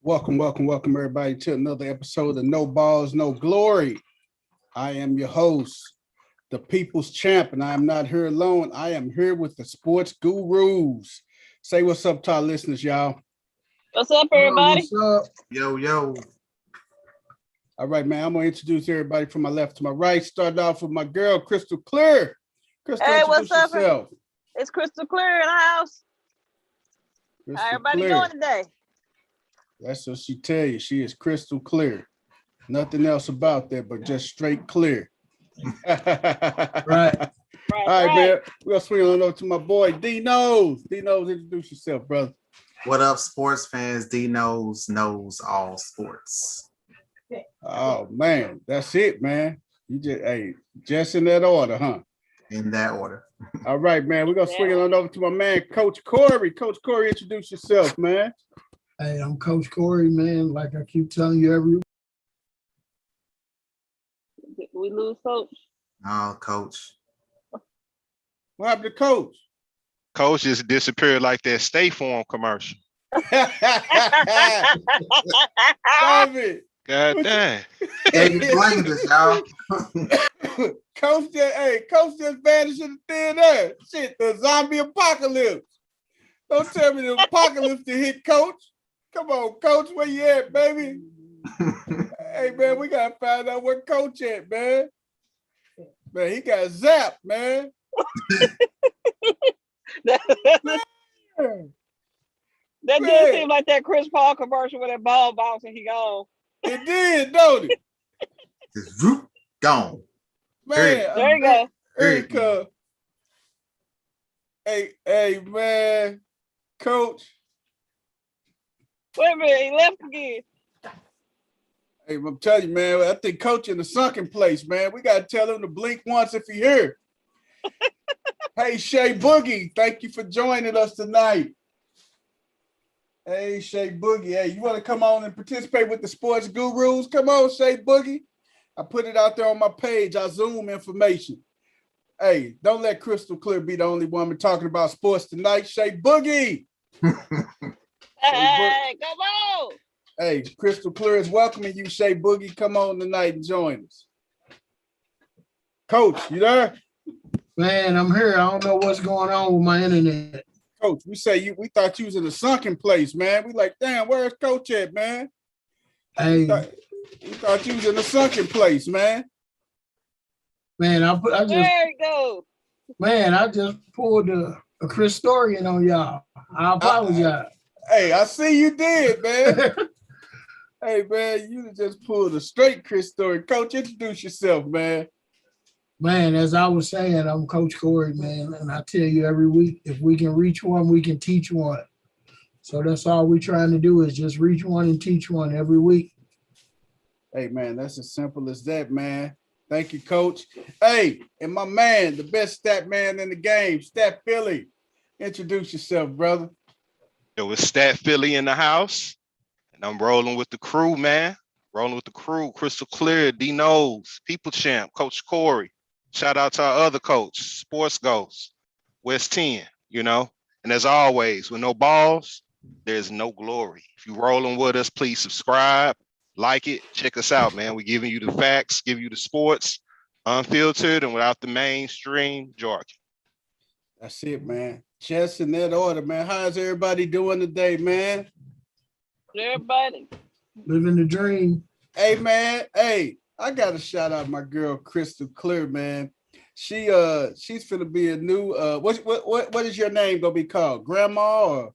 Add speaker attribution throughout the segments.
Speaker 1: Welcome, everybody, to another episode of No Balls, No Glory. I am your host, the People's Champ, and I am not here alone. I am here with the sports gurus. Say what's up to our listeners, y'all.
Speaker 2: What's up, everybody?
Speaker 3: What's up?
Speaker 4: Yo.
Speaker 1: All right, man, I'm going to introduce everybody from my left to my right. Start off with my girl, Crystal Clear. Crystal,
Speaker 2: hey, what's up?
Speaker 1: Yourself.
Speaker 2: It's Crystal Clear in the house.
Speaker 1: Crystal
Speaker 2: How everybody
Speaker 1: Clear.
Speaker 2: doing today?
Speaker 1: That's what she tell you. She is crystal clear. Nothing else about that, but just straight clear.
Speaker 3: Right.
Speaker 1: All right, man. We're going to swing on over to my boy, D-Nose. D-Nose, introduce yourself, brother.
Speaker 4: What up, sports fans? D-Nose knows all sports.
Speaker 1: Oh, man. That's it, man. You just in that order, huh?
Speaker 4: In that order.
Speaker 1: All right, man. We're going to swing it on over to my man, Coach Corey. Coach Corey, introduce yourself, man.
Speaker 3: Hey, I'm Coach Corey, man. Like I keep telling you every week.
Speaker 2: Did we lose Coach?
Speaker 4: Oh, Coach.
Speaker 1: What happened to Coach?
Speaker 5: Coach just disappeared like that State Farm commercial.
Speaker 1: David.
Speaker 5: God dang.
Speaker 4: Hey, you blamed us, y'all.
Speaker 1: Coach just vanished in the thin air. Shit, the zombie apocalypse. Don't tell me the apocalypse to hit Coach. Come on, Coach, where you at, baby? Hey, man, we got to find out where Coach at, man. Man, he got zapped, man.
Speaker 2: That did seem like that Chris Paul commercial with that ball bouncing. He gone.
Speaker 1: It did, don't it?
Speaker 4: Just whoop, gone.
Speaker 1: Man,
Speaker 2: there you go.
Speaker 1: Erica. Hey, man, Coach.
Speaker 2: Wait a minute, he left again.
Speaker 1: Hey, I'm telling you, man, I think Coach in the sunken place, man. We got to tell him to blink once if he here. Hey, Shay Boogie, thank you for joining us tonight. Hey, Shay Boogie. Hey, you want to come on and participate with the sports gurus? Come on, Shay Boogie. I put it out there on my page, our Zoom information. Hey, don't let Crystal Clear be the only woman talking about sports tonight. Shay Boogie.
Speaker 2: Hey, come on.
Speaker 1: Hey, Crystal Clear is welcoming you, Shay Boogie. Come on tonight and join us. Coach, you there?
Speaker 3: Man, I'm here. I don't know what's going on with my internet.
Speaker 1: Coach, we thought you was in a sunken place, man. We like, damn, where's Coach at, man?
Speaker 3: Hey,
Speaker 1: we thought you was in a sunken place, man.
Speaker 3: Man, I
Speaker 2: There you go.
Speaker 3: Man, I just pulled a Chris Storian on y'all. I apologize.
Speaker 1: Hey, I see you did, man. Hey, man, you just pulled a straight Chris story. Coach, introduce yourself, man.
Speaker 3: Man, as I was saying, I'm Coach Corey, man. And I tell you every week, if we can reach one, we can teach one. So that's all we're trying to do is just reach one and teach one every week.
Speaker 1: Hey, man, that's as simple as that, man. Thank you, Coach. Hey, and my man, the best stat man in the game, Stat Philly. Introduce yourself, brother.
Speaker 5: Yo, it's Stat Philly in the house. And I'm rolling with the crew, man. Rolling with the crew. Crystal Clear, D-Nose, People Champ, Coach Corey. Shout out to our other coach, Sports Ghost, West 10, you know. And as always, with no balls, there's no glory. If you're rolling with us, please subscribe, like it, check us out, man. We're giving you the facts, giving you the sports, unfiltered and without the mainstream jargon.
Speaker 1: That's it, man. Just in that order, man. How's everybody doing today, man?
Speaker 2: Everybody.
Speaker 3: Living the dream.
Speaker 1: Hey, man. Hey, I got to shout out my girl, Crystal Clear, man. She's finna be a new, what is your name gonna be called? Grandma or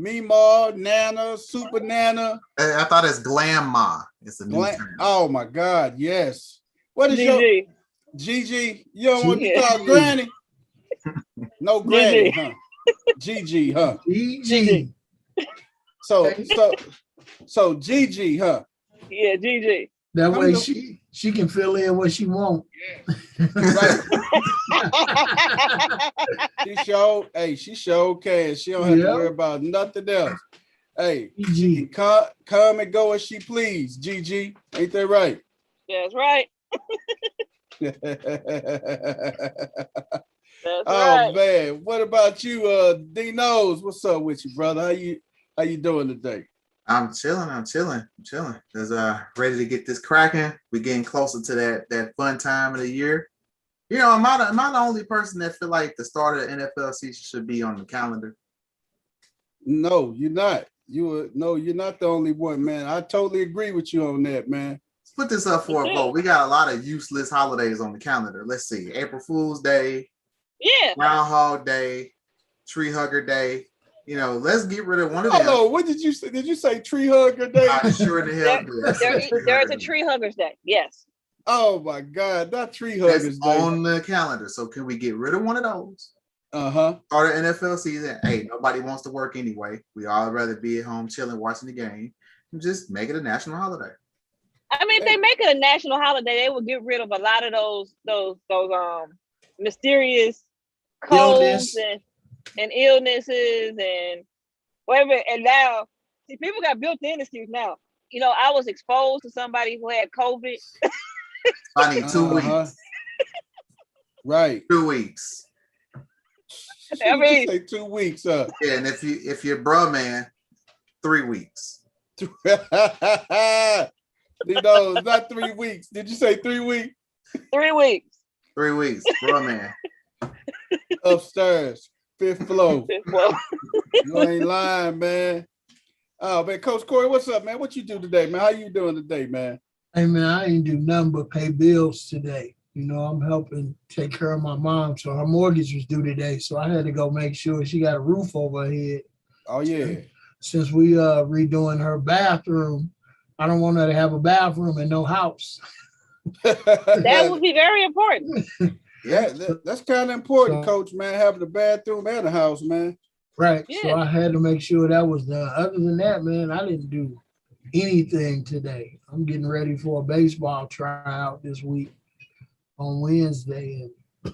Speaker 1: Meemaw, Nana, Super Nana?
Speaker 4: I thought it's Glamma. It's a new term.
Speaker 1: Oh, my God, yes. What is
Speaker 2: GG.
Speaker 1: Gigi? You don't want to be called Granny? No Granny, huh? Gigi, huh?
Speaker 3: GG.
Speaker 1: So Gigi, huh?
Speaker 2: Yeah, GG.
Speaker 3: That way she can fill in what she wants.
Speaker 1: Right. She sure can. She don't have to worry about nothing else. Hey, she can come and go as she please, Gigi. Ain't that right?
Speaker 2: That's right.
Speaker 1: That's
Speaker 2: right.
Speaker 1: Man. What about you, D-Nose? What's up with you, brother? How you doing today?
Speaker 4: I'm chilling. Just ready to get this cracking. We're getting closer to that fun time of the year. You know, am I the only person that feel like the start of the NFL season should be on the calendar?
Speaker 1: No, you're not. You're not the only one, man. I totally agree with you on that, man.
Speaker 4: Let's put this up for a vote. We got a lot of useless holidays on the calendar. Let's see. April Fool's Day,
Speaker 2: Yeah.
Speaker 4: Groundhog Day, Tree Hugger Day. You know, let's get rid of one of them.
Speaker 1: Hello, what did you say? Did you say Tree Hugger Day?
Speaker 4: I sure the hell did.
Speaker 2: There's a Tree Huggers Day. Yes.
Speaker 1: Oh my God, not Tree
Speaker 4: Huggers
Speaker 1: Huggers Day.
Speaker 4: On the calendar. So can we get rid of one of those?
Speaker 1: Uh-huh.
Speaker 4: Start the NFL season. Hey, nobody wants to work anyway. We all rather be at home chilling, watching the game. And just make it a national holiday.
Speaker 2: I mean, if they make it a national holiday, they will get rid of a lot of those mysterious colds and illnesses and whatever. And now, see, people got built-in excuse now. You know, I was exposed to somebody who had COVID.
Speaker 4: I need 2 weeks.
Speaker 1: Right.
Speaker 4: 2 weeks.
Speaker 1: I mean, say 2 weeks.
Speaker 4: Yeah, and if you're bruh man, 3 weeks.
Speaker 1: No, it's not 3 weeks. Did you say 3 weeks?
Speaker 2: 3 weeks.
Speaker 4: 3 weeks, bruh man.
Speaker 1: Upstairs, fifth floor. You ain't lying, man. Oh man, Coach Corey, what's up, man? What you do today, man? How you doing today, man?
Speaker 3: Hey man, I ain't do nothing but pay bills today. You know, I'm helping take care of my mom, so her mortgage was due today. So I had to go make sure she got a roof over her head.
Speaker 1: Oh yeah.
Speaker 3: Since we redoing her bathroom, I don't want her to have a bathroom and no house.
Speaker 2: That would be very important.
Speaker 1: Yeah, that's kind of important, Coach, man, having a bathroom and a house, man.
Speaker 3: Right.
Speaker 2: Yeah.
Speaker 3: So I had to make sure that was done. Other than that, man, I didn't do anything today. I'm getting ready for a baseball tryout this week on Wednesday. And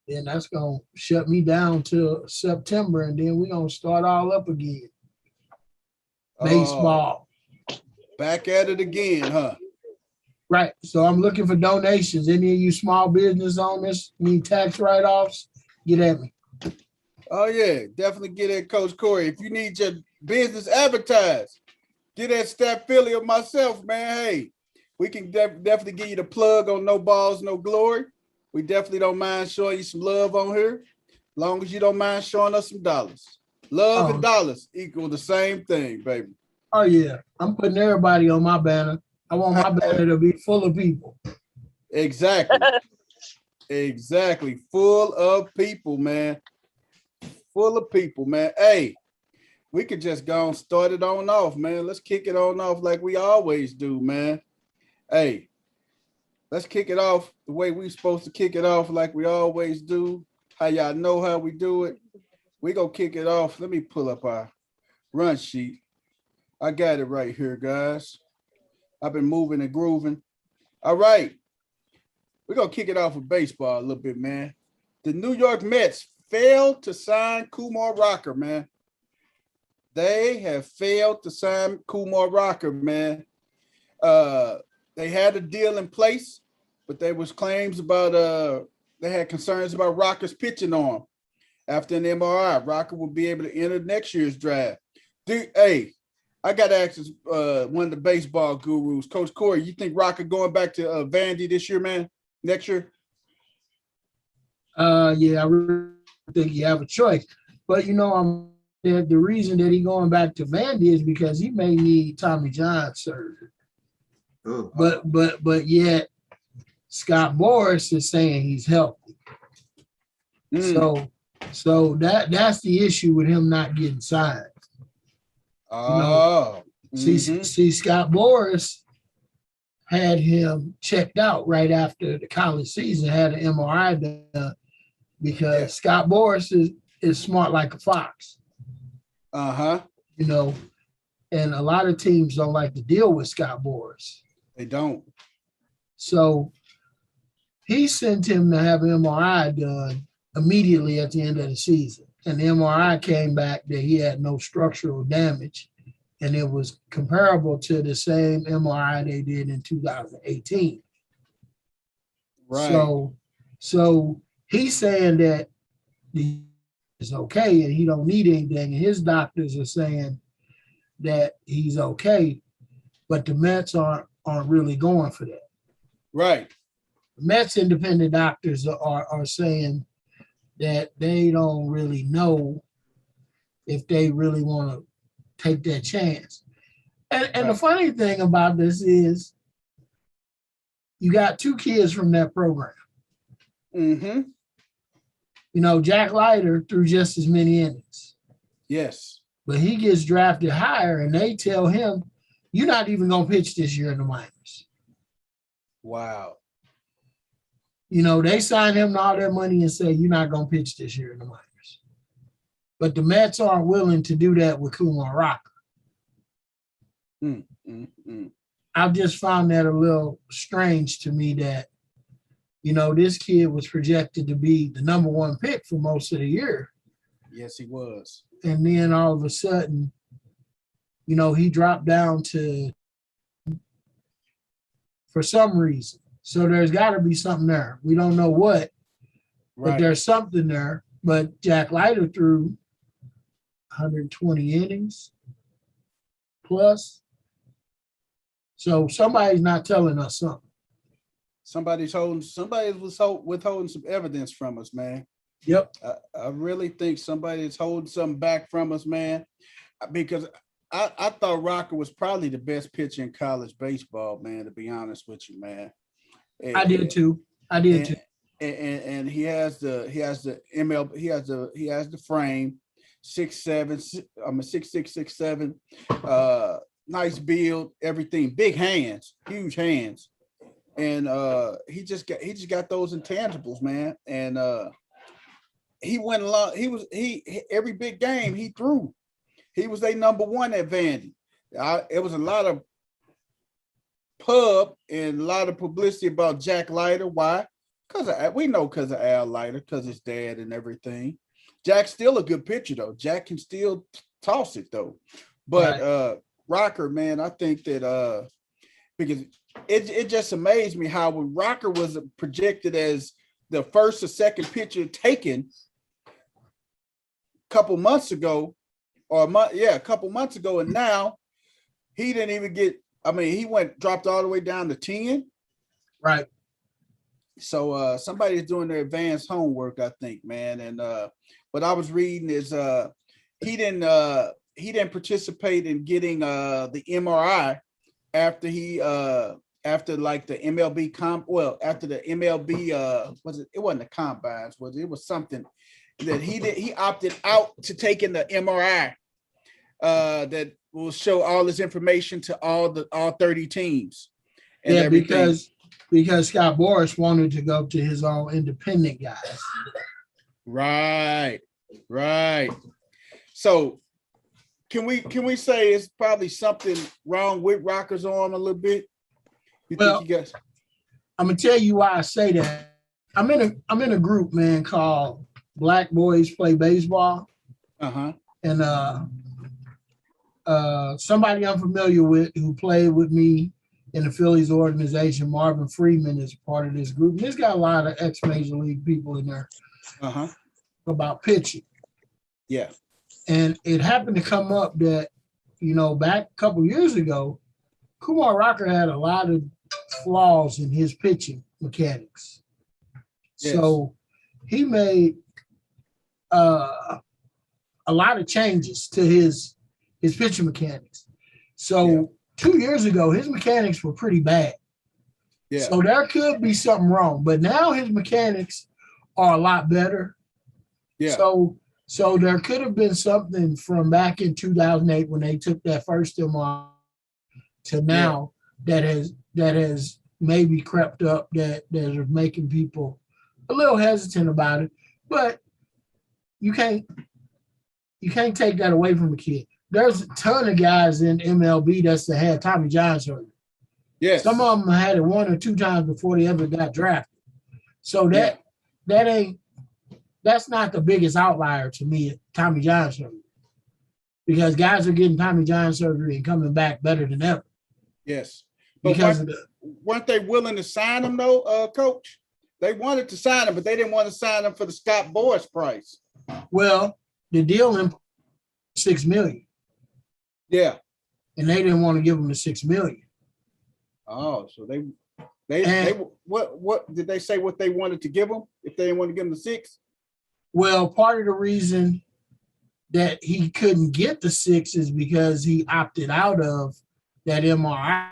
Speaker 3: then that's going to shut me down till September. And then we're going to start all up again. Baseball.
Speaker 1: Back at it again, huh?
Speaker 3: Right. So I'm looking for donations. Any of you small business owners need tax write-offs? Get at me.
Speaker 1: Oh, yeah. Definitely get at Coach Corey. If you need your business advertised, get at Stat Philly or myself, man. Hey, we can definitely give you the plug on No Balls, No Glory. We definitely don't mind showing you some love on here, as long as you don't mind showing us some dollars. Love and dollars equal the same thing, baby.
Speaker 3: Oh, yeah. I'm putting everybody on my banner. I want my banner to be full of people.
Speaker 1: Exactly. Exactly. Full of people, man. Full of people, man. Hey, we could just go and start it on off, man. Let's kick it on off like we always do, man. Hey, let's kick it off the way we're supposed to kick it off like we always do. How y'all know how we do it. We gonna kick it off. Let me pull up our run sheet. I got it right here, guys. I've been moving and grooving. All right. We're going to kick it off with baseball a little bit, man. The New York Mets failed to sign Kumar Rocker, man. They have failed to sign Kumar Rocker, man. They had a deal in place, but there was claims about they had concerns about Rocker's pitching arm. After an MRI, Rocker will be able to enter next year's draft. Hey, I got to ask one of the baseball gurus, Coach Corey, you think Rocker going back to Vandy this year, man? Next year?
Speaker 3: Yeah, I really think you have a choice. But, you know, the reason that he going back to Vandy is because he may need Tommy John surgery. Ooh. But yet Scott Boras is saying he's healthy. So that's the issue with him not getting signed.
Speaker 1: Oh,
Speaker 3: see, Scott Boras had him checked out right after the college season, had an MRI done because Scott Boras is smart like a fox. You know, and a lot of teams don't like to deal with Scott Boras.
Speaker 1: They don't.
Speaker 3: So he sent him to have an MRI done immediately at the end of the season. And the MRI came back that he had no structural damage. And it was comparable to the same MRI they did in 2018.
Speaker 1: Right.
Speaker 3: So he's saying that the is okay and he don't need anything. And his doctors are saying that he's okay, but the Mets aren't really going for that.
Speaker 1: Right.
Speaker 3: The Mets independent doctors are saying that they don't really know if they really want to take that chance. And the funny thing about this is you got 2 kids from that program.
Speaker 1: Mm-hmm.
Speaker 3: You know, Jack Leiter threw just as many innings.
Speaker 1: Yes.
Speaker 3: But he gets drafted higher, and they tell him, you're not even going to pitch this year in the minors.
Speaker 1: Wow.
Speaker 3: You know, they sign him to all their money and say, you're not going to pitch this year in the minors. But the Mets aren't willing to do that with Kumar Rocker. I've just found that a little strange to me that, you know, this kid was projected to be the number 1 pick for most of the year.
Speaker 1: Yes, he was.
Speaker 3: And then all of a sudden, you know, he dropped down to for some reason. So there's got to be something there. We don't know what, but there's something there. But Jack Leiter threw 120 innings plus. So somebody's not telling us something.
Speaker 1: Somebody was withholding some evidence from us, man.
Speaker 3: Yep.
Speaker 1: I really think somebody is holding something back from us, man, because I thought Rocker was probably the best pitcher in college baseball, man, to be honest with you, man.
Speaker 3: I did too. And
Speaker 1: he has the MLB, he has the frame, 6'7", 6'6", 6'7", nice build, everything, big hands, huge hands. And he just got those intangibles, man. And he went along. He every big game he threw. He was their number 1 at Vandy. It was a lot of pub and a lot of publicity about Jack Leiter. Why? Because of Al Leiter, because his dad and everything. Jack's still a good pitcher though. Jack can still toss it though. But Rocker, man, I think that because it just amazed me how when Rocker was projected as the first or second pitcher taken a couple months ago, and now he didn't even get. I mean, he dropped all the way down to 10. Right. So somebody's doing their advanced homework, I think, man. And what I was reading is he didn't participate in getting the MRI after after like the MLB after the MLB it wasn't the combines, it was something that he opted out to taking the MRI that will show all this information to all 30 teams. And everything.
Speaker 3: because Scott Boras wanted to go to his own independent guys.
Speaker 1: Right. So can we say it's probably something wrong with Rocker's arm a little bit?
Speaker 3: I'm gonna tell you why I say that. I'm in a group, man, called Black Boys Play Baseball. And somebody I'm familiar with who played with me in the Phillies organization, Marvin Freeman, is part of this group. And it's got a lot of ex-major league people in there about pitching.
Speaker 1: Yeah.
Speaker 3: And it happened to come up that, you know, back a couple years ago, Kumar Rocker had a lot of flaws in his pitching mechanics. Yes. So he made a lot of changes to his pitching mechanics. So 2 years ago, his mechanics were pretty bad. Yeah. So there could be something wrong, but now his mechanics are a lot better. Yeah. So there could have been something from back in 2008 when they took that first MRI to now that has maybe crept up that are making people a little hesitant about it. But you can't take that away from the kid. There's a ton of guys in MLB that had Tommy John surgery. Yes. Some of them had it 1 or 2 times before they ever got drafted. So that's not the biggest outlier to me, Tommy John surgery. Because guys are getting Tommy John surgery and coming back better than ever.
Speaker 1: Yes. But weren't they willing to sign him though, Coach? They wanted to sign him, but they didn't want to sign him for the Scott Boras price.
Speaker 3: Well, the deal in $6 million,
Speaker 1: Yeah.
Speaker 3: and they didn't want to give him the $6 million.
Speaker 1: Oh, so they
Speaker 3: And-
Speaker 1: what did they say what they wanted to give him if they didn't want to give him the 6?
Speaker 3: Well, part of the reason that he couldn't get the 6 is because he opted out of that MRI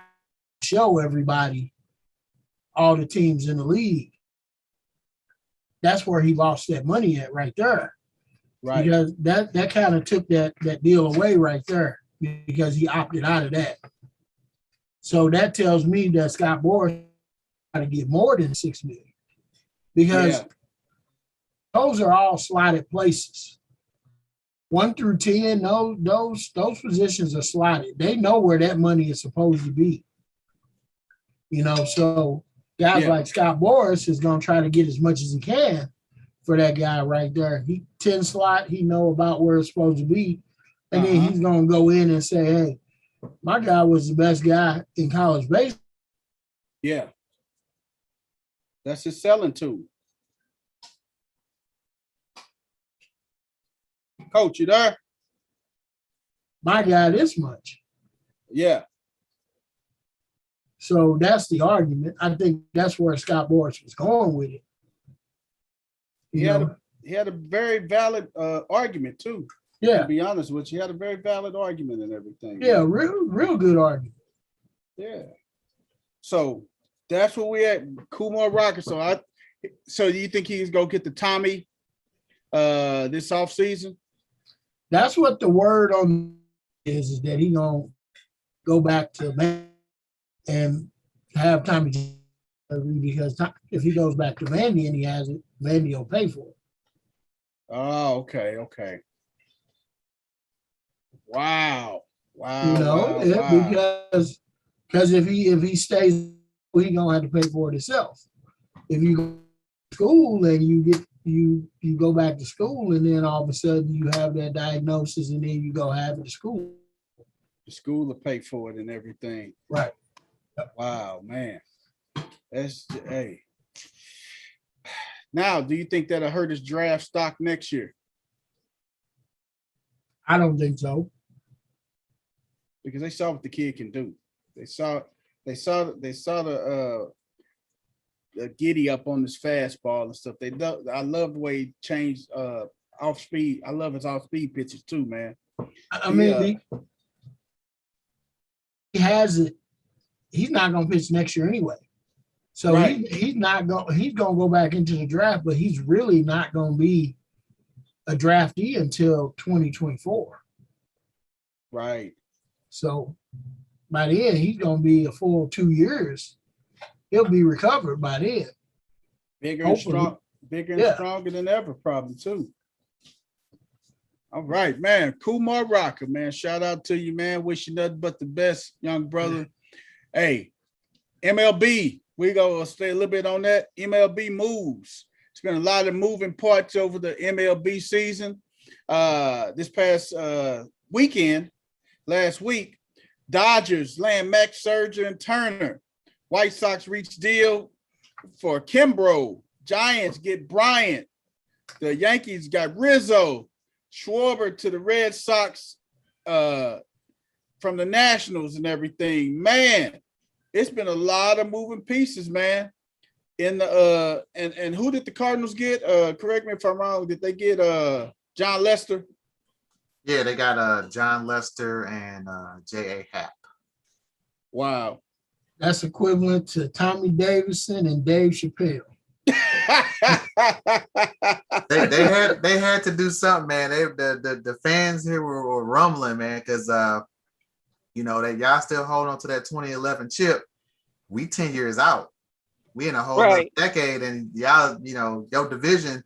Speaker 3: show everybody, all the teams in the league. That's where he lost that money at right there.
Speaker 1: Right.
Speaker 3: Because that kind of took that deal away right there because he opted out of that. So that tells me that Scott Boras got to get more than $6 million because those are all slotted places. 1 through 10, those positions are slotted. They know where that money is supposed to be. So guys like Scott Boras is going to try to get as much as he can for that guy right there. He 10 slot, he know about where it's supposed to be. And then he's going to go in and say, hey, my guy was the best guy in college baseball.
Speaker 1: Yeah. That's his selling tool. Coach, you there?
Speaker 3: My guy this much.
Speaker 1: Yeah.
Speaker 3: So that's the argument. I think that's where Scott Boras was going with it.
Speaker 1: He had a very valid argument too.
Speaker 3: Yeah.
Speaker 1: To be honest with you, he had a very valid argument and everything.
Speaker 3: Yeah, real good argument.
Speaker 1: Yeah. So that's where we at. Kumar Rocker. So you think he's gonna get the Tommy this offseason?
Speaker 3: That's what the word on is that he gonna go back to Vandy and have Tommy because if he goes back to Vandy and he has it, Vandy will pay for it.
Speaker 1: Oh, okay. Wow.
Speaker 3: Because if he stays, he gonna have to pay for it himself. If you go to school and you go back to school and then all of a sudden you have that diagnosis and then you go have it to school.
Speaker 1: The school will pay for it and everything.
Speaker 3: Right.
Speaker 1: Wow, man. Hey. Now, do you think that'll hurt his draft stock next year?
Speaker 3: I don't think so.
Speaker 1: Because they saw what the kid can do. They saw the giddy up on this fastball and stuff. I love the way he changed off speed. I love his off speed pitches too, man.
Speaker 3: I mean, he has it. He's not going to pitch next year anyway. So he's going to go back into the draft, but he's really not going to be a draftee until 2024.
Speaker 1: Right.
Speaker 3: So by then, he's going to be a full 2 years. He'll be recovered by then.
Speaker 1: Bigger and stronger than ever, probably too. All right, man. Kumar Rocker, man. Shout out to you, man. Wish you nothing but the best, young brother. Hey, MLB, we go stay a little bit on that. MLB Moves. It's been a lot of moving parts over the MLB season. This past weekend, last week, Dodgers land Max Scherzer and Turner. White Sox reach deal for Kimbrough. Giants get Bryant. The Yankees got Rizzo. Schwarber to the Red Sox from the Nationals and everything. Man, it's been a lot of moving pieces, man. In the and who did the Cardinals get? Correct me if I'm wrong. Did they get John Lester?
Speaker 4: Yeah, they got John Lester and J.A. Happ.
Speaker 1: Wow.
Speaker 3: That's equivalent to Tommy Davidson and Dave Chappelle.
Speaker 4: they had to do something, man. The fans here were rumbling, man, because that y'all still hold on to that 2011 chip. We 10 years out. We in a whole other decade, and y'all, your division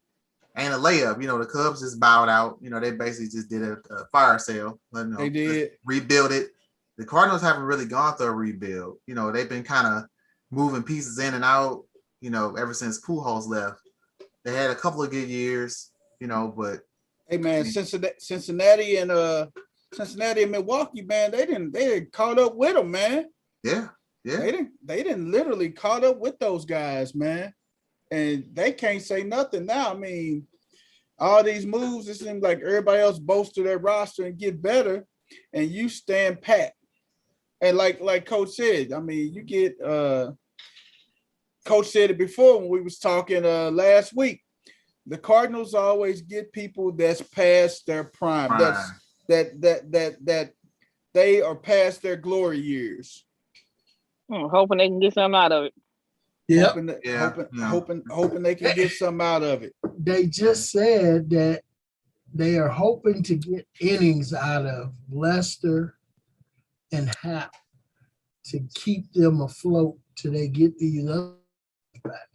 Speaker 4: ain't a layup. The Cubs just bowed out. They basically just did a fire sale.
Speaker 1: They did
Speaker 4: rebuild it. The Cardinals haven't really gone through a rebuild. They've been kind of moving pieces in and out. Ever since Pujols left, they had a couple of good years. But
Speaker 1: hey, man, Cincinnati and Milwaukee, man, they didn't caught up with them, man.
Speaker 4: Yeah.
Speaker 1: They didn't literally caught up with those guys, man, and they can't say nothing now. I mean, all these moves, it seems like everybody else bolster their roster and get better, and you stand pat. And like Coach said, I mean, you get Coach said it before when we was talking last week. The Cardinals always get people that's past their prime. That's that they are past their glory years.
Speaker 2: Hoping they can get something out of it.
Speaker 3: Yeah.
Speaker 1: Hoping they can get something out of it.
Speaker 3: They just said that they are hoping to get innings out of Lester and Hap to keep them afloat till they get these others back.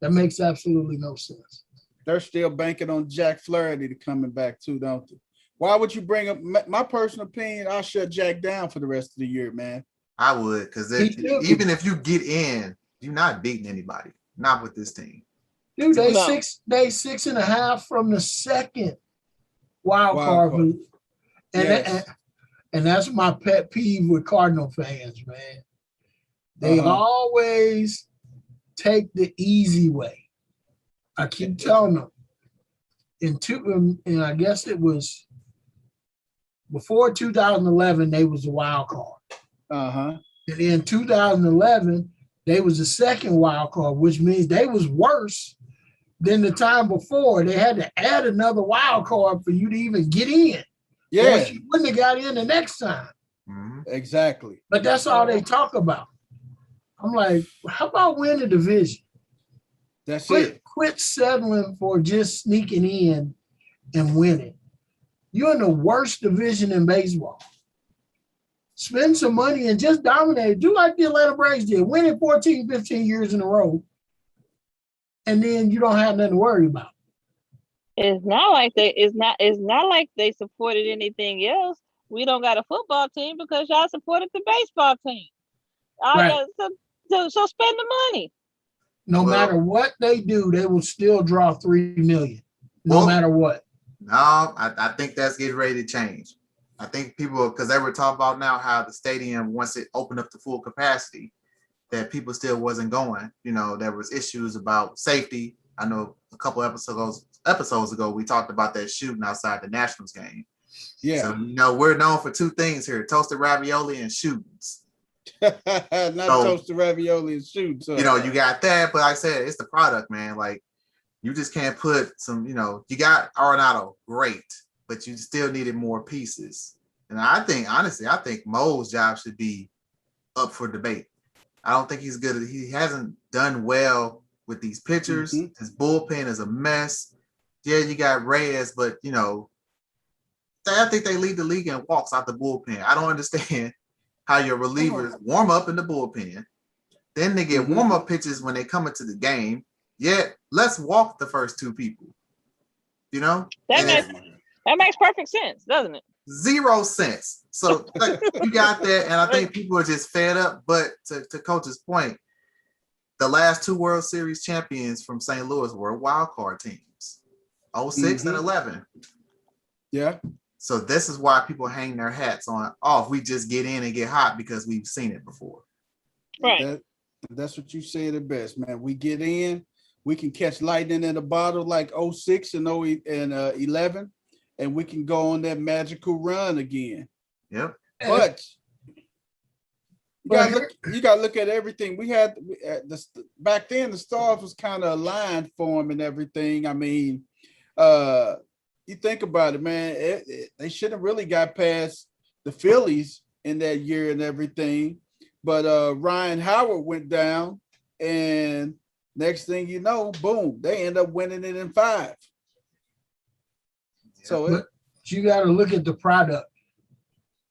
Speaker 3: That makes absolutely no sense.
Speaker 1: They're still banking on Jack Flaherty to coming back too, don't they? Why would you bring up my personal opinion? I'll shut Jack down for the rest of the year, man.
Speaker 4: I would, because even if you get in, you're not beating anybody. Not with this team.
Speaker 3: Dude, they 6.5 from the second wild card. And that's my pet peeve with Cardinal fans, man. They always take the easy way. I keep telling them. And I guess it was before 2011, they was a wild card. And in 2011, they was the second wild card, which means they was worse than the time before. They had to add another wild card for you to even get in.
Speaker 1: Yeah.
Speaker 3: You wouldn't have got in the next time.
Speaker 1: Exactly.
Speaker 3: But that's all they talk about. I'm like, how about win the division?
Speaker 1: That's it.
Speaker 3: Quit settling for just sneaking in and winning. You're in the worst division in baseball. Spend some money and just dominate. Do like the Atlanta Braves did. Win it 14, 15 years in a row. And then you don't have nothing to worry about.
Speaker 2: It's not like they supported anything else. We don't got a football team because y'all supported the baseball team.
Speaker 3: Right.
Speaker 2: So spend the money.
Speaker 3: No matter what they do, they will still draw 3 million. No matter what.
Speaker 4: No, I think that's getting ready to change. I think people, because they were talking about now how the stadium, once it opened up to full capacity, that people still wasn't going. You know, there was issues about safety. I know a couple episodes ago, we talked about that shooting outside the Nationals game.
Speaker 1: Yeah.
Speaker 4: So, we're known for 2 things here: toasted ravioli and shootings.
Speaker 1: Toasted ravioli and shootings.
Speaker 4: You got that, but like I said, it's the product, man. Like, you just can't put some, you got Arenado, great, but you still needed more pieces. And I think Mo's job should be up for debate. I don't think he's good. He hasn't done well with these pitchers. His bullpen is a mess. Yeah, you got Reyes, but, I think they lead the league in walks out the bullpen. I don't understand how your relievers warm up in the bullpen. Then they get warm-up pitches when they come into the game. Yet, let's walk the first 2 people.
Speaker 2: That makes perfect sense, doesn't it?
Speaker 4: 0 sense. So you got that, and I think people are just fed up. But to Coach's point, the last 2 World Series champions from St. Louis were wild card teams, 06 and 11.
Speaker 1: Yeah.
Speaker 4: So this is why people hang their hats on, if we just get in and get hot because we've seen it before.
Speaker 2: Right.
Speaker 1: That's what you said the best, man. We get in, we can catch lightning in a bottle like 06 and 11, and we can go on that magical run again.
Speaker 4: Yep.
Speaker 1: But you got to look at everything. We had back then, the stars was kind of aligned for him and everything. I mean, you think about it, man, they should have really got past the Phillies in that year and everything. But Ryan Howard went down, and next thing you know, boom, they end up winning it in 5. So
Speaker 3: you got to look at the product.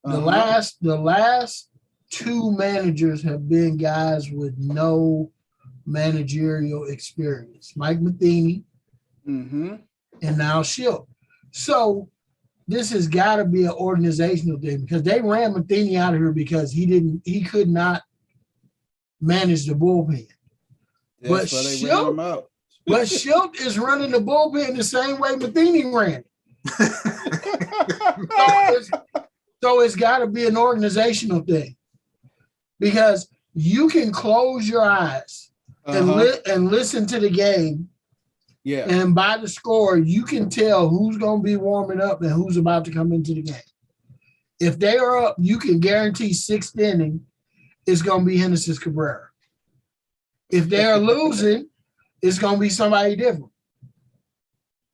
Speaker 3: The last 2 managers have been guys with no managerial experience. Mike Matheny and now Shildt. So this has got to be an organizational thing, because they ran Matheny out of here because he could not manage the bullpen. But Shildt is running the bullpen the same way Matheny ran it. So it's got to be an organizational thing, because you can close your eyes and listen to the game
Speaker 1: Yeah.
Speaker 3: And by the score, you can tell who's going to be warming up and who's about to come into the game. If they are up, you can guarantee sixth inning it's going to be Genesis Cabrera. If they are losing, it's going to be somebody different.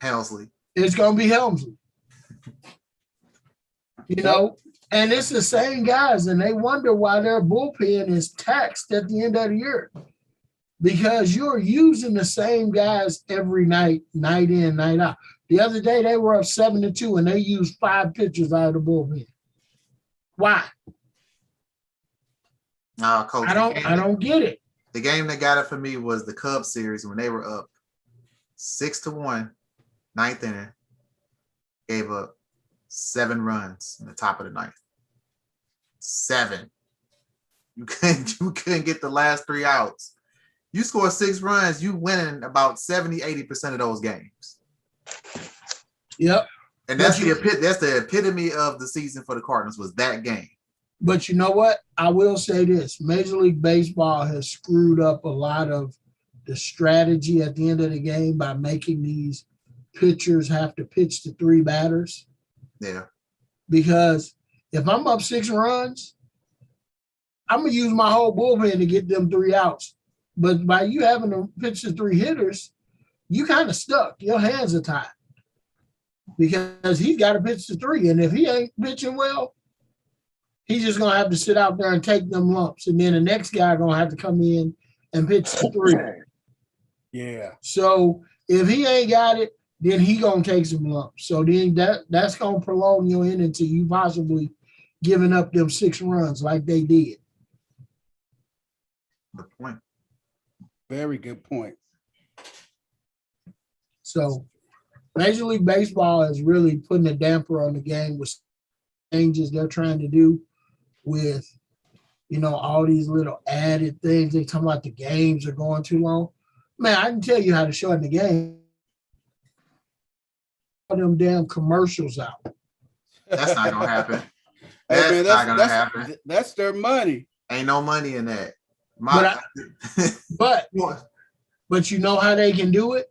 Speaker 4: Helsley.
Speaker 3: It's going to be Helmsley. You know, and it's the same guys, and they wonder why their bullpen is taxed at the end of the year. Because you're using the same guys every night, night in, night out. The other day they were up 7-2 and they used 5 pitchers out of the bullpen. Why?
Speaker 4: Coach,
Speaker 3: I don't get it.
Speaker 4: The game that got it for me was the Cubs series when they were up 6-1, ninth inning, gave up 7 runs in the top of the ninth. 7. You couldn't get the last 3 outs. You score 6 runs, you winning about 70-80% of those games.
Speaker 3: Yep.
Speaker 4: And that's the epitome of the season for the Cardinals was that game.
Speaker 3: But you know what? I will say this. Major League Baseball has screwed up a lot of the strategy at the end of the game by making these pitchers have to pitch to 3 batters.
Speaker 4: Yeah.
Speaker 3: Because if I'm up 6 runs, I'm going to use my whole bullpen to get them 3 outs. But by you having to pitch to 3 hitters, you kind of stuck. Your hands are tied because he's got to pitch to 3. And if he ain't pitching well, he's just going to have to sit out there and take them lumps. And then the next guy going to have to come in and pitch to 3.
Speaker 1: Yeah.
Speaker 3: So if he ain't got it, then he going to take some lumps. So then that's going to prolong your inning until you possibly giving up them 6 runs like they did.
Speaker 4: Good point.
Speaker 1: Very good point.
Speaker 3: So Major League Baseball is really putting a damper on the game with changes they're trying to do with, all these little added things. They talking about the games are going too long. Man, I can tell you how to shorten the game. All them damn commercials out.
Speaker 4: That's not going to happen.
Speaker 1: Hey,
Speaker 4: That's not going to happen.
Speaker 1: That's their money.
Speaker 4: Ain't no money in that.
Speaker 3: But you know how they can do it?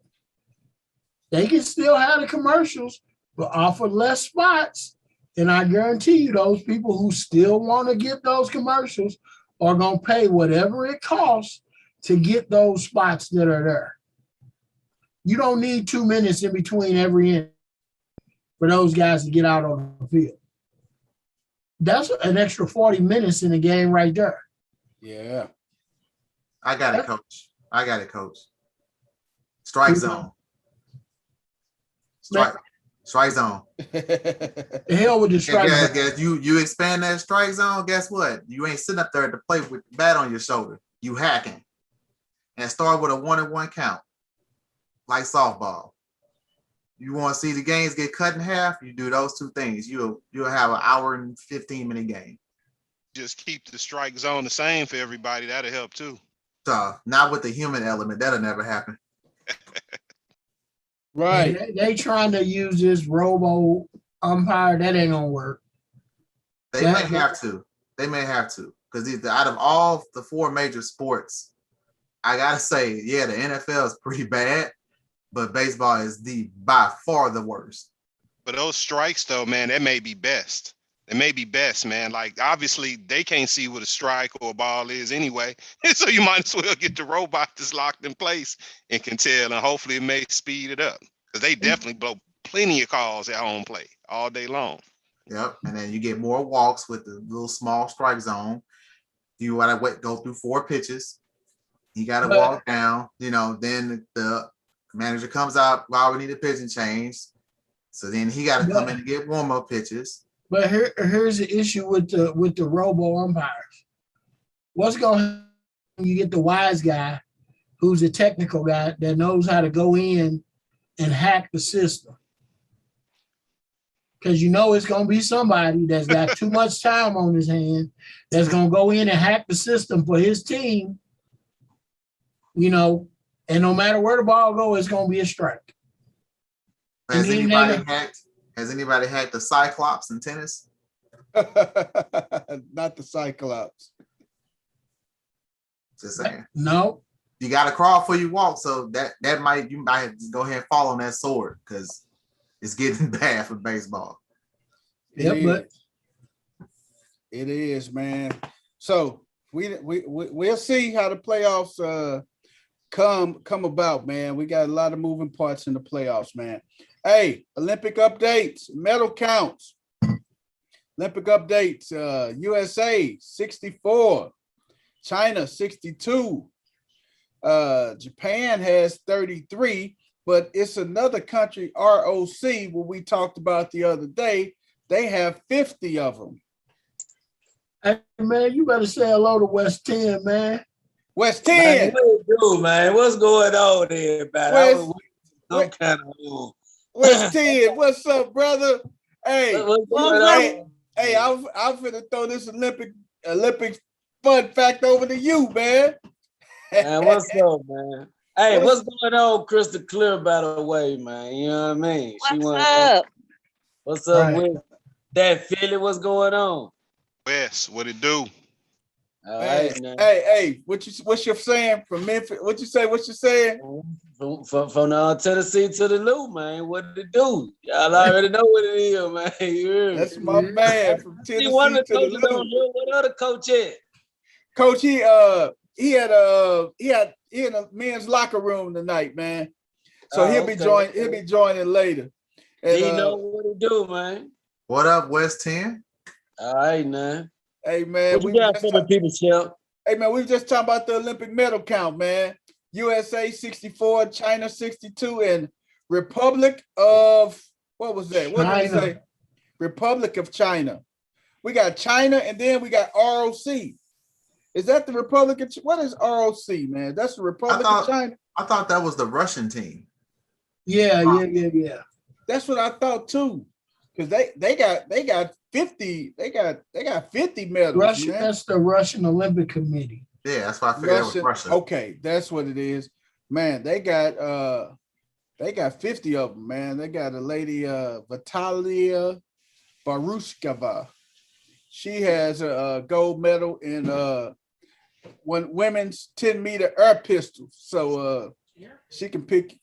Speaker 3: They can still have the commercials, but offer less spots. And I guarantee you those people who still want to get those commercials are going to pay whatever it costs to get those spots that are there. You don't need 2 minutes in between every inning for those guys to get out on the field. That's an extra 40 minutes in the game right there.
Speaker 1: Yeah.
Speaker 4: I got it, Coach. Strike zone. Strike zone.
Speaker 3: The hell with the strike zone.
Speaker 4: Guess you expand that strike zone, guess what? You ain't sitting up there at the plate with the bat on your shoulder. You hacking. And start with a 1-1 count. Like softball. You want to see the games get cut in half, you do those 2 things. You'll have an hour and 15-minute game.
Speaker 5: Just keep the strike zone the same for everybody. That'll help too.
Speaker 4: So not with the human element. That'll never happen.
Speaker 1: Right.
Speaker 3: They trying to use this robo umpire. That ain't gonna work.
Speaker 4: They may have to. Because out of all the 4 major sports, I gotta say, yeah, the NFL is pretty bad, but baseball is by far the worst.
Speaker 5: But those strikes, though, man, that may be best. It may be best, man. Like, obviously, they can't see what a strike or a ball is anyway. So you might as well get the robot that's locked in place and can tell, and hopefully it may speed it up. Because they definitely blow plenty of calls at home plate all day long.
Speaker 4: Yep. And then you get more walks with the little small strike zone. You want to go through 4 pitches. You got to walk down. Then the manager comes out, well, we need a pitching change. So then he got to come in and get warm-up pitches.
Speaker 3: But here's the issue with the robo umpires. What's going to happen when you get the wise guy who's a technical guy that knows how to go in and hack the system? Because it's going to be somebody that's got too much time on his hand that's going to go in and hack the system for his team, and no matter where the ball goes, it's going to be a strike.
Speaker 4: Has anybody hacked the Cyclops in tennis?
Speaker 1: Not the Cyclops.
Speaker 4: Just saying.
Speaker 3: No.
Speaker 4: you got to crawl before you walk. So that might you might have to go ahead and fall on that sword because it's getting bad for baseball.
Speaker 1: It is, man. So we'll see how the playoffs come about, man. We got a lot of moving parts in the playoffs, man. Hey, Olympic updates, medal counts. Olympic updates, USA 64, China 62, Japan has 33, but it's another country, ROC, what we talked about the other day. They have 50 of them.
Speaker 3: Hey, man, you better say hello to West 10, man.
Speaker 1: West 10.
Speaker 6: Man, what you do, man? What's going on there, man?
Speaker 1: West 10, what's up, brother? Hey,
Speaker 6: what's going on?
Speaker 1: Hey, I'm finna throw this Olympic fun fact over to you, man.
Speaker 6: Man, what's up, man? Hey, what's going on, Crystal Clear, by the way, man? You know what I mean? What's up with that Philly? What's going on?
Speaker 5: Wes, what it do?
Speaker 6: All right, man.
Speaker 1: Hey, what's your saying from Memphis? What you saying?
Speaker 6: From Tennessee to the Lou, man. What it do? Y'all already know what it is, man.
Speaker 1: That's my man from Tennessee to the Lou.
Speaker 6: What other coach at?
Speaker 1: Coach, he had a men's locker room tonight, man. So he'll be joining later. And,
Speaker 6: he know what he do, man.
Speaker 4: What up, West 10?
Speaker 6: All right, man.
Speaker 1: Hey, man.
Speaker 6: What you got for the people, Shell?
Speaker 1: Hey, man, we were just talking about the Olympic medal count, man. USA 64, China 62, and Republic of, what was that? What did we say? Republic of China. We got China, and then we got ROC. Is that the Republic of China? What is ROC, man? That's the Republic of China?
Speaker 4: I thought that was the Russian team.
Speaker 3: Yeah.
Speaker 1: That's what I thought, too. Because they got 50, they got 50 medals.
Speaker 3: Russia,
Speaker 1: man.
Speaker 3: That's the Russian Olympic Committee.
Speaker 4: Yeah, that's why I figured it was Russia.
Speaker 1: Okay, that's what it is. Man, they got 50 of them, man. They got a lady, Vitalia Barushkova. She has a gold medal in women's 10-meter air pistol. So she can pick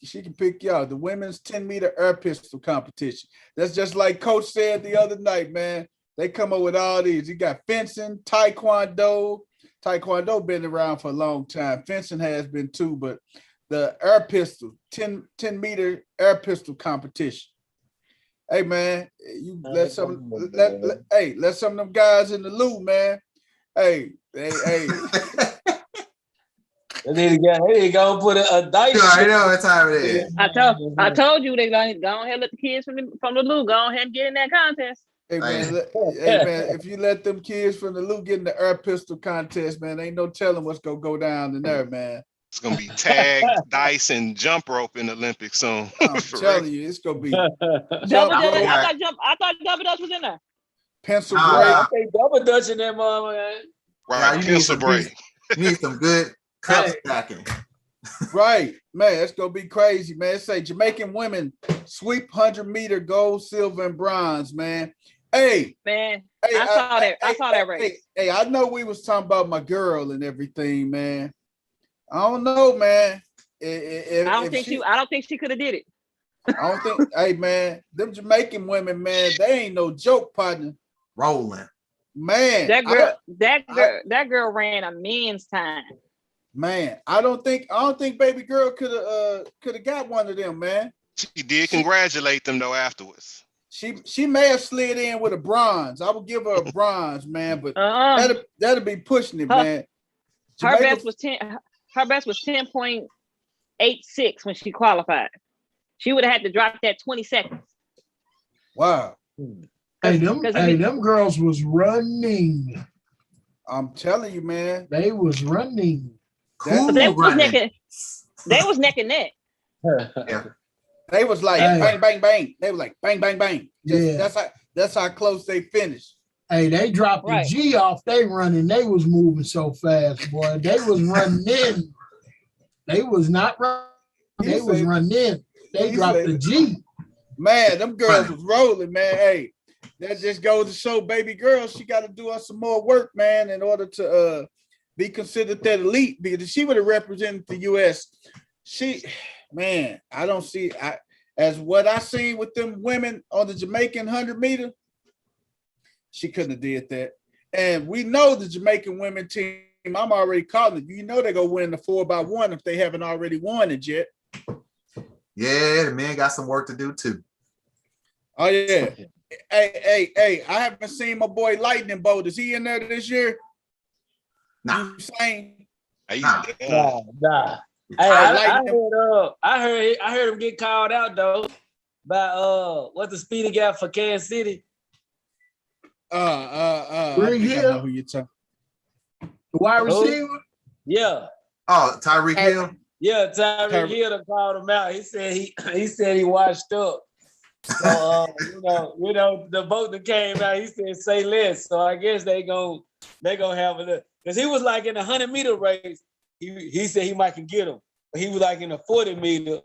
Speaker 1: y'all the women's 10-meter air pistol competition. That's just like Coach said the other night, man. They come up with all these. You got fencing, taekwondo. Taekwondo been around for a long time. Fencing has been too, but the air pistol, 10-meter air pistol competition. Hey, man, you let some of them guys in the loop, man. Hey.
Speaker 6: They need to go put a dice.
Speaker 4: You already know what time it is.
Speaker 2: I told you they gonna go ahead and let the kids from the loop go ahead and get in that contest.
Speaker 1: Hey man, if you let them kids from the loop get in the air pistol contest, man, ain't no telling what's gonna go down in there, man.
Speaker 5: It's gonna be tag, dice, and jump rope in the Olympics soon.
Speaker 1: I'm telling you, it's gonna be
Speaker 2: double dutch. I thought double dutch was in there.
Speaker 1: Pencil break.
Speaker 6: I think double dutch in that mama, man.
Speaker 5: Right, pencil break.
Speaker 4: You need some good cup stacking.
Speaker 1: Right, man, it's gonna be crazy, man. It say Jamaican women sweep 100-meter gold, silver, and bronze, man. Hey,
Speaker 2: man, I saw that race.
Speaker 1: Hey, I know we was talking about my girl and everything, man. I don't know, man.
Speaker 2: I don't think she could have did it.
Speaker 1: I don't think. Hey, man, them Jamaican women, man, they ain't no joke, partner.
Speaker 4: Rolling,
Speaker 1: man.
Speaker 2: That girl ran a men's time.
Speaker 1: Man, I don't think baby girl could have got one of them, man.
Speaker 5: She did congratulate them though afterwards.
Speaker 1: She may have slid in with a bronze. I would give her a bronze, man, but that'll be pushing it, man.
Speaker 2: Her best was 10.86 when she qualified. She would have had to drop that 20 seconds.
Speaker 1: Wow.
Speaker 3: Hey, them girls was running.
Speaker 1: I'm telling you, man.
Speaker 3: They was running.
Speaker 2: They was neck and neck.
Speaker 4: Yeah.
Speaker 1: They was like bang, bang, bang. They were like bang, bang, bang. That's how close they finished.
Speaker 3: Hey, they dropped the G off. They running. They was moving so fast, boy. They was running in. They was not running. They was running in. They dropped the G.
Speaker 1: Man, them girls was rolling, man. Hey, that just goes to show baby girl, she got to do us some more work, man, in order to be considered that elite because she would have represented the U.S. I don't see as what I seen with them women on the Jamaican 100-meter. She couldn't have did that. And we know the Jamaican women team, I'm already calling it. You know they're going to win the 4x1 if they haven't already won it yet.
Speaker 4: Yeah, the men got some work to do too.
Speaker 1: Oh, yeah. Hey, I haven't seen my boy Lightning Bolt. Is he in there this year?
Speaker 4: Nah.
Speaker 1: You saying?
Speaker 6: Nah. Hey, I heard him get called out though by what's the speedy guy for Kansas City?
Speaker 1: I think I know who you're talking.
Speaker 3: The wide receiver?
Speaker 6: Yeah.
Speaker 4: Oh, Tyreek Hill?
Speaker 6: Yeah, Tyreek Hill called him out. He said he washed up. So you know, the vote that came out, he said say less. So I guess they gonna have a look. Because he was like in the 100-meter race, he said he might can get him. But he was like in the 40-meter,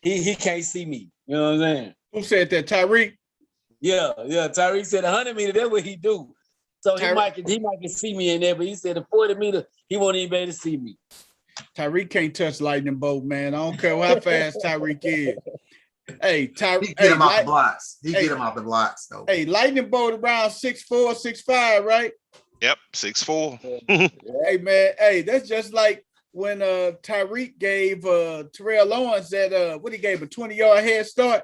Speaker 6: he can't see me. You know what I'm saying?
Speaker 1: Who said that? Tyreek?
Speaker 6: Yeah. Tyreek said 100-meter, that's what he do. So he might can see me in there, but he said the 40-meter, he won't even be able to see me.
Speaker 1: Tyreek can't touch Lightning Bolt, man. I don't care how fast Tyreek is. Hey, Tyreek.
Speaker 4: He get him out the blocks. Get him out the blocks, though.
Speaker 1: Hey, Lightning Bolt around 6'4", 6'5", right?
Speaker 5: Yep, 6'4".
Speaker 1: Hey, man. Hey, that's just like when Tyreek gave Terrell Owens that what he gave a 20-yard head start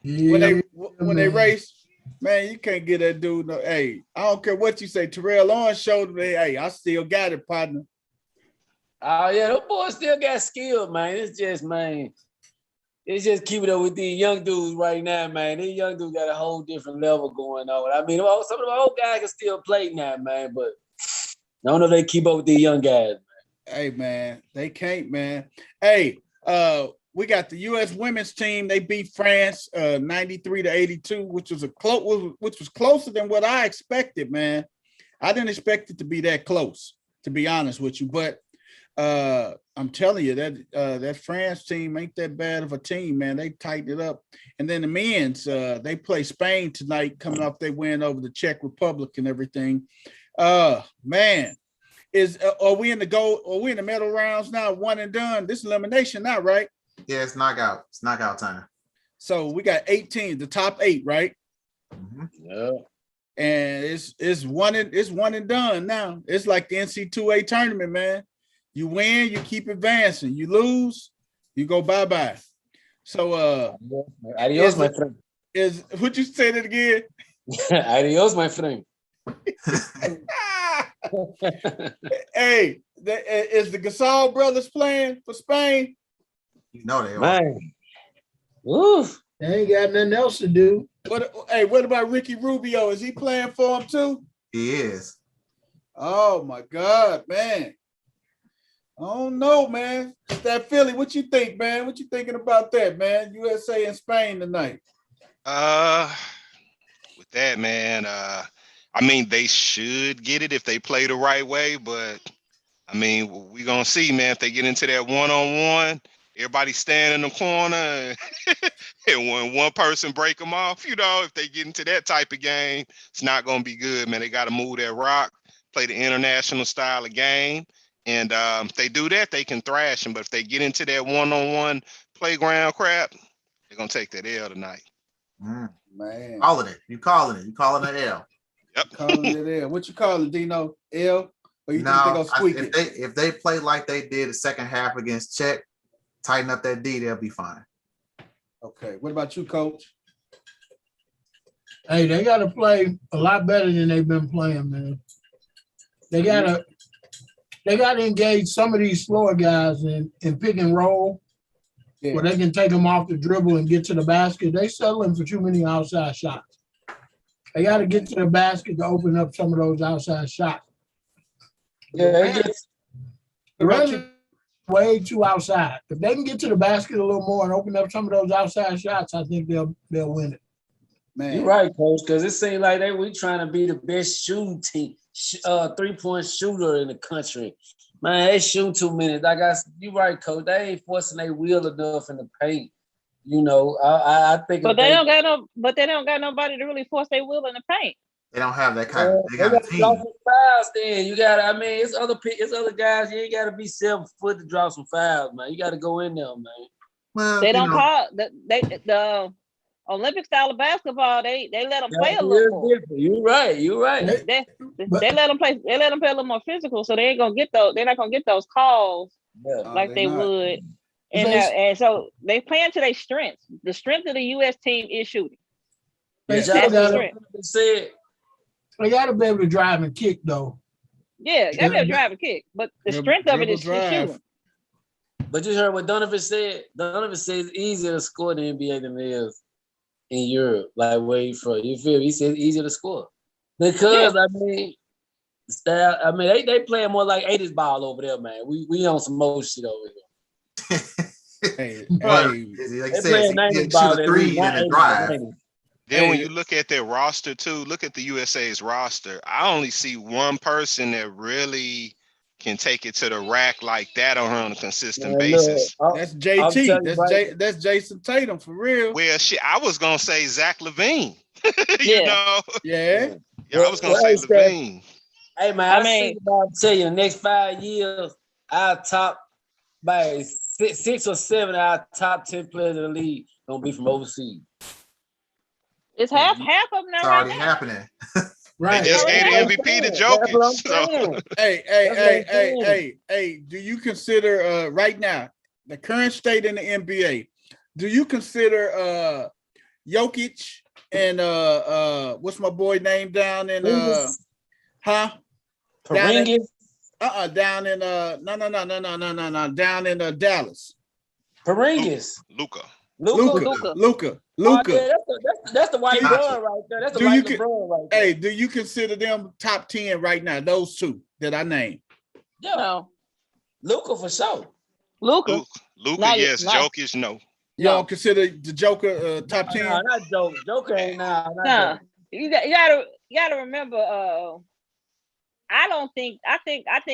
Speaker 1: when they raced. Man, you can't get that dude. No, hey, I don't care what you say. Terrell Owens showed him, hey, I still got it, partner.
Speaker 6: Oh, yeah, those boys still got skill, man. It's just keeping up with these young dudes right now, man. These young dudes got a whole different level going on. I mean, some of the old guys can still play now, man, but I don't know if they keep up with these young guys, man.
Speaker 1: Hey, man, they can't, man. Hey, we got the U.S. women's team. They beat France 93-82, which was closer than what I expected, man. I didn't expect it to be that close, to be honest with you. But I'm telling you that France team ain't that bad of a team, man. They tightened it up. And then the men's, they play Spain tonight, coming off their win over the Czech Republic and everything. Man, are we in the goal? Are we in the medal rounds now? One and done. This elimination now, right?
Speaker 4: Yeah, it's knockout. It's knockout time.
Speaker 1: So we got 8 teams, the top 8, right?
Speaker 4: Mm-hmm.
Speaker 6: Yeah.
Speaker 1: And it's one and done now. It's like the NC2A tournament, man. You win, you keep advancing. You lose, you go bye-bye. So
Speaker 6: adios, my friend.
Speaker 1: Would you say that again?
Speaker 6: Adios, my friend.
Speaker 1: Hey, is the Gasol brothers playing for Spain?
Speaker 4: You know they are.
Speaker 6: Man. Oof.
Speaker 3: They ain't got nothing else to do.
Speaker 1: What about Ricky Rubio? Is he playing for him too?
Speaker 4: He is.
Speaker 1: Oh my God, man. I don't know, man. That Philly, what you think, man? What you thinking about that, man? USA and Spain tonight.
Speaker 5: With that, man, I mean, they should get it if they play the right way, but I mean, we're gonna see, man, if they get into that one-on-one, everybody stand in the corner and when one person break them off, you know, if they get into that type of game, it's not gonna be good, man. They gotta move that rock, play the international style of game. And if they do that, they can thrash them. But if they get into that one-on-one playground crap, they're going to take that L tonight.
Speaker 1: Man.
Speaker 4: Calling it. You calling it. You calling it L.
Speaker 5: Yep.
Speaker 1: Calling it L. What you calling it, Dino? L? Or you think they're going to squeak it?
Speaker 4: If they play like they did the second half against Czech, tighten up that D, they'll be fine.
Speaker 1: Okay. What about you, Coach?
Speaker 3: Hey, they got to play a lot better than they've been playing, man. They got to engage some of these slower guys in pick and roll, where they can take them off the dribble and get to the basket. They settling for too many outside shots. They got to get to the basket to open up some of those outside shots.
Speaker 6: Yeah,
Speaker 3: the rest is way too outside. If they can get to the basket a little more and open up some of those outside shots, I think they'll win it.
Speaker 6: Man, you're right, Coach, because it seems like we trying to be the best shooting team, 3-point shooter in the country. Man, they shoot too many. You're right, Coach. They ain't forcing their wheel enough in the paint. You know, I think.
Speaker 2: But they don't got nobody to really force their will in the paint.
Speaker 4: They don't have that kind of. They got a
Speaker 6: gotta draw
Speaker 4: team.
Speaker 6: some fouls. Then you gotta. I mean, it's other guys. You ain't gotta be 7 foot to draw some fouls, man. You gotta go in there, man.
Speaker 4: Well,
Speaker 2: They don't call the Olympic style of basketball. They let them play a little more.
Speaker 6: You're right.
Speaker 2: They let them play. They let them play a little more physical, so they ain't gonna get those. They're not gonna get those calls like they would. And so they playing to their strengths. The strength of the U.S. team is shooting.
Speaker 3: They gotta be able to drive and kick though.
Speaker 2: Yeah, gotta be able to drive and kick, but the strength of it is shooting.
Speaker 6: But you heard what Donovan said. Donovan says it's easier to score in the NBA than it is in Europe, like where you from. You feel me? He says it's easier to score because they playing more like 80s ball over there, man. We on some more shit over here.
Speaker 4: Like you said, shoot a 3 and a drive.
Speaker 5: Then when you look at their roster too, look at the USA's roster. I only see one person that really can take it to the rack like that on a consistent basis.
Speaker 1: That's JT. That's Jason Tatum for real.
Speaker 5: Well, shit, I was gonna say Zach LaVine.
Speaker 2: Yeah,
Speaker 5: I was gonna say LaVine.
Speaker 6: Hey man, I tell you, the next 5 years, our top by 6 or 7 of our top 10 players in the league gonna be from overseas.
Speaker 2: It's half of them now.
Speaker 4: It's already happening.
Speaker 5: Right. They just gave the MVP to Jokic. So.
Speaker 1: Hey, do you consider right now the current state in the NBA? Do you consider Jokic and what's my boy name down in
Speaker 6: Porzingis?
Speaker 1: Down in no, down in Dallas.
Speaker 6: Porzingis.
Speaker 5: Luka.
Speaker 6: Oh, yeah, that's the white LeBron right there. That's the white LeBron right there.
Speaker 1: Hey, do you consider them top 10 right now? Those two that I named.
Speaker 6: Yeah. No. Luka for sure.
Speaker 2: Luka,
Speaker 5: yes. Jokic, no.
Speaker 1: You don't consider the Joker top 10?
Speaker 6: No, not Joker. Joker ain't
Speaker 2: no. You gotta remember. I think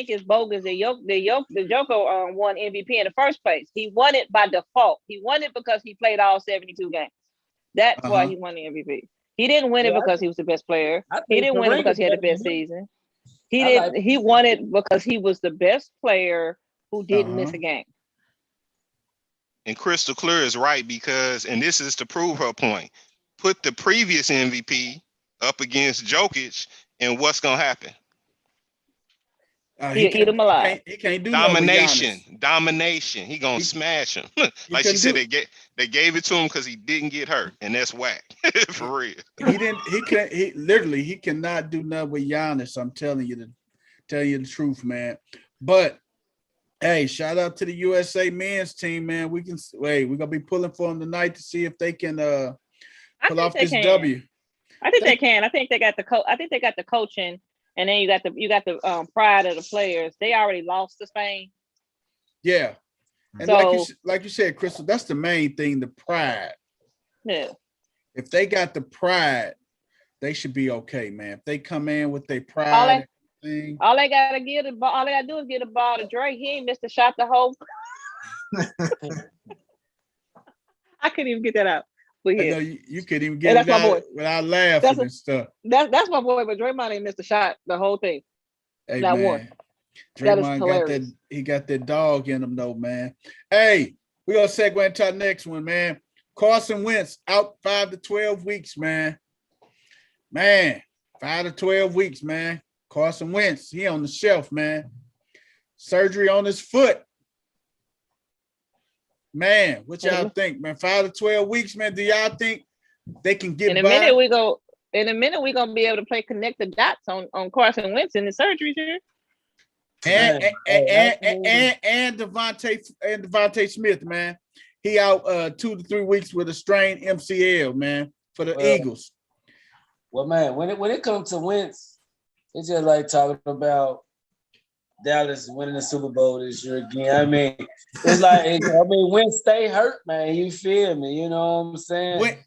Speaker 2: it's bogus that the Joker won MVP in the first place. He won it by default. He won it because he played all 72 games. That's why he won the MVP. He didn't win it because he was the best player. He didn't win it because he had the best season. He won it because he was the best player who didn't miss a game.
Speaker 5: And Crystal Clear is right because, and this is to prove her point, put the previous MVP up against Jokic, and what's gonna happen?
Speaker 2: He'll eat him alive.
Speaker 1: He can't do
Speaker 5: domination. He gonna smash him. Like she said, they gave it to him because he didn't get hurt, and that's whack for real.
Speaker 1: He cannot do nothing with Giannis. I'm telling you the truth, man. But hey, shout out to the USA men's team, man. We're gonna be pulling for them tonight to see if they can pull off this W.
Speaker 2: I think they can. I think they got the coaching. And then you got the pride of the players. They already lost to Spain.
Speaker 1: Yeah, and so, like you said, Crystal, that's the main thing, the pride.
Speaker 2: Yeah.
Speaker 1: If they got the pride, they should be okay, man. If they come in with their pride,
Speaker 2: all they gotta do is get a ball to Dre. He ain't missed a shot the whole. I couldn't even get that out.
Speaker 1: I know you couldn't even get it out without laughing and stuff.
Speaker 2: That's my boy, but Draymond ain't missed a shot the whole thing.
Speaker 1: Hey, not one. Draymond got that dog in him though, man. Hey, we're gonna segue into our next one, man. Carson Wentz out 5 to 12 weeks, man. 5 to 12 weeks, man. Carson Wentz, he on the shelf, man. Surgery on his foot. Man, what y'all think, man? 5 to 12 weeks, man. Do y'all think they can get by?
Speaker 2: In a minute, we're gonna be able to connect the dots on Carson Wentz and the surgeries here.
Speaker 1: And Devontae Smith, man. He out 2 to 3 weeks with a strained MCL, man, for the Eagles.
Speaker 6: Well, man, when it comes to Wentz, it's just like talking about Dallas winning the Super Bowl this year again. I mean, it's like Wentz stay hurt, man. You feel me? You know what I'm saying?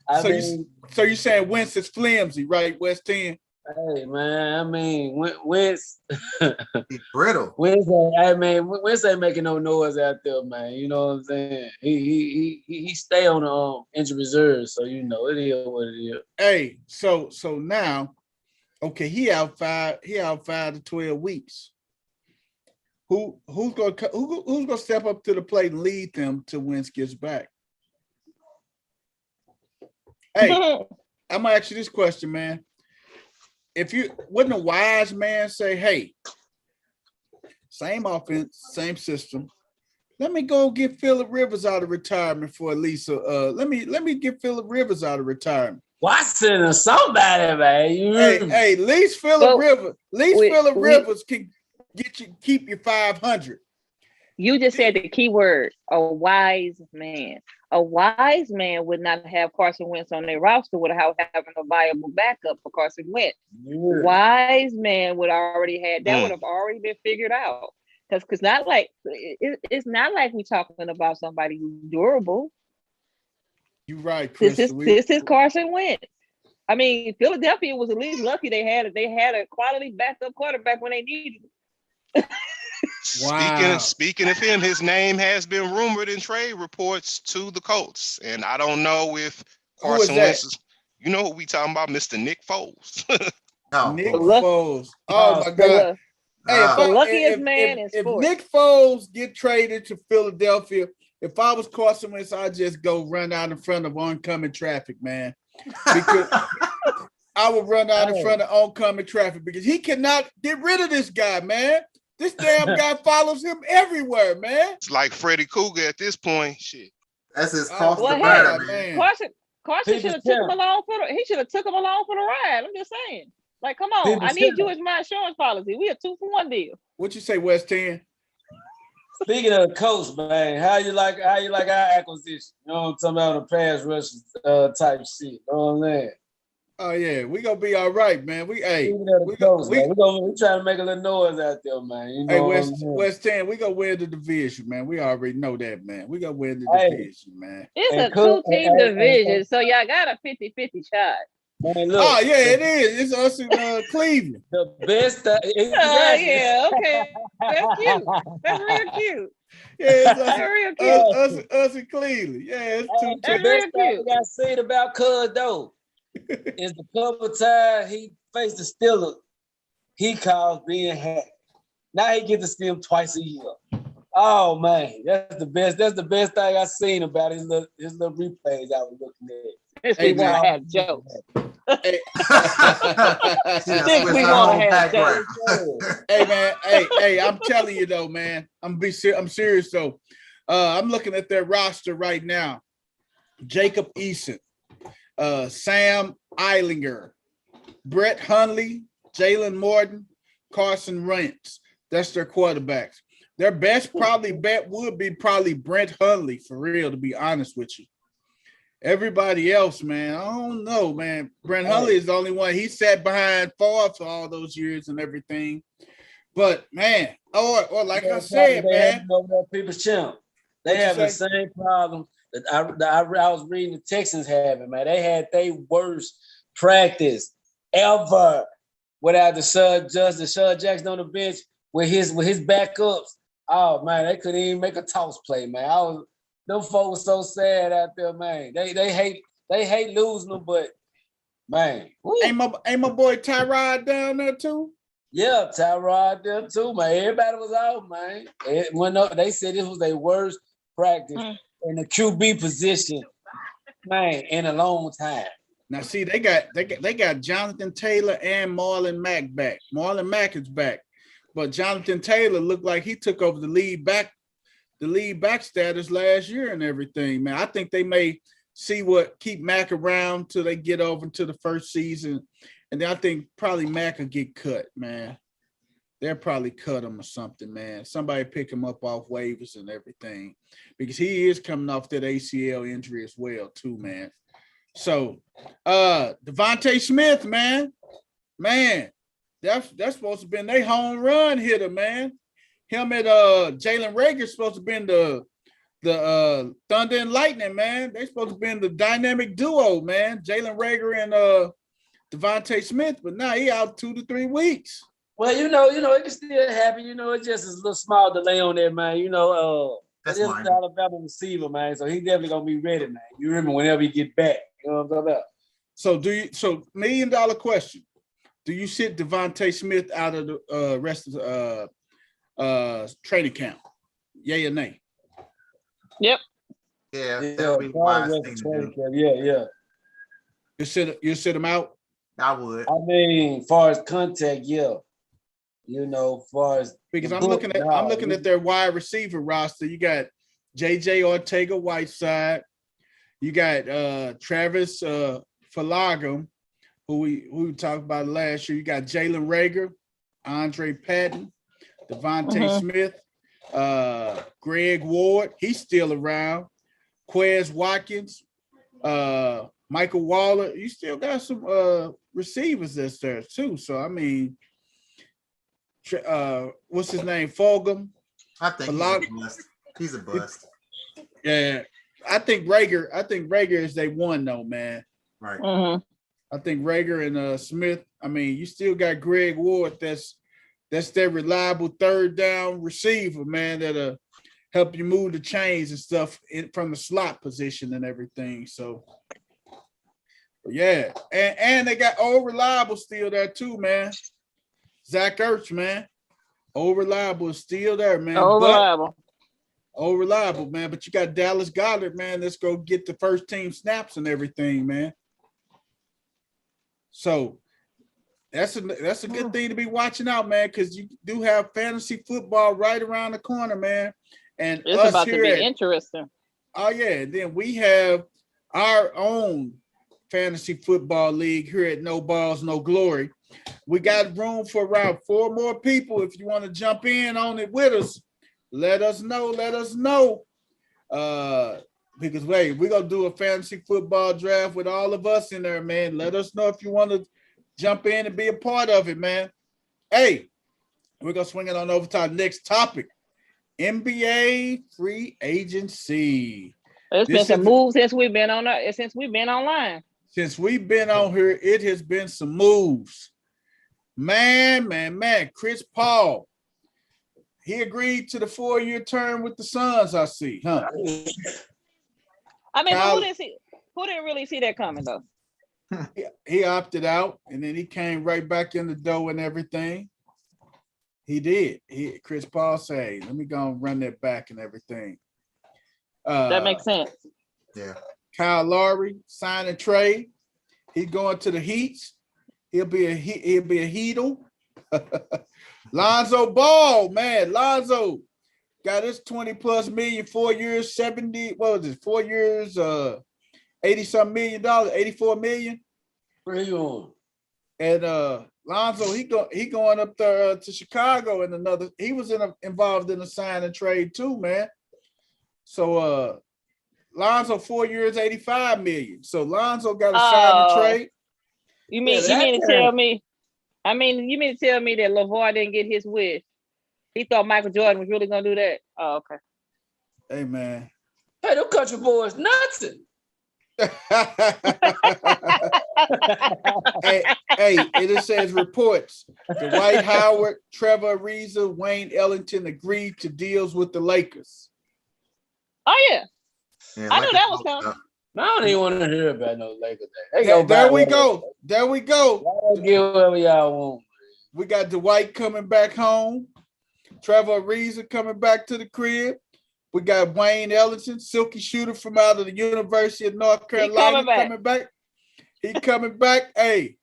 Speaker 1: So you're saying Wentz is flimsy, right? West 10.
Speaker 6: Hey, man. I mean, Wentz.
Speaker 4: He's brittle.
Speaker 6: Wentz ain't making no noise out there, man. You know what I'm saying? He stay on the injury reserve, so you know it is what it is.
Speaker 1: Hey, so now Okay, he out 12 weeks. Who's gonna step up to the plate and lead them till Wentz gets back? Hey, I'm gonna ask you this question, man. If you wouldn't a wise man say, hey, same offense, same system. Let me go get Phillip Rivers out of retirement for at least let me get Phillip Rivers out of retirement.
Speaker 6: Watson or somebody, man.
Speaker 1: Hey, at least Phillip Rivers can keep you 500.
Speaker 2: You just said the key word, a wise man. A wise man would not have Carson Wentz on their roster without having a viable backup for Carson Wentz. Yeah. Wise man would already had that would have already been figured out. Because it's not like we're talking about somebody who's durable.
Speaker 1: You're right, Chris.
Speaker 2: This is Carson Wentz. I mean, Philadelphia was at least lucky they had a quality backup quarterback when they needed it.
Speaker 5: Wow. Speaking of him, his name has been rumored in trade reports to the Colts, and I don't know if Carson Wentz is. You know who we talking about, Mr. Nick Foles.
Speaker 1: Nick Foles. Oh my God!
Speaker 2: The luckiest man in sports.
Speaker 1: If Nick Foles get traded to Philadelphia, if I was Carson Wentz, I'd just go run out in front of oncoming traffic, man. Because I would run out in front of oncoming traffic because he cannot get rid of this guy, man. This damn guy follows him everywhere, man.
Speaker 5: It's like Freddy Cougar at this point. Shit.
Speaker 4: That's his cross the bird, man.
Speaker 2: Carson should have took him along for the ride. I'm just saying. Like, come on. I need you as my insurance policy. We a 2-for-1 deal.
Speaker 1: What you say, West 10?
Speaker 6: Speaking of the Colts, man, how you like our acquisition? You know what I'm talking about, the pass rush type shit. You know what I'm saying?
Speaker 1: Oh yeah, we gonna be all right, man. We trying
Speaker 6: to make a little noise out there, man. You know,
Speaker 1: hey, West 10, we gonna win the division, man. We already know that, man. We gonna win the division, man.
Speaker 2: It's a 2-team division, so y'all got a 50-50 shot.
Speaker 6: Man, look,
Speaker 1: oh yeah, it is. It's us in Cleveland.
Speaker 6: The best. Exactly.
Speaker 2: Oh yeah, okay. That's cute. That's real cute.
Speaker 1: Yeah, it's us in Cleveland. Yeah, it's
Speaker 6: the best thing I said about Cuz though is the couple time he faced the Steelers, he calls being hacked. Now he gets to see him twice a year. Oh man, that's the best. That's the best thing I've seen about his little replays I was looking at.
Speaker 2: We want to have jokes. We want to have jokes.
Speaker 1: Hey man, hey, I'm telling you though, man. I'm serious though. I'm looking at their roster right now. Jacob Eason, Sam Eilinger, Brett Hundley, Jalen Morton, Carson Wentz. That's their quarterbacks. Their best bet would be Brett Hundley, for real, to be honest with you. Everybody else, man, I don't know, man. Brett Hundley is the only one. He sat behind Favre for all those years and everything. But, man, or like I said, man.
Speaker 6: People's champ. They have the same problem that I was reading the Texans having, man. They had their worst practice ever without the Sean Jackson on the bench with his backups. Oh man, they couldn't even make a toss play, man. Them folks so sad out there, man. They hate losing them, but man.
Speaker 1: Ain't my boy Tyrod down there too?
Speaker 6: Yeah, Tyrod there too, man. Everybody was out, man. They said this was their worst practice in the QB position, man, in a long time.
Speaker 1: Now see, they got Jonathan Taylor and Marlon Mack back. Marlon Mack is back. But Jonathan Taylor looked like he took over the lead back status last year and everything, man. I think they may keep Mack around till they get over to the first season. And then I think probably Mack will get cut, man. They'll probably cut him or something, man. Somebody pick him up off waivers and everything. Because he is coming off that ACL injury as well, too, man. So Devontae Smith, man. That's supposed to have been their home run hitter, man. Him and Jalen Reagor supposed to have been the Thunder and Lightning, man. They supposed to have been the dynamic duo, man. Jalen Reagor and Devontae Smith, but now he out 2 to 3 weeks.
Speaker 6: Well, you know, it can still happen. You know, it just is a little small delay on there, man. You know, that's an Alabama receiver, man. So he definitely gonna be ready, man. You remember whenever he get back. You know what I'm talking about?
Speaker 1: So $1 million question. do you sit Devontae Smith out of the rest of the training camp? Yay or nay?
Speaker 2: Yep.
Speaker 4: Yeah, that would be wise thing to do.
Speaker 6: Yeah.
Speaker 1: You sit him out?
Speaker 4: I would.
Speaker 6: I mean, far as contact, yeah. You know, far as
Speaker 1: because I'm looking at their wide receiver roster. You got JJ Ortega-Whiteside. You got Travis Fulgham, who we talked about last year. You got Jalen Reagor, Andre Patton, Devontae Smith, Greg Ward. He's still around. Quez Watkins, Michael Waller. You still got some receivers that's there too. So I mean, what's his name? Fulgham.
Speaker 4: I think he's a bust.
Speaker 1: Yeah, I think Reagor is they one though, man.
Speaker 4: Right.
Speaker 1: I think Reagor and Smith. I mean, you still got Greg Ward. That's their reliable third down receiver, man. That'll help you move the chains and stuff from the slot position and everything. So, yeah, and they got old reliable still there too, man. Zach Ertz, man. Old reliable is still there, man. Old reliable, man. But you got Dallas Goedert, man. Let's go get the first team snaps and everything, man. So that's a good thing to be watching out, man, because you do have fantasy football right around the corner, man. And
Speaker 2: it's about to be interesting.
Speaker 1: Oh yeah, and then we have our own fantasy football league here at No Balls, No Glory. We got room for around 4 more people. If you want to jump in on it with us, let us know. Because wait, we're gonna do a fantasy football draft with all of us in there, man. Let us know if you want to jump in and be a part of it, man. Hey, we're gonna swing it on over to our next topic. NBA free agency.
Speaker 2: There's been some moves since we've been online.
Speaker 1: Since we've been on here, it has been some moves. Man. Chris Paul. He agreed to the 4-year term with the Suns, I see, huh?
Speaker 2: I mean, who didn't really see that coming though?
Speaker 1: He opted out, and then he came right back in the door and everything. He did. Chris Paul said, "Let me go and run that back and everything."
Speaker 2: That makes sense.
Speaker 4: Yeah.
Speaker 1: Kyle Lowry sign and trade. He's going to the Heats. He'll be a Heatle. Lonzo Ball, man. Lonzo got his 20+ million, 4 years, 70. What was it? 4 years, 80-something $million, $84 million.
Speaker 6: Where you on?
Speaker 1: And Lonzo, he going up there to Chicago and another. He was involved in a sign and trade too, man. So Lonzo 4 years, $85 million. So Lonzo got a sign and trade.
Speaker 2: You mean to tell me? I mean, you mean to tell me that LeVar didn't get his wish? He thought Michael Jordan was really gonna do that. Oh, okay.
Speaker 1: Hey, man.
Speaker 6: Hey, them country boys nothing.
Speaker 1: hey, it says reports. Dwight Howard, Trevor Ariza, Wayne Ellington agreed to deals with the Lakers.
Speaker 2: Oh yeah, I knew that was coming.
Speaker 6: I don't even want to hear about no Lakers.
Speaker 1: There we go.
Speaker 6: Y'all get whatever y'all want.
Speaker 1: We got Dwight coming back home. Trevor Ariza coming back to the crib. We got Wayne Ellington, silky shooter from out of the University of North Carolina, coming back. He coming back. Hey,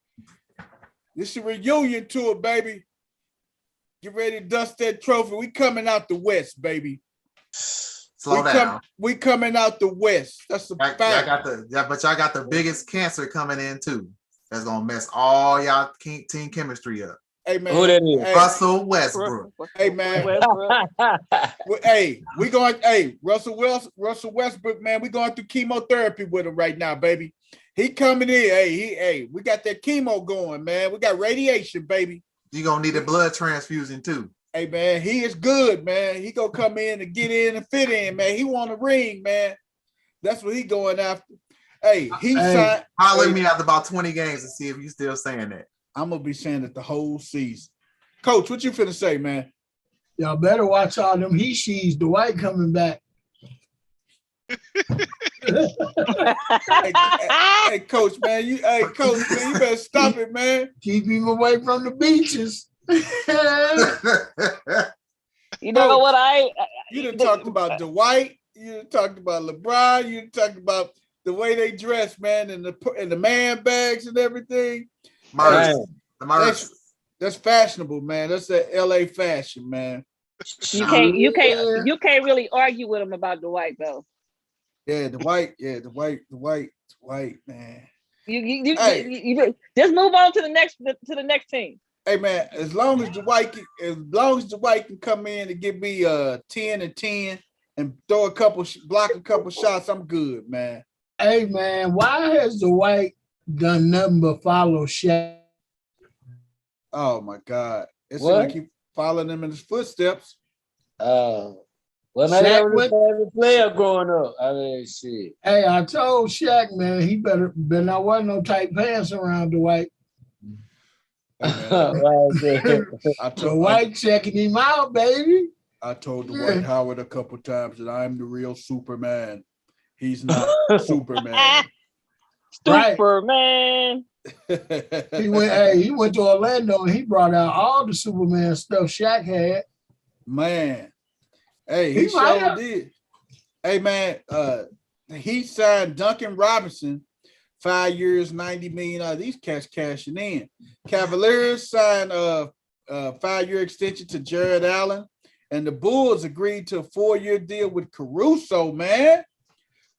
Speaker 1: this is a reunion tour, baby. Get ready to dust that trophy. We coming out the West, baby.
Speaker 4: Slow down.
Speaker 1: We coming out the West. That's the fact.
Speaker 4: But y'all got the biggest cancer coming in too. That's gonna mess all y'all team chemistry up.
Speaker 1: Hey man,
Speaker 6: who that is?
Speaker 1: Hey,
Speaker 4: Russell Westbrook.
Speaker 1: Hey man, we going. Hey, Russell Westbrook, man, we going through chemotherapy with him right now, baby. He coming in. Hey, we got that chemo going, man. We got radiation, baby.
Speaker 4: You gonna need a blood transfusion too.
Speaker 1: Hey man, he is good, man. He gonna come in and get in and fit in, man. He want a ring, man. That's what he going after. Hey, signed.
Speaker 4: Holler me after about 20 games and see if you still saying that.
Speaker 1: I'm gonna be saying it the whole season. Coach, what you finna say, man?
Speaker 3: Y'all better watch all them he-she's. Dwight coming back.
Speaker 1: Hey, coach, man, you better stop it, man.
Speaker 3: Keep him away from the beaches.
Speaker 2: You know what
Speaker 1: you done talked about Dwight, you done talked about LeBron, you done talked about the way they dress, man, and the man bags and everything. That's fashionable, man. That's that LA fashion, man.
Speaker 2: You can't really argue with him about Dwight though.
Speaker 1: Yeah, the white, man.
Speaker 2: You just move on to the next team.
Speaker 1: Hey man, as long as Dwight can come in and give me 10 and 10 and block a couple shots, I'm good, man.
Speaker 3: Hey man, why has Dwight done nothing but follow Shaq?
Speaker 1: Oh my God. It's like he following him in his footsteps.
Speaker 6: Well, now that was his favorite player growing up. I mean, shit.
Speaker 3: Hey, I told Shaq, man, he better not wear no tight pants around Dwight. Dwight checking him out, baby.
Speaker 1: I told Dwight Howard a couple times that I'm the real Superman. He's not Superman.
Speaker 2: Superman.
Speaker 3: He went to Orlando and he brought out all the Superman stuff Shaq had.
Speaker 1: Man. Hey, he sure did. Hey man, he signed Duncan Robinson 5 years, $90 million. These cats cashing in. Cavaliers signed a 5-year extension to Jared Allen, and the Bulls agreed to a 4-year deal with Caruso, man.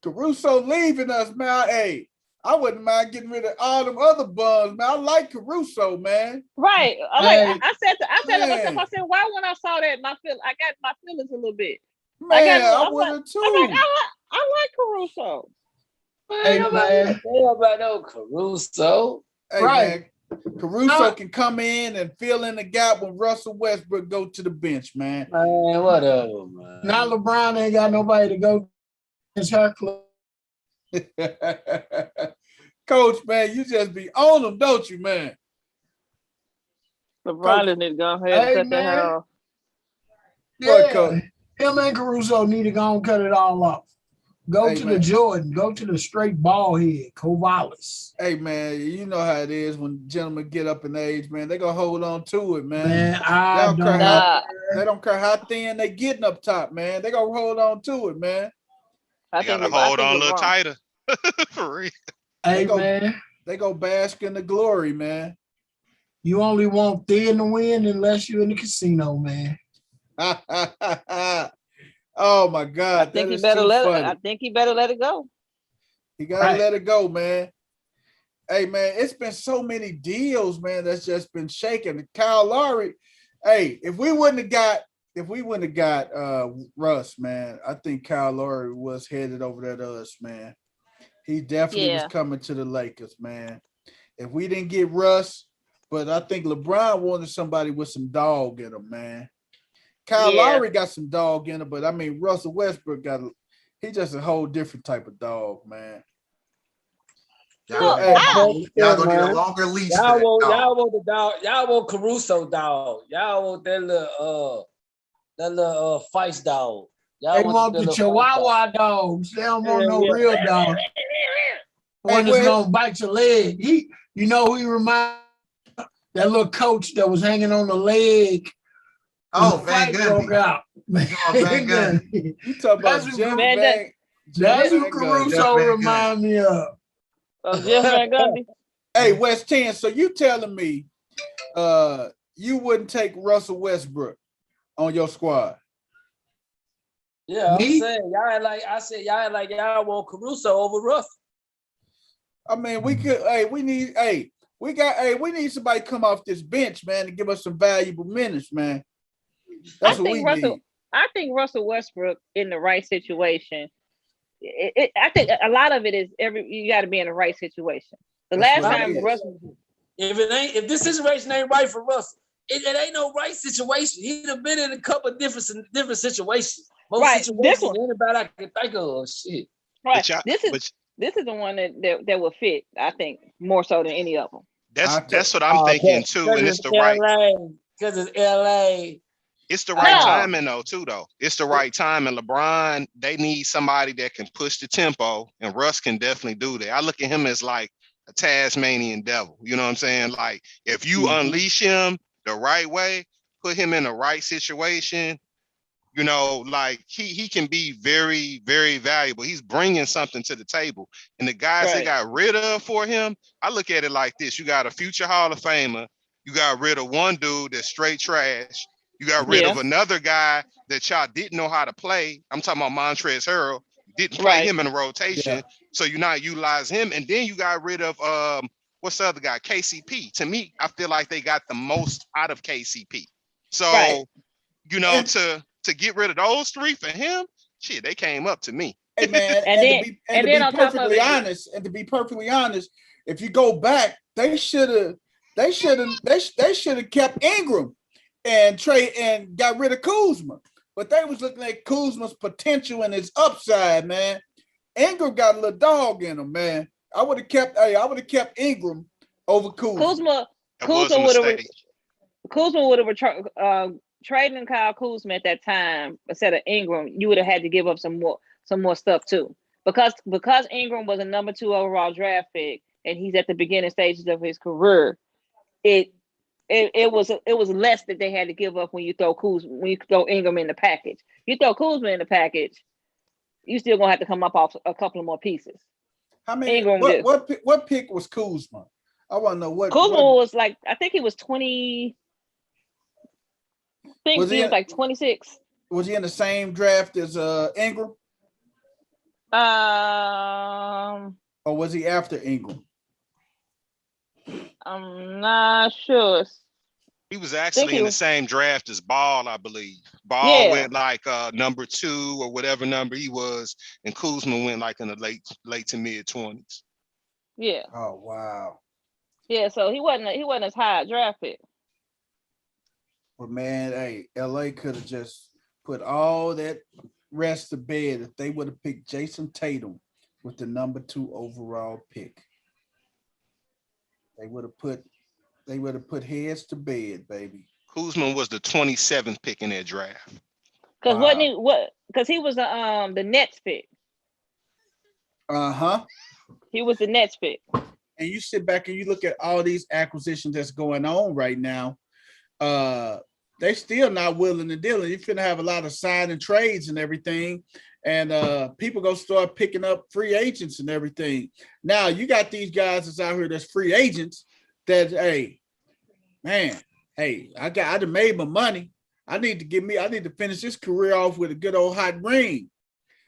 Speaker 1: Caruso leaving us, man. Hey, I wouldn't mind getting rid of all them other bums, man. I like Caruso, man.
Speaker 2: Right. I said to myself, I said, why when I saw that, I got my feelings a little bit.
Speaker 1: Man, I would have too.
Speaker 2: I like Caruso.
Speaker 3: Hey, man.
Speaker 6: About no Caruso.
Speaker 1: Hey, man. Caruso can come in and fill in the gap when Russell Westbrook go to the bench, man.
Speaker 6: Man, whatever, man.
Speaker 3: Now LeBron ain't got nobody to go. It's her club.
Speaker 1: Coach, man, you just be on them, don't you, man?
Speaker 2: LeBron need to go ahead and cut the hair off.
Speaker 3: Yeah, him and Caruso need to go and cut it all off. Go to the Jordan. Go to the straight ball head, Kovalis.
Speaker 1: Hey, man, you know how it is when gentlemen get up in age, man. They going to hold on to it, man. They don't care how thin they getting up top, man. They going to hold on to it, man.
Speaker 5: You got to hold on a little tighter. For real.
Speaker 3: Hey, man.
Speaker 1: They go bask in the glory, man.
Speaker 3: You only want thin to win unless you're in the casino, man.
Speaker 1: Oh my God!
Speaker 2: I think he better let it go.
Speaker 1: He gotta let it go, man. Hey, man, it's been so many deals, man. That's just been shaking. Kyle Lowry. Hey, if we wouldn't have got Russ, man, I think Kyle Lowry was headed over there to us, man. He definitely was coming to the Lakers, man. If we didn't get Russ, but I think LeBron wanted somebody with some dog in him, man. Kyle Lowry got some dog in him, but I mean Russell Westbrook he's just a whole different type of dog, man.
Speaker 4: Y'all gonna need a longer leash.
Speaker 6: Y'all want the dog. Y'all want Caruso dog. Y'all want that little feist dog.
Speaker 3: They want the Chihuahua dogs. They don't want no real dog. One that's gonna bite your leg. You know who he reminds? That little coach that was hanging on the leg.
Speaker 4: Oh, Van Gundy.
Speaker 1: Van Gundy. You talk about Jeff Van Gundy.
Speaker 3: That's who Caruso remind me of.
Speaker 2: Jeff Van Gundy.
Speaker 1: Hey, West 10. So you telling me you wouldn't take Russell Westbrook on your squad?
Speaker 6: Yeah, I'm saying y'all like y'all want Caruso over Russell.
Speaker 1: I mean, we could. We need somebody to come off this bench, man, to give us some valuable minutes, man. That's what we need.
Speaker 2: I think Russell Westbrook in the right situation. I think a lot of it is you got to be in the right situation. Last time Russell,
Speaker 6: if this situation ain't right for Russell, it ain't no right situation. He'd have been in a couple of different situations. Most situations anybody I can think of. Shit.
Speaker 2: Right. This is the one that will fit. I think more so than any of them.
Speaker 5: That's what I'm thinking too, and it's the right.
Speaker 6: Because it's LA.
Speaker 5: It's the right
Speaker 2: No.
Speaker 5: timing though, too, though. It's the right time. And LeBron, they need somebody that can push the tempo, and Russ can definitely do that. I look at him as like a Tasmanian devil. You know what I'm saying? Like, if you unleash him the right way, put him in the right situation, you know, like he can be very, very valuable. He's bringing something to the table. And the guys they got rid of for him, I look at it like this. You got a future Hall of Famer. You got rid of one dude that's straight trash. You got rid of another guy that y'all didn't know how to play. I'm talking about Montrezl Harrell. Didn't play him in the rotation. So you're not utilizing him. And then you got rid of what's the other guy? KCP. To me, I feel like they got the most out of KCP. So, you know, to get rid of those three for him, shit, they came up to me.
Speaker 1: Hey man, and to be perfectly honest, if you go back, they should have kept Ingram and got rid of Kuzma. But they was looking at Kuzma's potential and his upside, man. Ingram got a little dog in him, man. I would have kept Ingram over Kuzma.
Speaker 2: Kuzma would have trading Kyle Kuzma at that time instead of Ingram. You would have had to give up some more stuff too, because Ingram was a number 2 overall draft pick and he's at the beginning stages of his career. It was less that they had to give up when you throw Ingram in the package. You throw Kuzma in the package, you still gonna have to come up off a couple of more pieces.
Speaker 1: How many?
Speaker 2: Ingram
Speaker 1: what pick was Kuzma? I want to know what
Speaker 2: Kuzma was like. I think he was 20. I think he was like 26.
Speaker 1: Was he in the same draft as Ingram? Or was he after Ingram?
Speaker 2: I'm not sure.
Speaker 5: He was actually in the same draft as Ball, I believe. Ball went like number 2 or whatever number he was, and Kuzma went like in the late to mid 20s.
Speaker 2: Yeah.
Speaker 1: Oh wow.
Speaker 2: Yeah, so he wasn't as high a draft pick.
Speaker 1: But man, hey, LA could have just put all that rest to bed if they would have picked Jason Tatum with the number 2 overall pick. They would have put heads to bed, baby.
Speaker 5: Kuzma was the 27th pick in that draft.
Speaker 2: Because he was the Nets pick. He was the Nets pick.
Speaker 1: And you sit back and you look at all these acquisitions that's going on right now. They still not willing to deal. You're finna have a lot of signing trades and everything. And people gonna start picking up free agents and everything. Now you got these guys that's out here that's free agents that, hey, man, hey, I done made my money. I need to finish this career off with a good old hot ring.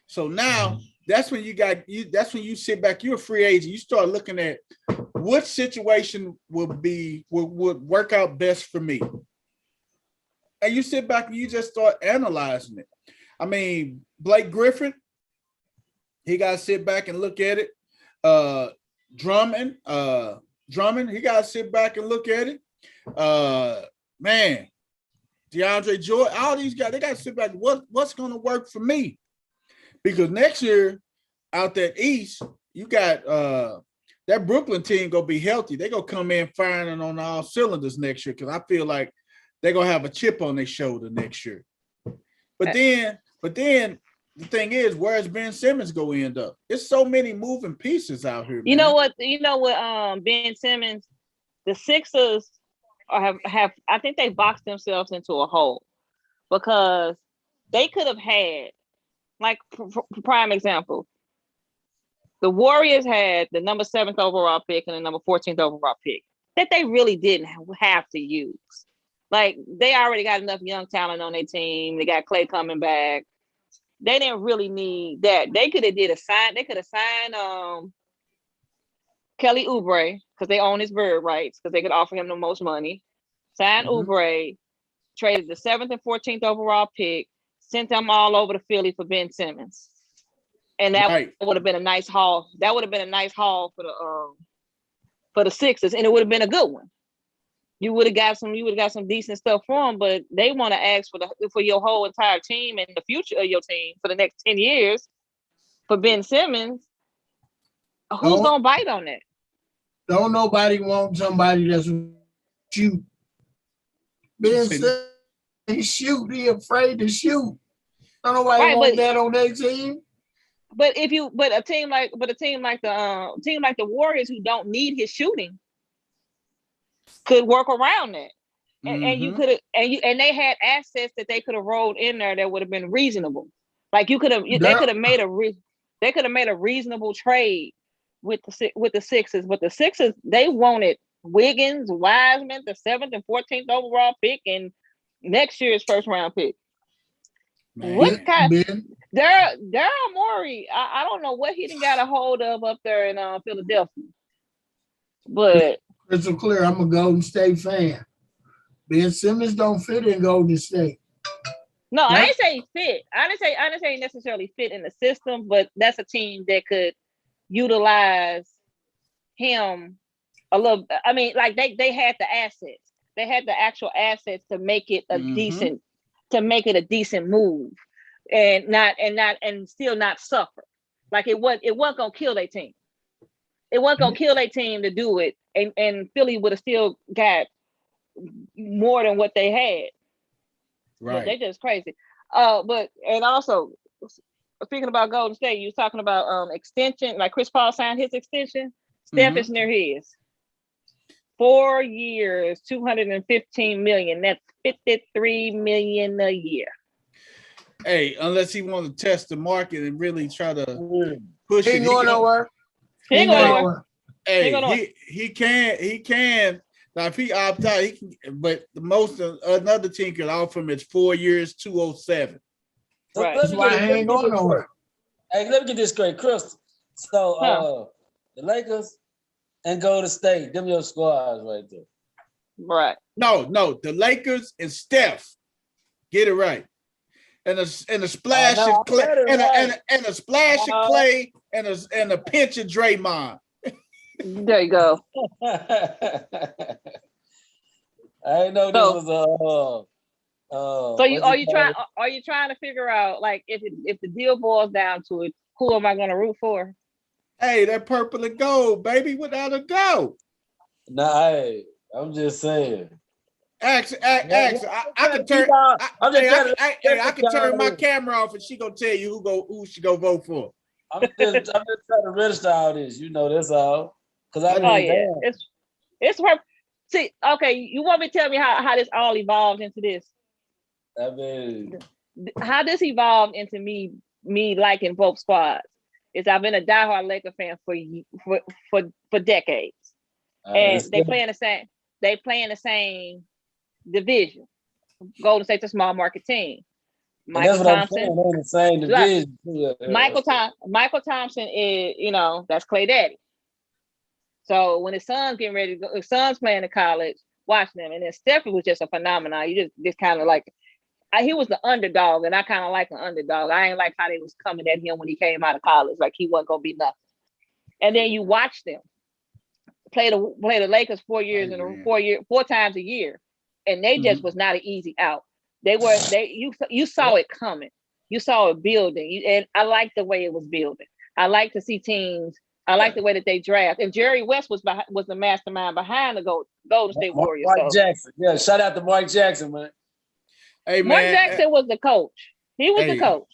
Speaker 1: So now that's when you sit back, you're a free agent. You start looking at what situation would work out best for me. And you sit back and you just start analyzing it. I mean, Blake Griffin, he got to sit back and look at it. Drummond, he got to sit back and look at it. Man, DeAndre Jordan, all these guys, they got to sit back. What's going to work for me? Because next year, out that East, you got that Brooklyn team going to be healthy. They're going to come in firing on all cylinders next year because I feel like they're going to have a chip on their shoulder next year. But then the thing is, where's Ben Simmons going to end up? There's so many moving pieces out here, man.
Speaker 2: You know what, Ben Simmons, the Sixers have I think they boxed themselves into a hole because they could have had, like, prime example, the Warriors had the number 7th overall pick and the number 14th overall pick that they really didn't have to use. Like, they already got enough young talent on their team. They got Klay coming back. They didn't really need that. They could have signed Kelly Oubre because they own his bird rights because they could offer him the most money. Signed Oubre, traded the 7th and 14th overall pick, sent them all over to Philly for Ben Simmons. And that would have been a nice haul. That would have been a nice haul for the Sixers, and it would have been a good one. You would have got some decent stuff for them, but they want to ask for your whole entire team and the future of your team for the next 10 years for Ben Simmons. Who's gonna bite on that?
Speaker 3: Don't nobody want somebody that's you. Ben shoot. He afraid to shoot. Don't nobody
Speaker 2: Right,
Speaker 3: want
Speaker 2: but-
Speaker 3: that on their team.
Speaker 2: But a team like the Warriors who don't need his shooting could work around that. And you could have and they had assets that they could have rolled in there that would have been reasonable. Like they could have made a reasonable trade with the Sixers, but the Sixers, they wanted Wiggins, Wiseman, the 7th and 14th overall pick, and next year's first round pick.
Speaker 1: Man.
Speaker 2: What kind? Daryl Morey, I don't know what he done got a hold of up there in Philadelphia, but
Speaker 3: Crystal clear. I'm a Golden State fan. Ben Simmons don't fit in Golden State.
Speaker 2: no, I didn't say fit. I didn't say necessarily fit in the system, but that's a team that could utilize him a little. I mean, like they had the assets. They had the actual assets to make it a decent move, and still not suffer. Like it wasn't gonna kill their team. It wasn't gonna kill their team to do it, and Philly would have still got more than what they had.
Speaker 1: Right.
Speaker 2: But they just crazy. And also speaking about Golden State, you was talking about extension, like Chris Paul signed his extension. Steph is near his. 4 years, $215 million. That's $53 million a year.
Speaker 1: Hey, unless he want to test the market and really try to push
Speaker 3: He
Speaker 1: it.
Speaker 3: ain't going nowhere.
Speaker 2: He ain't going nowhere.
Speaker 1: Hey, he can. Now, if he opt out, he can. But the most another team could offer him is 4 years, 207.
Speaker 2: Right.
Speaker 3: That's why he ain't going nowhere.
Speaker 6: Hey, let me get this straight, Crystal. So the Lakers and Golden State, them your squads right there.
Speaker 2: Right.
Speaker 1: No, the Lakers and Steph. Get it right. And a splash of Clay, and a splash of Clay, and a pinch of Draymond.
Speaker 2: There you go.
Speaker 6: I didn't know this was
Speaker 2: So are you trying to figure out, like, if the deal boils down to it, who am I going to root for?
Speaker 1: Hey, that purple and gold, baby, without a doubt.
Speaker 6: Nah, I'm just saying.
Speaker 1: I can turn. I can turn my camera off, and she gonna tell you who she gonna vote for.
Speaker 6: I'm just trying to register all this. You know, that's all. Because
Speaker 2: it's her. See, okay, you want me to tell me how this all evolved into this?
Speaker 6: I mean,
Speaker 2: how this evolved into me liking both squads is I've been a diehard Laker fan for decades, and they play in the same division. Golden State's a small market team. Michael Thompson,
Speaker 6: the same division.
Speaker 2: Michael Thompson is, that's Clay Daddy. So when his son's getting ready to go, his son's playing in college, watching him, and then Stephen was just a phenomenon. You just kind of like, he was the underdog, and I kind of like an underdog. I ain't like how they was coming at him when he came out of college, like he wasn't gonna be nothing. And then you watch them play the Lakers 4 years in 4 times a year. And they just was not an easy out. You saw it coming. You saw it building. And I like the way it was building. I like to see teams. I like the way that they draft. And Jerry West was the mastermind behind the Golden State Warriors.
Speaker 6: Mark Jackson. Yeah, shout out to Mark Jackson, man.
Speaker 1: Hey,
Speaker 2: Mark Jackson was the coach. He was the coach.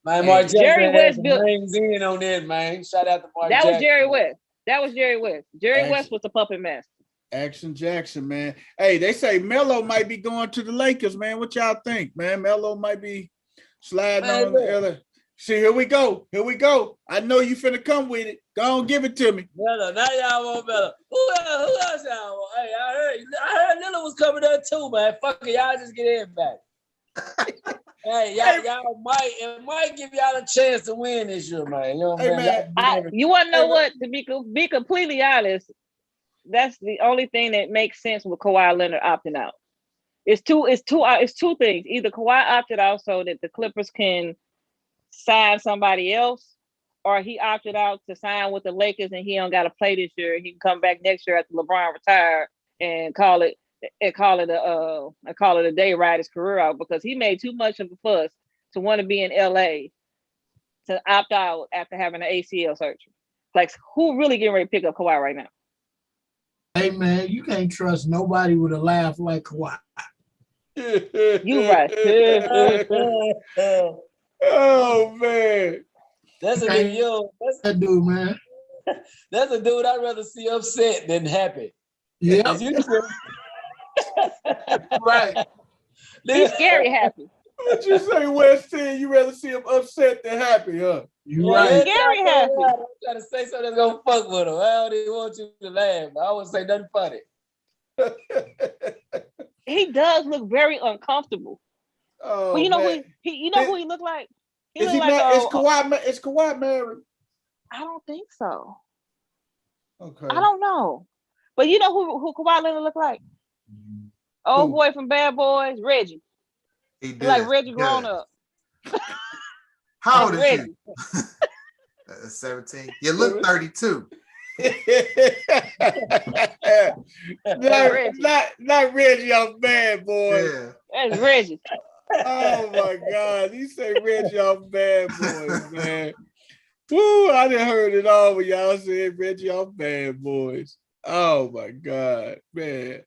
Speaker 6: Man, Mark Jackson
Speaker 2: Jerry West
Speaker 6: built names in on that, man. Shout out to Mark Jackson.
Speaker 2: That was Jerry West. Jerry West was the puppet master.
Speaker 1: Action Jackson, man. Hey, they say Melo might be going to the Lakers, man. What y'all think, man? Melo might be sliding on the other. See, here we go. I know you finna come with it. Go on, give it to me.
Speaker 6: Melo, now y'all want Melo. Who else y'all want? Hey, I heard Lillard was coming there too, man. Fuck it, y'all just get in back. Hey, y'all might give y'all a chance to win this year, man. You know what I'm saying?
Speaker 2: You want to know what? To be completely honest, that's the only thing that makes sense with Kawhi Leonard opting out. It's two things. Either Kawhi opted out so that the Clippers can sign somebody else, or he opted out to sign with the Lakers and he don't got to play this year. He can come back next year after LeBron retired and call it a day, ride his career out, because he made too much of a fuss to want to be in LA to opt out after having an ACL surgery. Like, who really getting ready to pick up Kawhi right now?
Speaker 3: Hey, man, you can't trust nobody with a laugh like Kawhi.
Speaker 2: You right.
Speaker 1: Oh man.
Speaker 6: That's a dude, yo.
Speaker 3: That dude, man.
Speaker 6: That's a dude I'd rather see upset than happy.
Speaker 3: Yeah, right.
Speaker 2: He's scary happy.
Speaker 1: What you say, West 10? You rather see him upset than happy, huh?
Speaker 3: You
Speaker 6: Yeah,
Speaker 3: right.
Speaker 2: Scary happy.
Speaker 6: I'm trying to say something that's gonna fuck with him. I don't even want you to laugh. I wouldn't say nothing funny.
Speaker 2: He does look very uncomfortable.
Speaker 1: Oh,
Speaker 2: But you know
Speaker 1: man.
Speaker 2: who he looked like? He
Speaker 1: Is
Speaker 2: looked
Speaker 1: he
Speaker 2: like
Speaker 1: not? Is Kawhi married?
Speaker 2: I don't think so.
Speaker 1: Okay.
Speaker 2: I don't know. But you know who Kawhi Leonard looked like? Old boy from Bad Boys, Reggie.
Speaker 4: He did.
Speaker 2: Like Reggie grown up.
Speaker 4: How old is
Speaker 2: Reggie.
Speaker 4: you? 17. You look 32.
Speaker 1: not Reggie off Bad Boys.
Speaker 4: Yeah.
Speaker 2: That's Reggie.
Speaker 1: Oh my God. He say Reggie off Bad Boys, man. Woo, I done heard it all when y'all said Reggie off Bad Boys. Oh my God, man.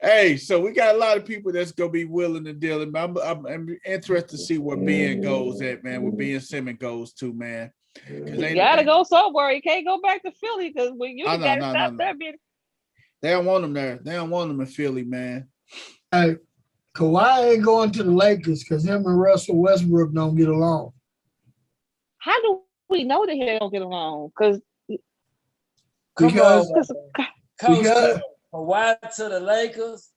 Speaker 1: Hey, so we got a lot of people that's gonna be willing to deal. I'm interested to see where Ben goes at, man. Where Ben Simmons goes to, man.
Speaker 2: You gotta go somewhere. You can't go back to Philly because when you gotta stop that bitch.
Speaker 1: They don't want him there. They don't want him in Philly, man.
Speaker 3: Hey, Kawhi ain't going to the Lakers because him and Russell Westbrook don't get along.
Speaker 2: How do we know that he don't get along?
Speaker 3: Because
Speaker 6: Kawhi to the Lakers.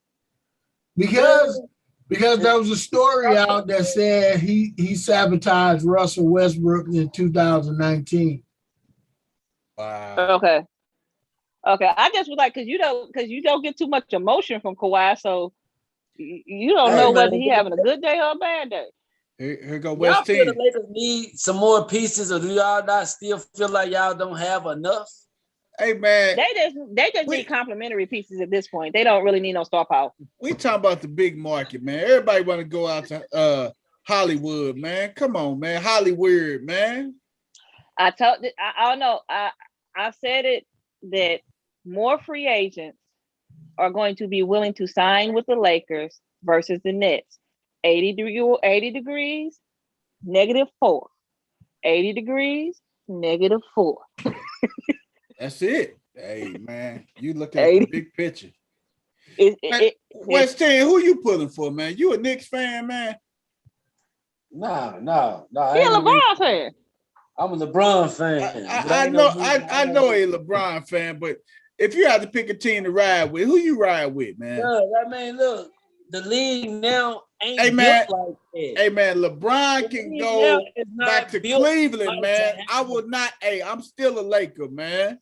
Speaker 3: Because there was a story out that said he sabotaged Russell Westbrook in 2019.
Speaker 1: Wow.
Speaker 2: Okay. I just was like, because you don't get too much emotion from Kawhi, so you don't know whether he having a good day or a bad day.
Speaker 1: Here go
Speaker 6: Y'all
Speaker 1: West
Speaker 6: feel
Speaker 1: Team.
Speaker 6: the Lakers need some more pieces, or do y'all not still feel like y'all don't have enough?
Speaker 1: Hey man,
Speaker 2: they just need complimentary pieces at this point. They don't really need no star power.
Speaker 1: We talking about the big market, man. Everybody want to go out to Hollywood, man. Come on, man. Hollywood, man.
Speaker 2: I don't know. I said it that more free agents are going to be willing to sign with the Lakers versus the Nets. 80 degrees, -4. 80 degrees, -4.
Speaker 1: That's it. Hey, man, you look at the big picture. West 10, who you pulling for, man? You a Knicks fan, man?
Speaker 6: No.
Speaker 2: He a LeBron fan.
Speaker 6: I'm a LeBron fan.
Speaker 1: I know a LeBron fan, but if you had to pick a team to ride with, who you ride with, man?
Speaker 6: Look, the league now ain't
Speaker 1: built like
Speaker 6: that.
Speaker 1: Hey, man, LeBron can go back to Cleveland, man. I would not. Hey, I'm still a Laker, man.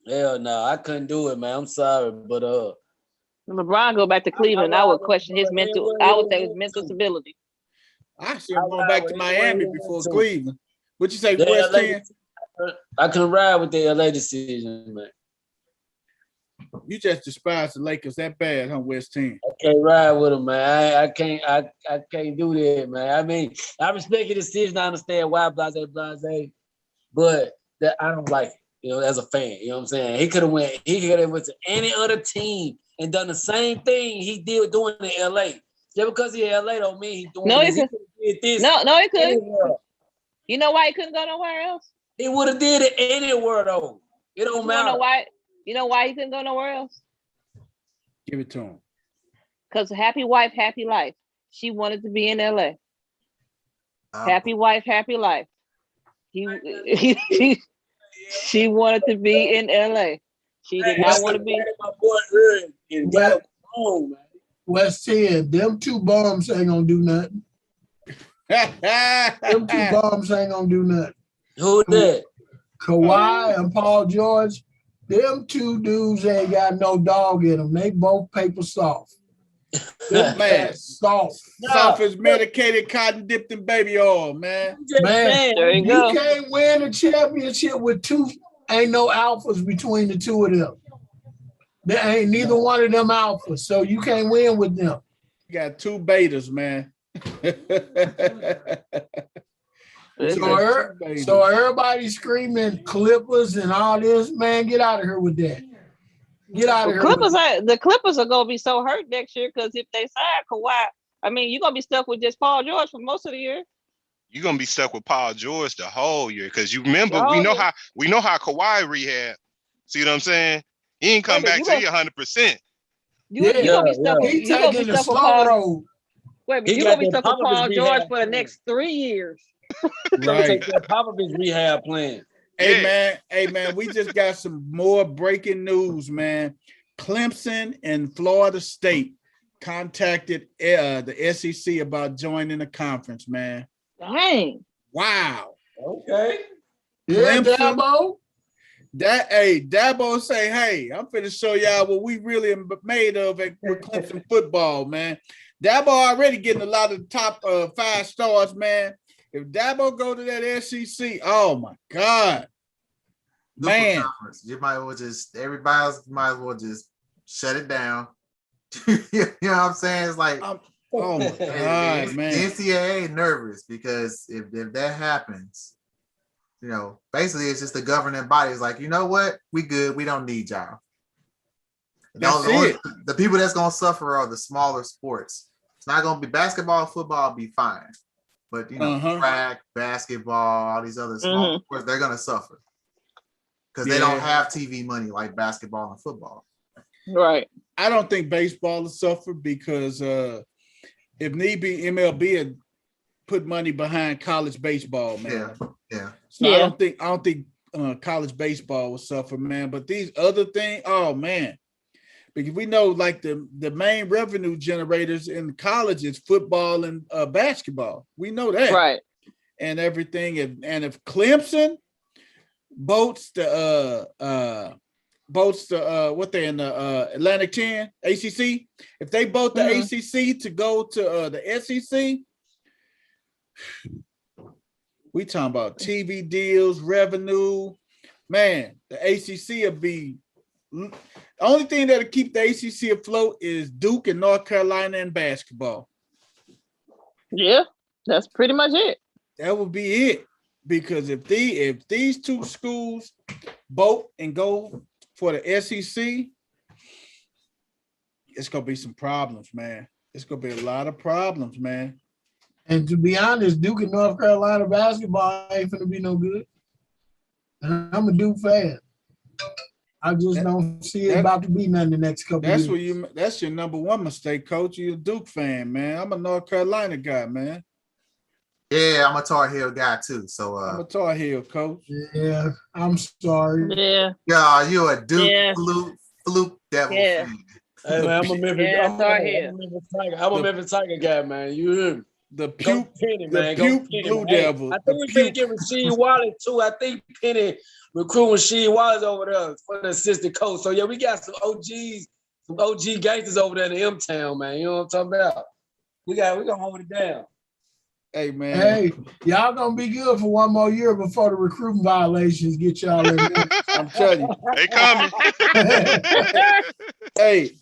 Speaker 6: Hell no, I couldn't do it, man. I'm sorry, but
Speaker 2: LeBron go back to Cleveland. I would question his mental. I would say his mental stability.
Speaker 1: I should go back to Miami before Cleveland. What you say, West 10?
Speaker 6: I couldn't ride with the LA decision, man.
Speaker 1: You just despise the Lakers that bad, huh, West 10?
Speaker 6: I can't ride with them, man. I can't do that, man. I mean, I respect your decision. I understand why blase, but that I don't like it. You know, as a fan, you know what I'm saying? He could have went to any other team and done the same thing he did doing in LA. Just because he's in LA don't mean he's doing this. He did this.
Speaker 2: No, he couldn't. You know why he couldn't go nowhere else?
Speaker 6: He would have did it anywhere though. It don't matter.
Speaker 2: You know why he couldn't go nowhere else?
Speaker 1: Give it to him.
Speaker 2: Because happy wife, happy life. She wanted to be in LA. Happy wife, happy life. She wanted to be in LA. She did not want to be.
Speaker 6: My boy and got home, man.
Speaker 3: West 10, them two bums ain't gonna do nothing. Them two bums ain't gonna do nothing.
Speaker 6: Who that?
Speaker 3: Kawhi and Paul George. Them two dudes ain't got no dog in them. They both paper soft.
Speaker 1: Man,
Speaker 3: soft.
Speaker 1: Soft as medicated cotton dipped in baby oil, man.
Speaker 3: Man,
Speaker 2: there you go.
Speaker 3: Can't win a championship with two. Ain't no alphas between the two of them. There ain't neither one of them alphas, so you can't win with them.
Speaker 1: You got two betas, man.
Speaker 3: So everybody screaming Clippers and all this, man, get out of here with that. Get out of here.
Speaker 2: The Clippers are gonna be so hurt next year because if they sign Kawhi, I mean, you're gonna be stuck with just Paul George for most of the year.
Speaker 5: You're gonna be stuck with Paul George the whole year because you remember we know how Kawhi rehab. See what I'm saying? He ain't come back to you 100%.
Speaker 2: You're gonna be stuck.
Speaker 3: He's taking the slow road.
Speaker 2: Wait, but you're gonna be stuck with Paul George for the next 3 years.
Speaker 6: Right. Popovich rehab plan.
Speaker 1: Hey man, we just got some more breaking news, man. Clemson and Florida State contacted the SEC about joining the conference, man.
Speaker 2: Dang.
Speaker 1: Wow.
Speaker 6: Okay.
Speaker 3: Yeah, Dabo.
Speaker 1: Dabo say, hey, I'm finna show y'all what we really made of with Clemson football, man. Dabo already getting a lot of top 5 stars, man. If Dabo go to that SEC, oh my God, man,
Speaker 4: you might as well everybody else might as well just shut it down. You know what I'm saying? It's like,
Speaker 1: oh my God, man.
Speaker 4: The NCAA nervous because if that happens, you know, basically it's just the governing body is like, you know what, we good, we don't need y'all. The people that's gonna suffer are the smaller sports. It's not gonna be basketball, football, be fine. But you know, track, basketball, all these other small sports, they're gonna suffer because they don't have TV money like basketball and football.
Speaker 2: Right.
Speaker 1: I don't think baseball will suffer because if need be, MLB had put money behind college baseball, man.
Speaker 4: Yeah.
Speaker 1: So I don't think college baseball will suffer, man. But these other things, oh man. Because we know like the main revenue generators in college is football and basketball. We know that.
Speaker 2: Right.
Speaker 1: And everything. And if Clemson boats the what they're in the Atlantic 10, ACC, if they boat the ACC to go to the SEC, we talking about TV deals, revenue. Man, the ACC will be... The only thing that'll keep the ACC afloat is Duke and North Carolina in basketball.
Speaker 2: Yeah, that's pretty much it.
Speaker 1: That would be it. Because if these 2 schools boat and go for the SEC, it's gonna be some problems, man. It's gonna be a lot of problems, man.
Speaker 3: And to be honest, Duke and North Carolina basketball ain't gonna be no good. And I'm a Duke fan. I just don't see it about to be none the next couple of years.
Speaker 1: That's your number one mistake, Coach. You're a Duke fan, man. I'm a North Carolina guy, man.
Speaker 4: Yeah, I'm a Tar Heel guy too. So
Speaker 1: I'm a Tar Heel, Coach.
Speaker 3: Yeah, I'm sorry.
Speaker 2: Yeah.
Speaker 4: Yeah, you're a Duke fluke devil fan.
Speaker 6: Hey man, I'm a Memphis Tiger guy, man. You hear me?
Speaker 1: The puke Blue Devil.
Speaker 6: I think we finna get Rasheed Wallace too. I think Penny recruiting Rasheed Wallace over there for the assistant coach. So yeah, we got some OG gangsters over there in M-Town, man. You know what I'm talking about? We gonna hold it down.
Speaker 1: Hey man.
Speaker 3: Hey, y'all gonna be good for one more year before the recruiting violations get y'all in there.
Speaker 1: I'm telling you.
Speaker 5: They coming.
Speaker 1: Hey.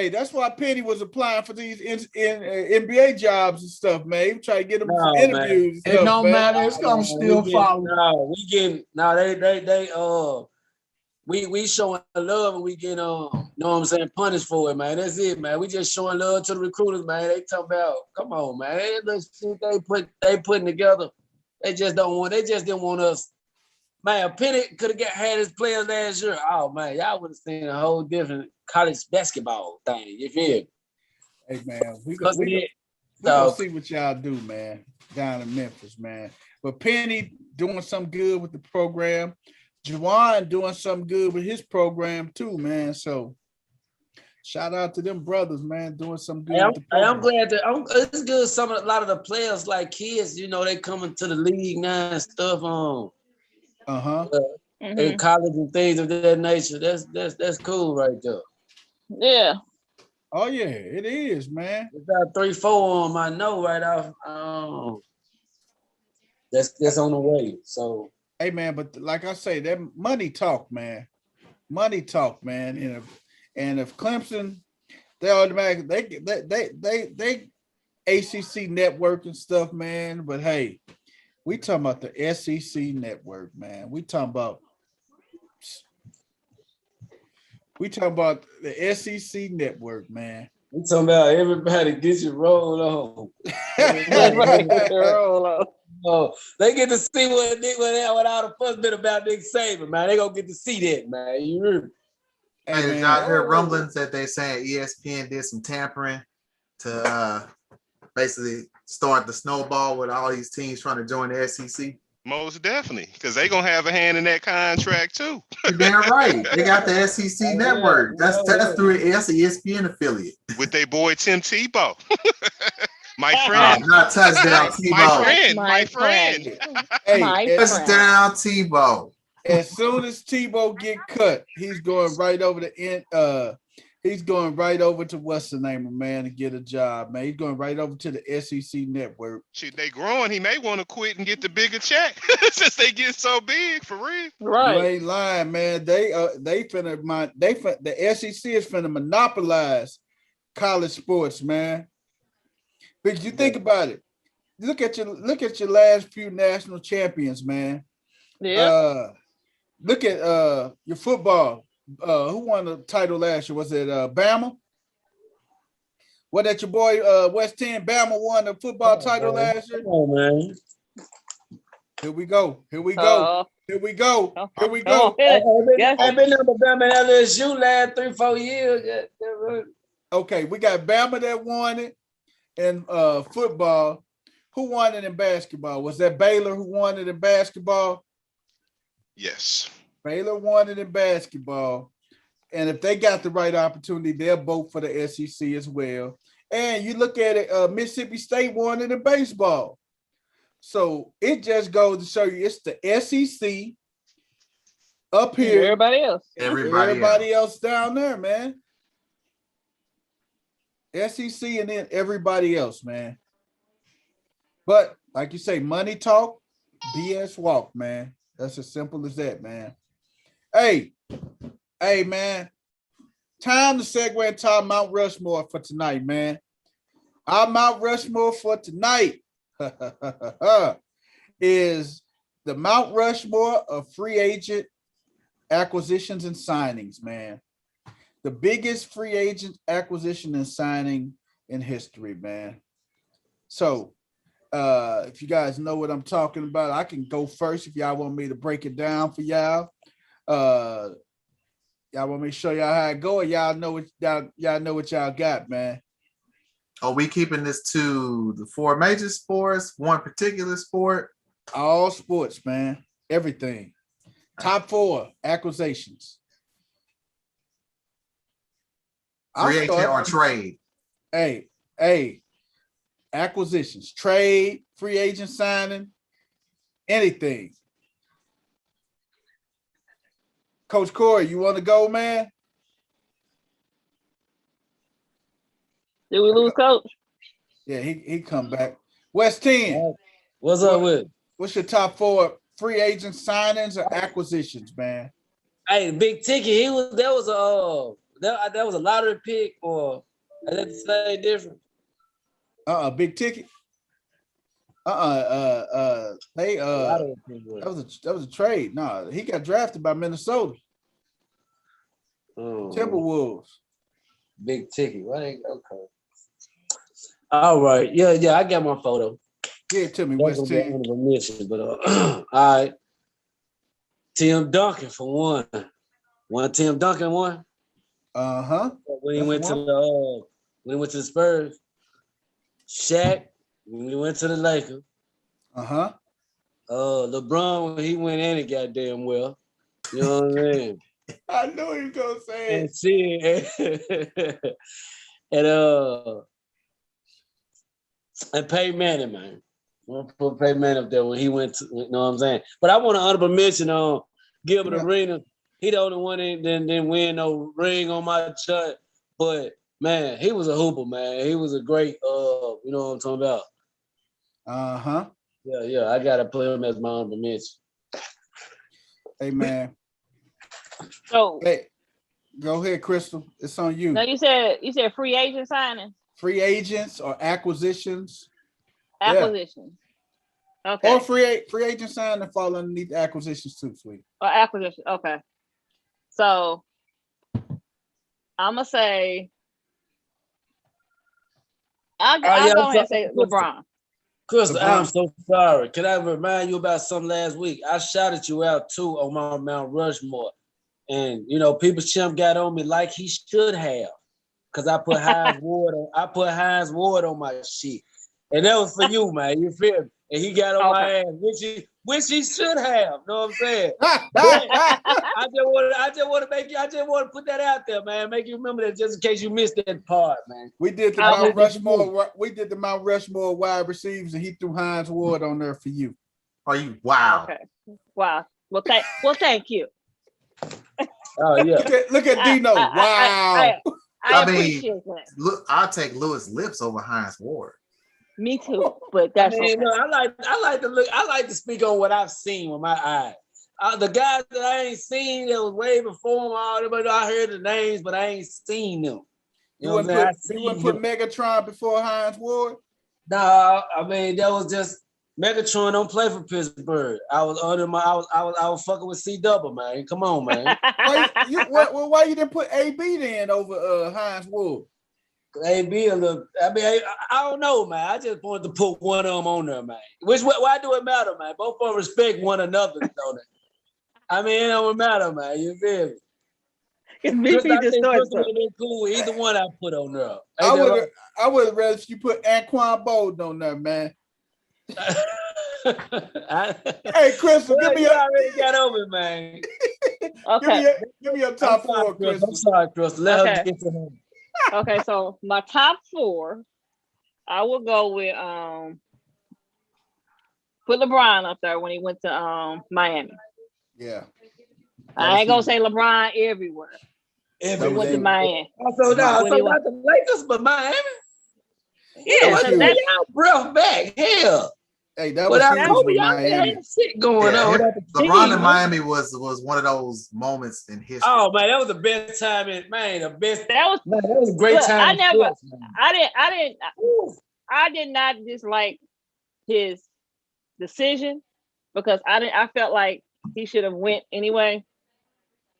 Speaker 1: That's why Penny was applying for these in NBA jobs and stuff, man. He trying to get them some interviews.
Speaker 3: It don't matter. It's gonna still follow.
Speaker 6: We showing love and we get know what I'm saying, punished for it, man. That's it, man. We just showing love to the recruiters, man. They talk about, come on, man. Let's see they putting together. They just didn't want us. Man, Penny could have had his players last year. Oh man, y'all would have seen a whole different college basketball thing. You feel me?
Speaker 1: Hey man, we gonna see what y'all do, man, down in Memphis, man. But Penny doing some good with the program. Juwan doing something good with his program too, man. So shout out to them brothers, man, doing some good.
Speaker 6: I'm glad that it's good. A lot of the players, like kids, you know, they coming to the league now and stuff on. In college and things of that nature. That's cool right there.
Speaker 2: Yeah.
Speaker 1: Oh yeah, it is, man.
Speaker 6: It's got 3-4 on my know right off. That's on the way. So
Speaker 1: hey man, but like I say, that money talk, man. Money talk, man. And if Clemson, they automatically they ACC network and stuff, man. But hey, We talking about the SEC network, man. We talking about the SEC network, man.
Speaker 6: We talking about everybody get your roll on. Oh, they get to see what all the fuss been about Nick Saban, man. They gonna get to see that, man. You hear me?
Speaker 4: Hey, did y'all hear rumblings that they saying ESPN did some tampering to basically start the snowball with all these teams trying to join the SEC?
Speaker 5: Most definitely, because they gonna have a hand in that contract too.
Speaker 4: You're damn right. They got the SEC network. That's through that's an ESPN affiliate.
Speaker 5: With their boy Tim Tebow. My friend.
Speaker 4: Not touchdown Tebow.
Speaker 5: My friend.
Speaker 1: Hey,
Speaker 4: touchdown Tebow.
Speaker 1: As soon as Tebow get cut, he's going right over the end. He's going right over to what's the name of man to get a job, man. He's going right over to the SEC network.
Speaker 5: Shit, they growing. He may want to quit and get the bigger check since they get so big for real.
Speaker 2: Right.
Speaker 1: You ain't lying, man. The SEC is finna monopolize college sports, man. Because you think about it. Look at your last few national champions, man.
Speaker 2: Yeah.
Speaker 1: Look at your football. Who won the title last year? Was it Bama? What that your boy West 10 Bama won the football title last year?
Speaker 6: Come on, man.
Speaker 1: Here we go. Here we go. Here we go. Here we go.
Speaker 6: I've been number Bama and LSU last 3-4 years.
Speaker 1: Okay, we got Bama that won it in football. Who won it in basketball? Was that Baylor who won it in basketball?
Speaker 5: Yes.
Speaker 1: Baylor won it in basketball. And if they got the right opportunity, they'll vote for the SEC as well. And you look at it, Mississippi State won it in baseball. So it just goes to show you it's the SEC up here. Everybody else down there, man. SEC and then everybody else, man. But like you say, money talk, BS walk, man. That's as simple as that, man. Hey, man. Time to segue into our Mount Rushmore for tonight, man. Our Mount Rushmore for tonight is the Mount Rushmore of free agent acquisitions and signings, man. The biggest free agent acquisition and signing in history, man. So, if you guys know what I'm talking about, I can go first if y'all want me to break it down for y'all. Y'all want me to show y'all how it go, or y'all know what y'all got, man.
Speaker 4: Are we keeping this to the 4 major sports, one particular sport?
Speaker 1: All sports, man. Everything. Top 4 acquisitions.
Speaker 4: Free agent or trade?
Speaker 1: Hey. Acquisitions, trade, free agent signing, anything. Coach Corey, you want to go, man?
Speaker 2: Did we lose Coach?
Speaker 1: Yeah, he come back. West 10.
Speaker 6: What's up with?
Speaker 1: What's your top 4 free agent signings or acquisitions, man?
Speaker 6: Hey, Big Ticket, that was a lottery pick, or is that the same difference?
Speaker 1: Big Ticket. That was a trade. No, he got drafted by Minnesota. Timberwolves.
Speaker 6: Big Ticket, right? Okay. All right. Yeah, I got my photo.
Speaker 1: Give it to me, West 10.
Speaker 6: But all right. Tim Duncan for one. Tim Duncan won. When he went to the Spurs. Shaq when he went to the Lakers. LeBron when he went in it goddamn well. You know what I mean?
Speaker 1: I knew he was gonna say
Speaker 6: it. And Peyton Manning, man. I'm gonna put Peyton Manning up there when he went to, you know what I'm saying? But I want to honorable mention on Gilbert Arenas. He the only one that didn't win no ring on my chart, but man, he was a hooper, man. He was a great, you know what I'm talking about. Yeah, I gotta put him as my honorable mention.
Speaker 1: Hey, man.
Speaker 2: So,
Speaker 1: hey, go ahead, Crystal. It's on you.
Speaker 2: No, you said free agent signing.
Speaker 1: Free agents or acquisitions.
Speaker 2: Acquisitions. Okay.
Speaker 1: Or free agent sign and fall underneath acquisitions too, sweet.
Speaker 2: Or acquisition. Okay. So I'm gonna say I'll go ahead and say LeBron.
Speaker 6: Crystal, I'm so sorry. Can I remind you about something last week? I shouted you out too on my Mount Rushmore. And People's Champ got on me like he should have. Cause I put Hines Ward on my shit. And that was for you, man. You feel me? And he got on my ass, which he should have. Know what I'm saying? I just want to put that out there, man. Make you remember that just in case you missed that part, man.
Speaker 1: We did the Mount Rushmore. We did the Mount Rushmore wide receivers, and he threw Hines Ward on there for you.
Speaker 4: Are you wow?
Speaker 2: Okay. Wow. Well, thank you.
Speaker 6: Oh yeah.
Speaker 1: Look at Dino. Wow.
Speaker 2: I mean,
Speaker 4: look, I'll take Lewis Lips over Hines Ward.
Speaker 2: Me too, but that's okay.
Speaker 6: I like to look. I like to speak on what I've seen with my eyes. The guys that I ain't seen that was way before them, all them, I heard the names, but I ain't seen them.
Speaker 1: You wouldn't put Megatron before Hines Ward?
Speaker 6: Nah, I mean that was just Megatron don't play for Pittsburgh. I was fucking with C-Double, man. Come on, man.
Speaker 1: Why you didn't put AB then over Hines Ward?
Speaker 6: AB a little. I mean, I don't know, man. I just wanted to put one of them on there, man. Why do it matter, man? Both of them respect one another, don't it? I mean, it don't matter, man. You feel me?
Speaker 2: It's BP distorts.
Speaker 6: Would have been cool. Either one I put on there.
Speaker 1: I would have rather you put Anquan Bold on there, man. Hey, Crystal, give me
Speaker 6: you already got over, man.
Speaker 2: Okay.
Speaker 1: Give me your top four, Crystal.
Speaker 6: I'm sorry, Crystal. Let her get to him.
Speaker 2: Okay, so my top four, I will go with put LeBron up there when he went to Miami.
Speaker 1: Yeah.
Speaker 2: I ain't gonna say LeBron everywhere. He went to Miami.
Speaker 6: So not the Lakers, but Miami.
Speaker 2: Yeah,
Speaker 6: so that's y'all breath back. Hell.
Speaker 1: Hey, that was huge
Speaker 6: y'all had shit going on.
Speaker 4: LeBron in Miami was one of those moments in history.
Speaker 6: Oh man, that was the best time in That was a great time.
Speaker 2: I did not dislike his decision because I felt like he should have went anyway.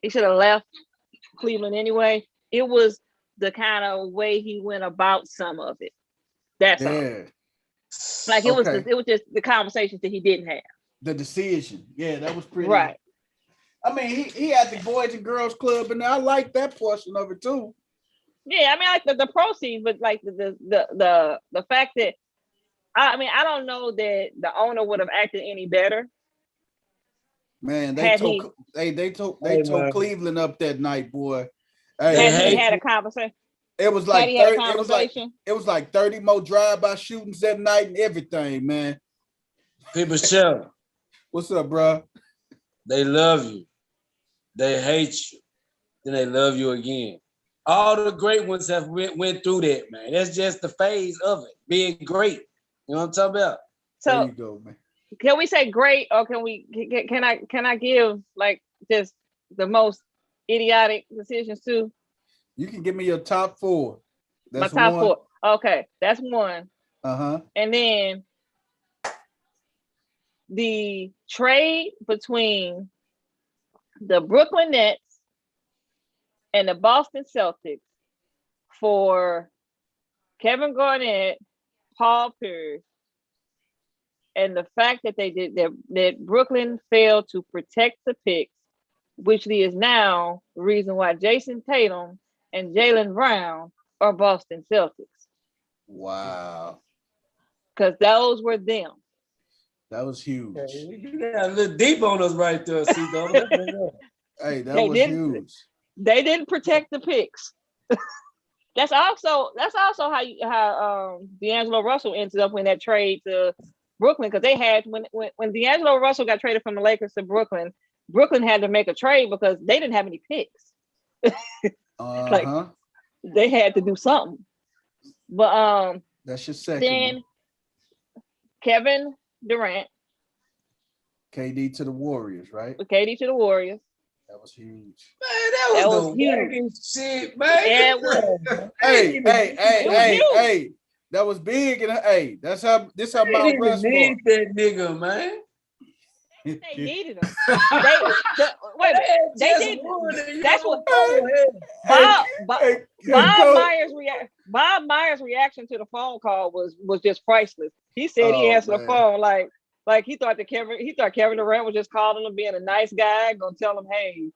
Speaker 2: He should have left Cleveland anyway. It was the kind of way he went about some of it. That's all. Like it was just the conversations that he didn't have.
Speaker 1: The decision. Yeah, that was pretty.
Speaker 2: Right.
Speaker 1: I mean, he had the Boys and Girls Club, and I like that portion of it too.
Speaker 2: Yeah, I mean, like the proceeds, but like the fact that I don't know that the owner would have acted any better.
Speaker 1: Man, they told Cleveland up that night, boy.
Speaker 2: Hey, he had a conversation.
Speaker 1: It was like 30, it was like 30 more drive-by shootings that night and everything, man.
Speaker 6: People's Champ.
Speaker 1: What's up, bro?
Speaker 6: They love you. They hate you. Then they love you again. All the great ones have went through that, man. That's just the phase of it, being great. You know what I'm talking about?
Speaker 2: So
Speaker 1: there you go, man.
Speaker 2: Can we say great, or can I give like just the most idiotic decisions too?
Speaker 1: You can give me your top four.
Speaker 2: That's my top four. Okay, that's one. And then the trade between the Brooklyn Nets and the Boston Celtics for Kevin Garnett, Paul Pierce, and the fact that that Brooklyn failed to protect the picks, which is now the reason why Jason Tatum and Jaylen Brown are Boston Celtics.
Speaker 1: Wow.
Speaker 2: Because those were them.
Speaker 1: That was huge.
Speaker 6: You got a little deep on us right there, C-Double.
Speaker 1: Hey, that was huge.
Speaker 2: They didn't protect the picks. That's also how D'Angelo Russell ended up in that trade to Brooklyn, because they had when D'Angelo Russell got traded from the Lakers to Brooklyn had to make a trade because they didn't have any picks. Like they had to do something. But
Speaker 1: that's your second.
Speaker 2: Then Kevin Durant.
Speaker 1: KD to the Warriors, right?
Speaker 2: KD to the Warriors.
Speaker 1: That was huge. Man,
Speaker 6: that was huge. Shit, man.
Speaker 1: Hey. that was big. And hey, that's how
Speaker 6: They
Speaker 1: Mount
Speaker 6: didn't
Speaker 1: Rushmore.
Speaker 6: need that nigga, man.
Speaker 2: They needed him. Wait a minute. They did. That's what Bob Myers' reaction to the phone call was just priceless. He said he answered the phone like he thought Kevin Durant was just calling him, being a nice guy, gonna tell him, hey,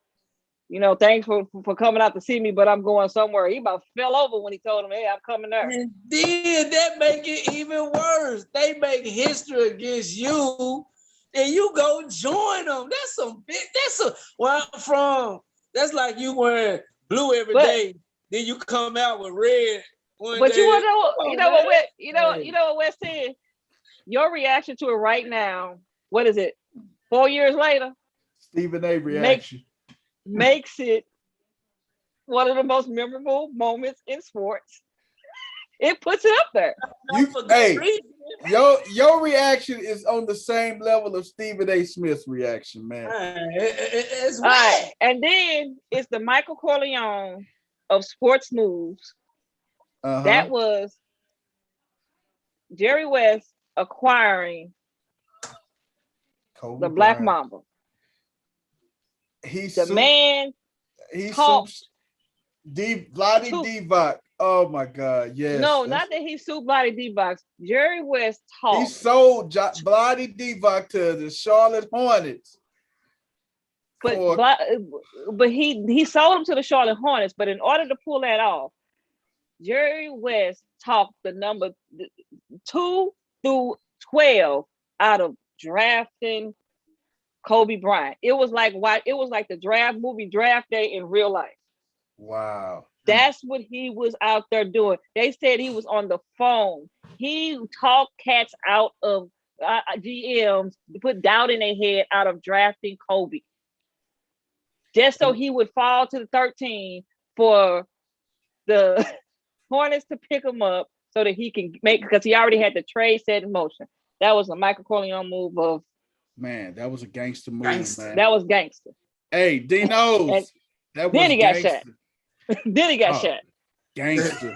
Speaker 2: thanks for coming out to see me, but I'm going somewhere. He about fell over when he told him, hey, I'm coming there.
Speaker 6: And then that make it even worse. They make history against you, and you go join them. That's some big. Where I'm from. That's like you wearing blue every day, then you come out with red.
Speaker 2: But day. You know what Wes said. Your reaction to it right now. What is it? 4 years later.
Speaker 1: Stephen A. reaction
Speaker 2: makes it one of the most memorable moments in sports. It puts it up there.
Speaker 1: Your reaction is on the same level of Stephen A. Smith's reaction, man.
Speaker 6: It's
Speaker 2: all right. And then it's the Michael Corleone of sports moves. That was Jerry West acquiring
Speaker 1: Kobe
Speaker 2: the Black
Speaker 1: Bryant.
Speaker 2: Mamba.
Speaker 1: He
Speaker 2: talked
Speaker 1: Vlade Divac. Oh my God! Yes.
Speaker 2: No, not that he sued Vlade Divac. Jerry West talked.
Speaker 1: He sold Vlade Divac to the Charlotte Hornets.
Speaker 2: But he sold him to the Charlotte Hornets. But in order to pull that off, Jerry West talked the number 2 through 12 out of drafting Kobe Bryant. It was like the draft movie Draft Day in real life.
Speaker 1: Wow.
Speaker 2: That's what he was out there doing. They said he was on the phone. He talked cats out of GMs, put doubt in their head out of drafting Kobe. Just so he would fall to the 13 for the Hornets to pick him up so that he can because he already had the trade set in motion. That was a Michael Corleone move of.
Speaker 1: Man, that was a gangster move, man.
Speaker 2: That was gangster.
Speaker 1: Hey, D knows.
Speaker 2: Then he got shot. Then he got shot.
Speaker 1: Gangster.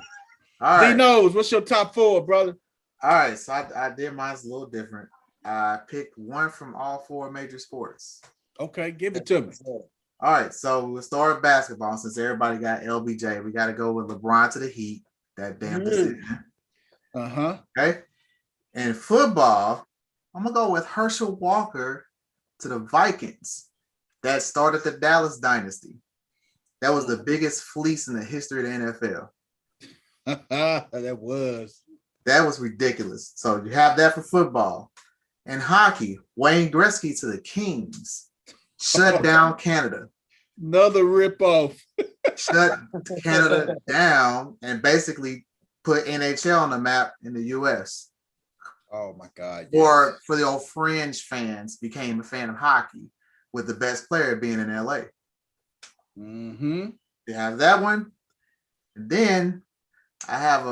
Speaker 4: All right.
Speaker 1: D knows. What's your top 4, brother?
Speaker 4: All right. So I did mine's a little different. I picked one from all 4 major sports.
Speaker 1: Okay, give it to me.
Speaker 4: All right. So we'll start with basketball since everybody got LBJ. We got to go with LeBron to the Heat. That damn decision. Okay. And football, I'm going to go with Herschel Walker to the Vikings. That started the Dallas dynasty. That was the biggest fleece in the history of the
Speaker 1: NFL.
Speaker 4: That was ridiculous. So you have that for football. And hockey, Wayne Gretzky to the Kings. Shut down Canada.
Speaker 1: Another ripoff.
Speaker 4: Shut Canada down and basically put NHL on the map in the U.S.
Speaker 1: Oh my God!
Speaker 4: Yes. Or for the old fringe fans, became a fan of hockey with the best player being in LA. You have that one, and then I have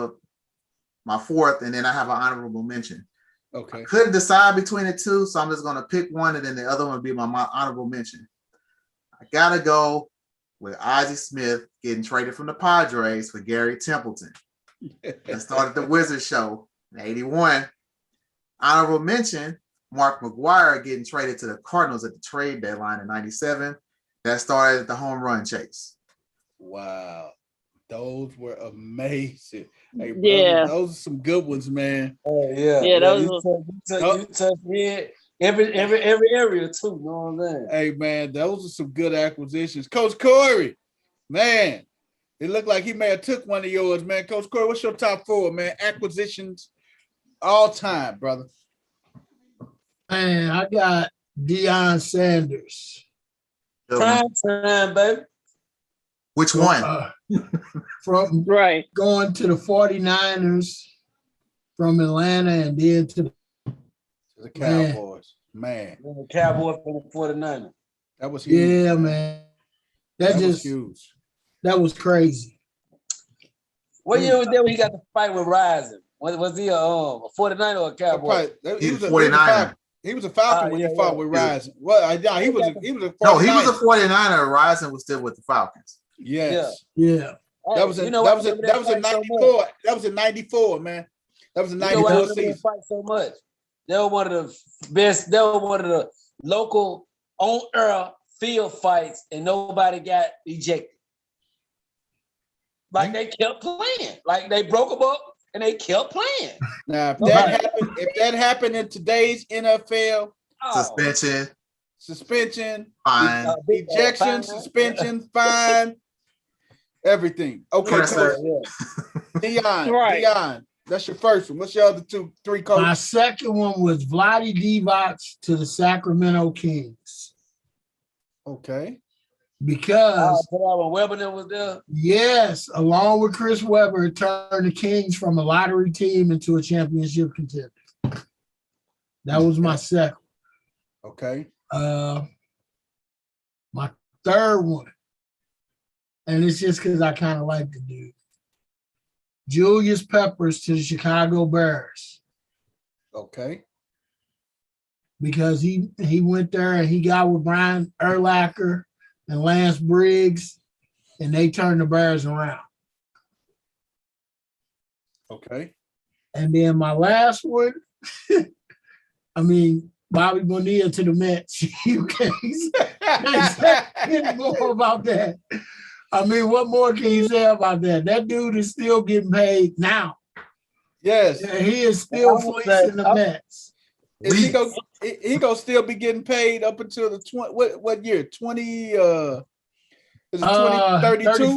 Speaker 4: my 4th, and then I have an honorable mention.
Speaker 1: Okay.
Speaker 4: I couldn't decide between the 2, so I'm just gonna pick one, and then the other one would be my honorable mention. I gotta go with Ozzie Smith getting traded from the Padres for Gary Templeton. That started the Wizard show in '81. Honorable mention, Mark McGwire getting traded to the Cardinals at the trade deadline in '97. That started the home run chase.
Speaker 1: Wow. Those were amazing. Hey, brother,
Speaker 2: yeah.
Speaker 1: Those are some good ones, man.
Speaker 6: Oh, yeah.
Speaker 2: Yeah, those
Speaker 6: you touch me every area too. You know what I'm saying?
Speaker 1: Hey, man, those are some good acquisitions. Coach Corey, man, it looked like he may have took one of yours, man. Coach Corey, what's your top 4, man? Acquisitions all time, brother.
Speaker 3: Man, I got Deion Sanders.
Speaker 6: Prime time, baby.
Speaker 4: Which one?
Speaker 3: From going to the 49ers from Atlanta and then to
Speaker 1: the Cowboys. Man.
Speaker 6: The Cowboys from the 49ers.
Speaker 1: That was huge.
Speaker 3: Yeah, man. That was huge. That was crazy.
Speaker 6: What year was that when he got the fight with Rising? Was he a 49er or a Cowboy?
Speaker 4: He was a 49er.
Speaker 1: He was a Falcon when he fought with Rising. Well, he was a 49er.
Speaker 4: No, he was a 49er. Rising was still with the Falcons.
Speaker 1: Yes.
Speaker 3: Yeah.
Speaker 1: That was in 94. That was in 94, man. That was a
Speaker 6: You know why
Speaker 1: 94
Speaker 6: they were
Speaker 1: season.
Speaker 6: fight so much? They were one of the best. They were one of the local on-air field fights, and nobody got ejected. Like they kept playing. Like they broke them up and they kept playing.
Speaker 1: Now, if
Speaker 6: Nobody-
Speaker 1: that happened in today's NFL, suspension,
Speaker 4: Fine.
Speaker 1: ejection,
Speaker 6: fine.
Speaker 1: suspension, fine, everything. Okay,
Speaker 4: Presser.
Speaker 1: Dion,
Speaker 2: Right.
Speaker 1: Dion, that's your first one. What's your other three, Coach?
Speaker 3: My second one was Vlade Divac to the Sacramento Kings.
Speaker 1: Okay.
Speaker 3: Because
Speaker 6: when Weber was there.
Speaker 3: yes, along with Chris Webber, it turned the Kings from a lottery team into a championship contender. That was my second.
Speaker 1: Okay.
Speaker 3: My third one, and it's just because I kind of like the dude. Julius Peppers to the Chicago Bears.
Speaker 1: Okay.
Speaker 3: Because he went there and he got with Brian Urlacher and Lance Briggs, and they turned the Bears around.
Speaker 1: Okay.
Speaker 3: And then my last one, I mean, Bobby Bonilla to the Mets. You can't say any more about that. I mean, what more can you say about that? That dude is still getting paid now.
Speaker 1: Yes.
Speaker 3: Yeah, he is still fleecing the Mets.
Speaker 1: Is he gonna still be getting paid up until the 20 what year? 20 is it 2032?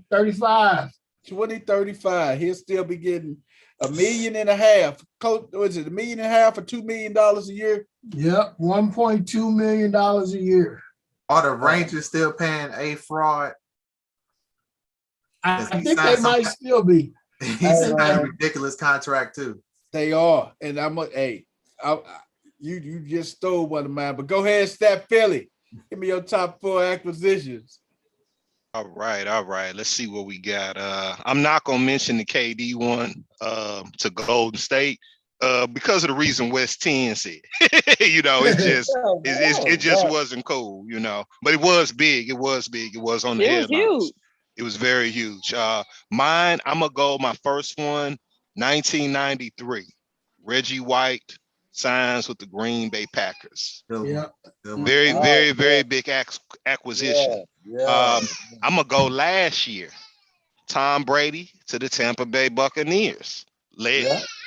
Speaker 3: 35.
Speaker 1: 2035. He'll still be getting $1.5 million. Coach, was it $1.5 million or $2 million a year?
Speaker 3: Yep, $1.2 million a year.
Speaker 4: Are the Rangers still paying a fraud?
Speaker 3: I think they might still be.
Speaker 4: He signed a ridiculous contract too.
Speaker 1: They are, and you just stole one of mine. But go ahead, Stat Philly. Give me your top 4 acquisitions.
Speaker 5: All right. Let's see what we got. I'm not gonna mention the KD one to Golden State because of the reason West 10 said. It just wasn't cool, But it was big. It was on the headlines.
Speaker 2: Huge.
Speaker 5: It was very huge. Mine, I'm gonna go my first one, 1993. Reggie White signs with the Green Bay Packers.
Speaker 3: Yeah.
Speaker 5: Very big acquisition. I'm gonna go last year. Tom Brady to the Tampa Bay Buccaneers.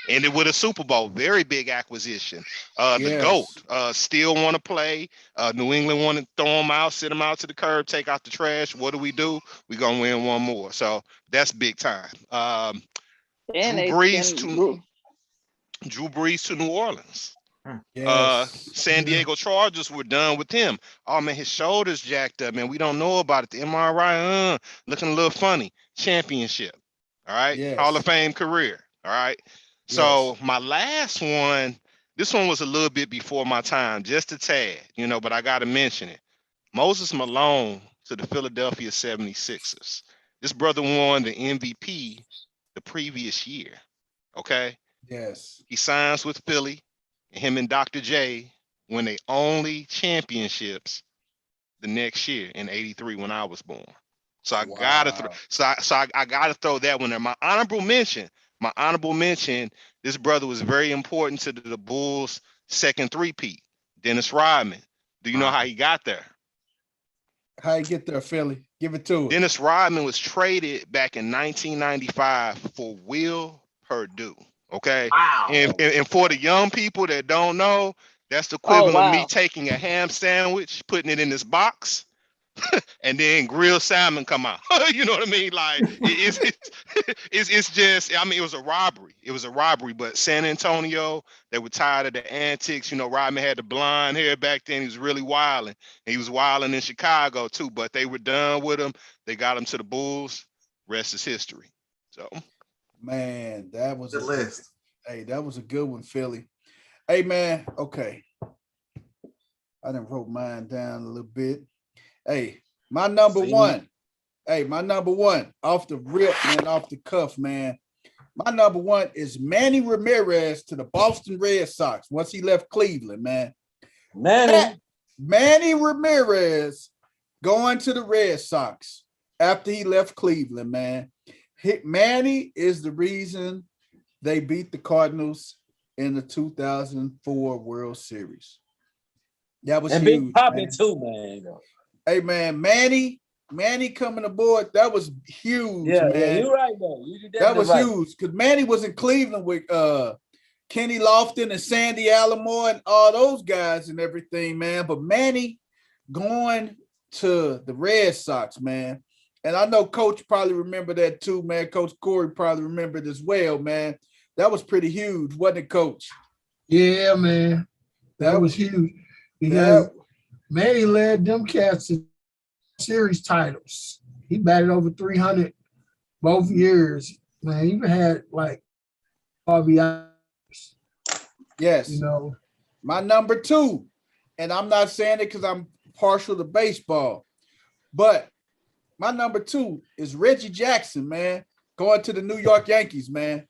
Speaker 5: Ended with a Super Bowl. Very big acquisition. The GOAT still want to play. New England want to throw him out, sit him out to the curb, take out the trash. What do? We're going to win one more. So that's big time. Drew Brees to New Orleans. San Diego Chargers were done with him. Oh, man, his shoulder's jacked up, man. We don't know about it. The MRI, looking a little funny. Championship. All right.
Speaker 1: Yes.
Speaker 5: Hall of Fame career. All right. So my last one, this one was a little bit before my time, just a tad, but I got to mention it. Moses Malone to the Philadelphia 76ers. This brother won the MVP the previous year. Okay.
Speaker 1: Yes.
Speaker 5: He signs with Philly. Him and Dr. J win their only championships the next year in '83 when I was born. So I gotta throw that one there. My honorable mention, this brother was very important to the Bulls' second three-peat, Dennis Rodman. Do you know how he got there?
Speaker 1: How you get there, Philly? Give it to us.
Speaker 5: Dennis Rodman was traded back in 1995 for Will Perdue. Okay.
Speaker 6: Wow.
Speaker 5: And for the young people that don't know, that's the equivalent of me taking a ham sandwich, putting it in this box, and then grilled salmon come out. You know what I mean? Like it's just, I mean, it was a robbery. But San Antonio, they were tired of the antics. Rodman had the blonde hair back then. He was really wilding. He was wilding in Chicago too, but they were done with him. They got him to the Bulls. Rest is history. So,
Speaker 1: man, that was
Speaker 4: the list.
Speaker 1: Hey, that was a good one, Philly. Hey, man. Okay. I done wrote mine down a little bit. Hey, my number one. Off the rip, man, off the cuff, man. My number one is Manny Ramirez to the Boston Red Sox once he left Cleveland, man. Manny Ramirez going to the Red Sox after he left Cleveland, man. Manny is the reason they beat the Cardinals in the 2004 World Series. That was
Speaker 6: and
Speaker 1: huge,
Speaker 6: Big Poppy
Speaker 1: man.
Speaker 6: too, man.
Speaker 1: Hey, man, Manny coming aboard. That was huge, man.
Speaker 6: Yeah, you're right though.
Speaker 1: That was huge because Manny was in Cleveland with Kenny Lofton and Sandy Alomar and all those guys and everything, man. But Manny going to the Red Sox, man. And I know Coach probably remember that too, man. Coach Corey probably remembered as well, man. That was pretty huge, wasn't it, Coach?
Speaker 3: Yeah, man. That was huge. Because Manny led them cats to series titles. He batted over 300 both years. Man, he even had like RBIs.
Speaker 1: Yes.
Speaker 3: You know,
Speaker 1: my number 2, and I'm not saying it because I'm partial to baseball, but my number 2 is Reggie Jackson, man, going to the New York Yankees, man.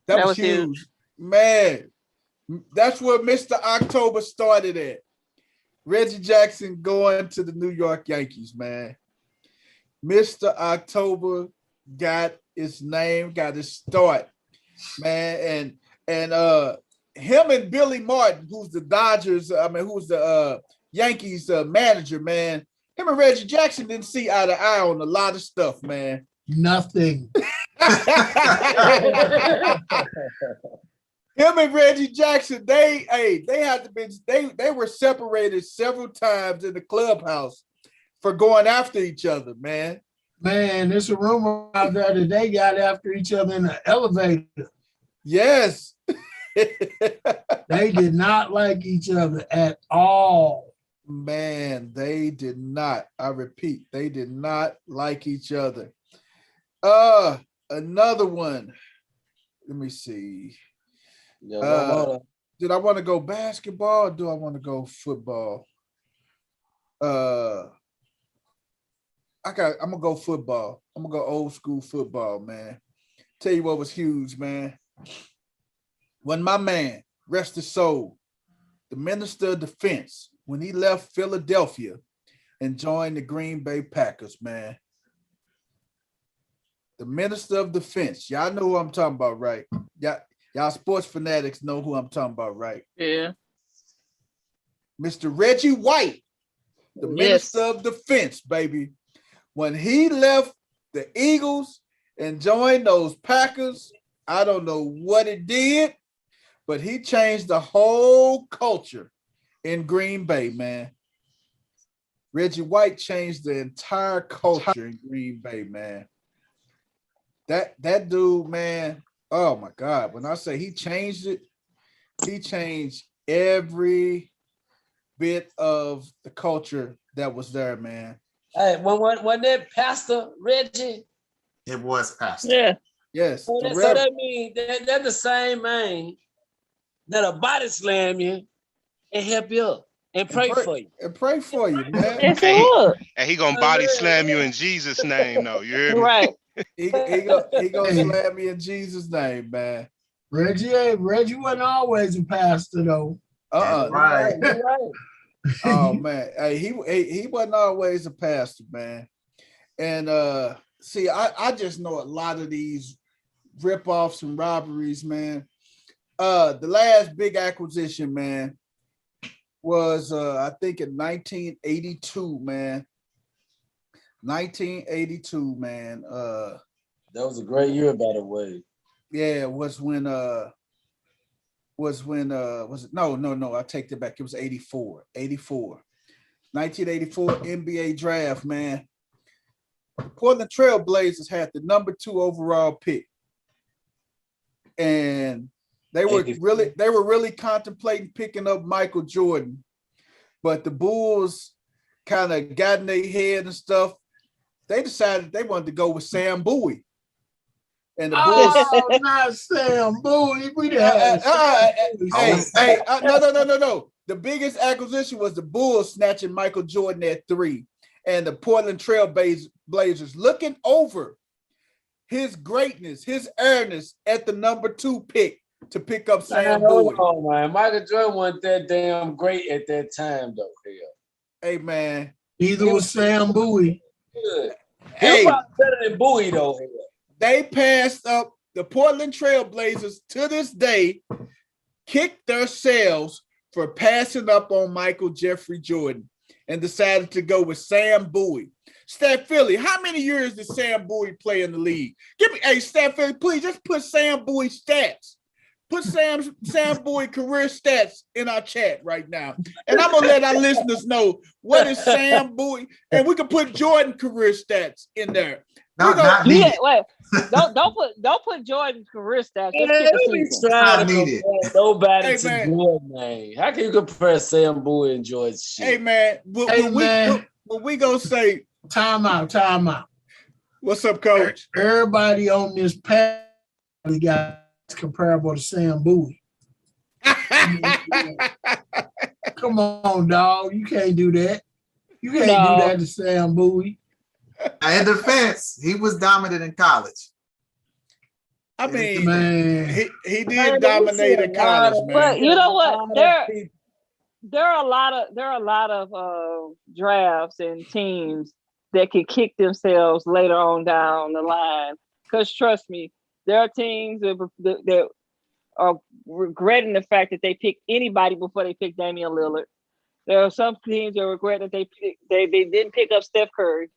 Speaker 1: That was huge. Man. That's where Mr. October started at. Reggie Jackson going to the New York Yankees, man. Mr. October got his name, got his start, man. And him and Billy Martin, who's the Yankees manager, man. Him and Reggie Jackson didn't see eye to eye on a lot of stuff, man.
Speaker 3: Nothing.
Speaker 1: Him and Reggie Jackson, they were separated several times in the clubhouse for going after each other, man.
Speaker 3: Man, there's a rumor out there that they got after each other in the elevator.
Speaker 1: Yes.
Speaker 3: They did not like each other at all.
Speaker 1: Man, they did not. I repeat, they did not like each other. Another one. Let me see. Did I want to go basketball or do I want to go football? I'm gonna go football. I'm gonna go old school football, man. Tell you what was huge, man. When my man, rest his soul, the Minister of Defense, when he left Philadelphia and joined the Green Bay Packers, man. The Minister of Defense. Y'all know who I'm talking about, right? Y'all sports fanatics know who I'm talking about, right?
Speaker 2: Yeah.
Speaker 1: Mr. Reggie White, the Minister of Defense, baby. When he left the Eagles and joined those Packers, I don't know what it did, but he changed the whole culture in Green Bay, man. Reggie White changed the entire culture in Green Bay, man. That dude, man, oh my God. When I say he changed it, he changed every bit of the culture that was there, man.
Speaker 6: Hey, when that Pastor Reggie?
Speaker 4: It was Pastor.
Speaker 2: Yeah.
Speaker 1: Yes.
Speaker 6: So that means that's the same man that'll body slam you and help you up and pray for you.
Speaker 1: And pray for you, man.
Speaker 2: Yes, it would.
Speaker 5: And he gonna body slam you in Jesus' name, though. You hear me?
Speaker 2: Right.
Speaker 1: He gonna slam me in Jesus' name, man.
Speaker 3: Reggie wasn't always a pastor, though.
Speaker 4: Right.
Speaker 1: Oh man, hey, he wasn't always a pastor, man. And see, I just know a lot of these rip-offs and robberies, man. The last big acquisition, man, was I think in 1982, man. 1982, man.
Speaker 6: That was a great year, by the way.
Speaker 1: Yeah, was it? No, I take that back. It was 84. 1984 NBA draft, man. The Portland Trail Blazers had the number 2 overall pick. And they were really contemplating picking up Michael Jordan. But the Bulls kind of got in their head and stuff. They decided they wanted to go with Sam Bowie. And the Bulls,
Speaker 3: not Sam Bowie.
Speaker 1: No. The biggest acquisition was the Bulls snatching Michael Jordan at 3, and the Portland Trail Blazers looking over his greatness, his earness at the number 2 pick to pick up Sam Bowie.
Speaker 6: Oh man, Michael Jordan wasn't that damn great at that time, though.
Speaker 1: Hey man,
Speaker 3: neither was Sam Bowie.
Speaker 6: Good. He was better than Bowie, though.
Speaker 1: They passed up the Portland Trailblazers to this day kick themselves for passing up on Michael Jeffrey Jordan and decided to go with Sam Bowie. Stat Philly, how many years did Sam Bowie play in the league? Stat Philly, please just put Sam Bowie stats. Put Sam Bowie career stats in our chat right now. And I'm gonna let our listeners know what is Sam Bowie, and we can put Jordan career stats in there.
Speaker 2: Wait, don't put Jordan's career stats.
Speaker 6: Nobody to Jordan, man. How can you compare Sam Bowie and Jordan shit?
Speaker 1: Hey man, when we gonna say
Speaker 3: time out.
Speaker 1: What's up, coach?
Speaker 3: Everybody on this path got comparable to Sam Bowie. Come on, dog. You can't do that. You can't do that to Sam Bowie.
Speaker 4: In defense, he was dominant in college.
Speaker 1: I mean, man, he did dominate in college, man.
Speaker 2: But you know what? There are a lot of drafts and teams that can kick themselves later on down the line. Because trust me, there are teams that are regretting the fact that they picked anybody before they picked Damian Lillard. There are some teams that regret that they didn't pick up Steph Curry.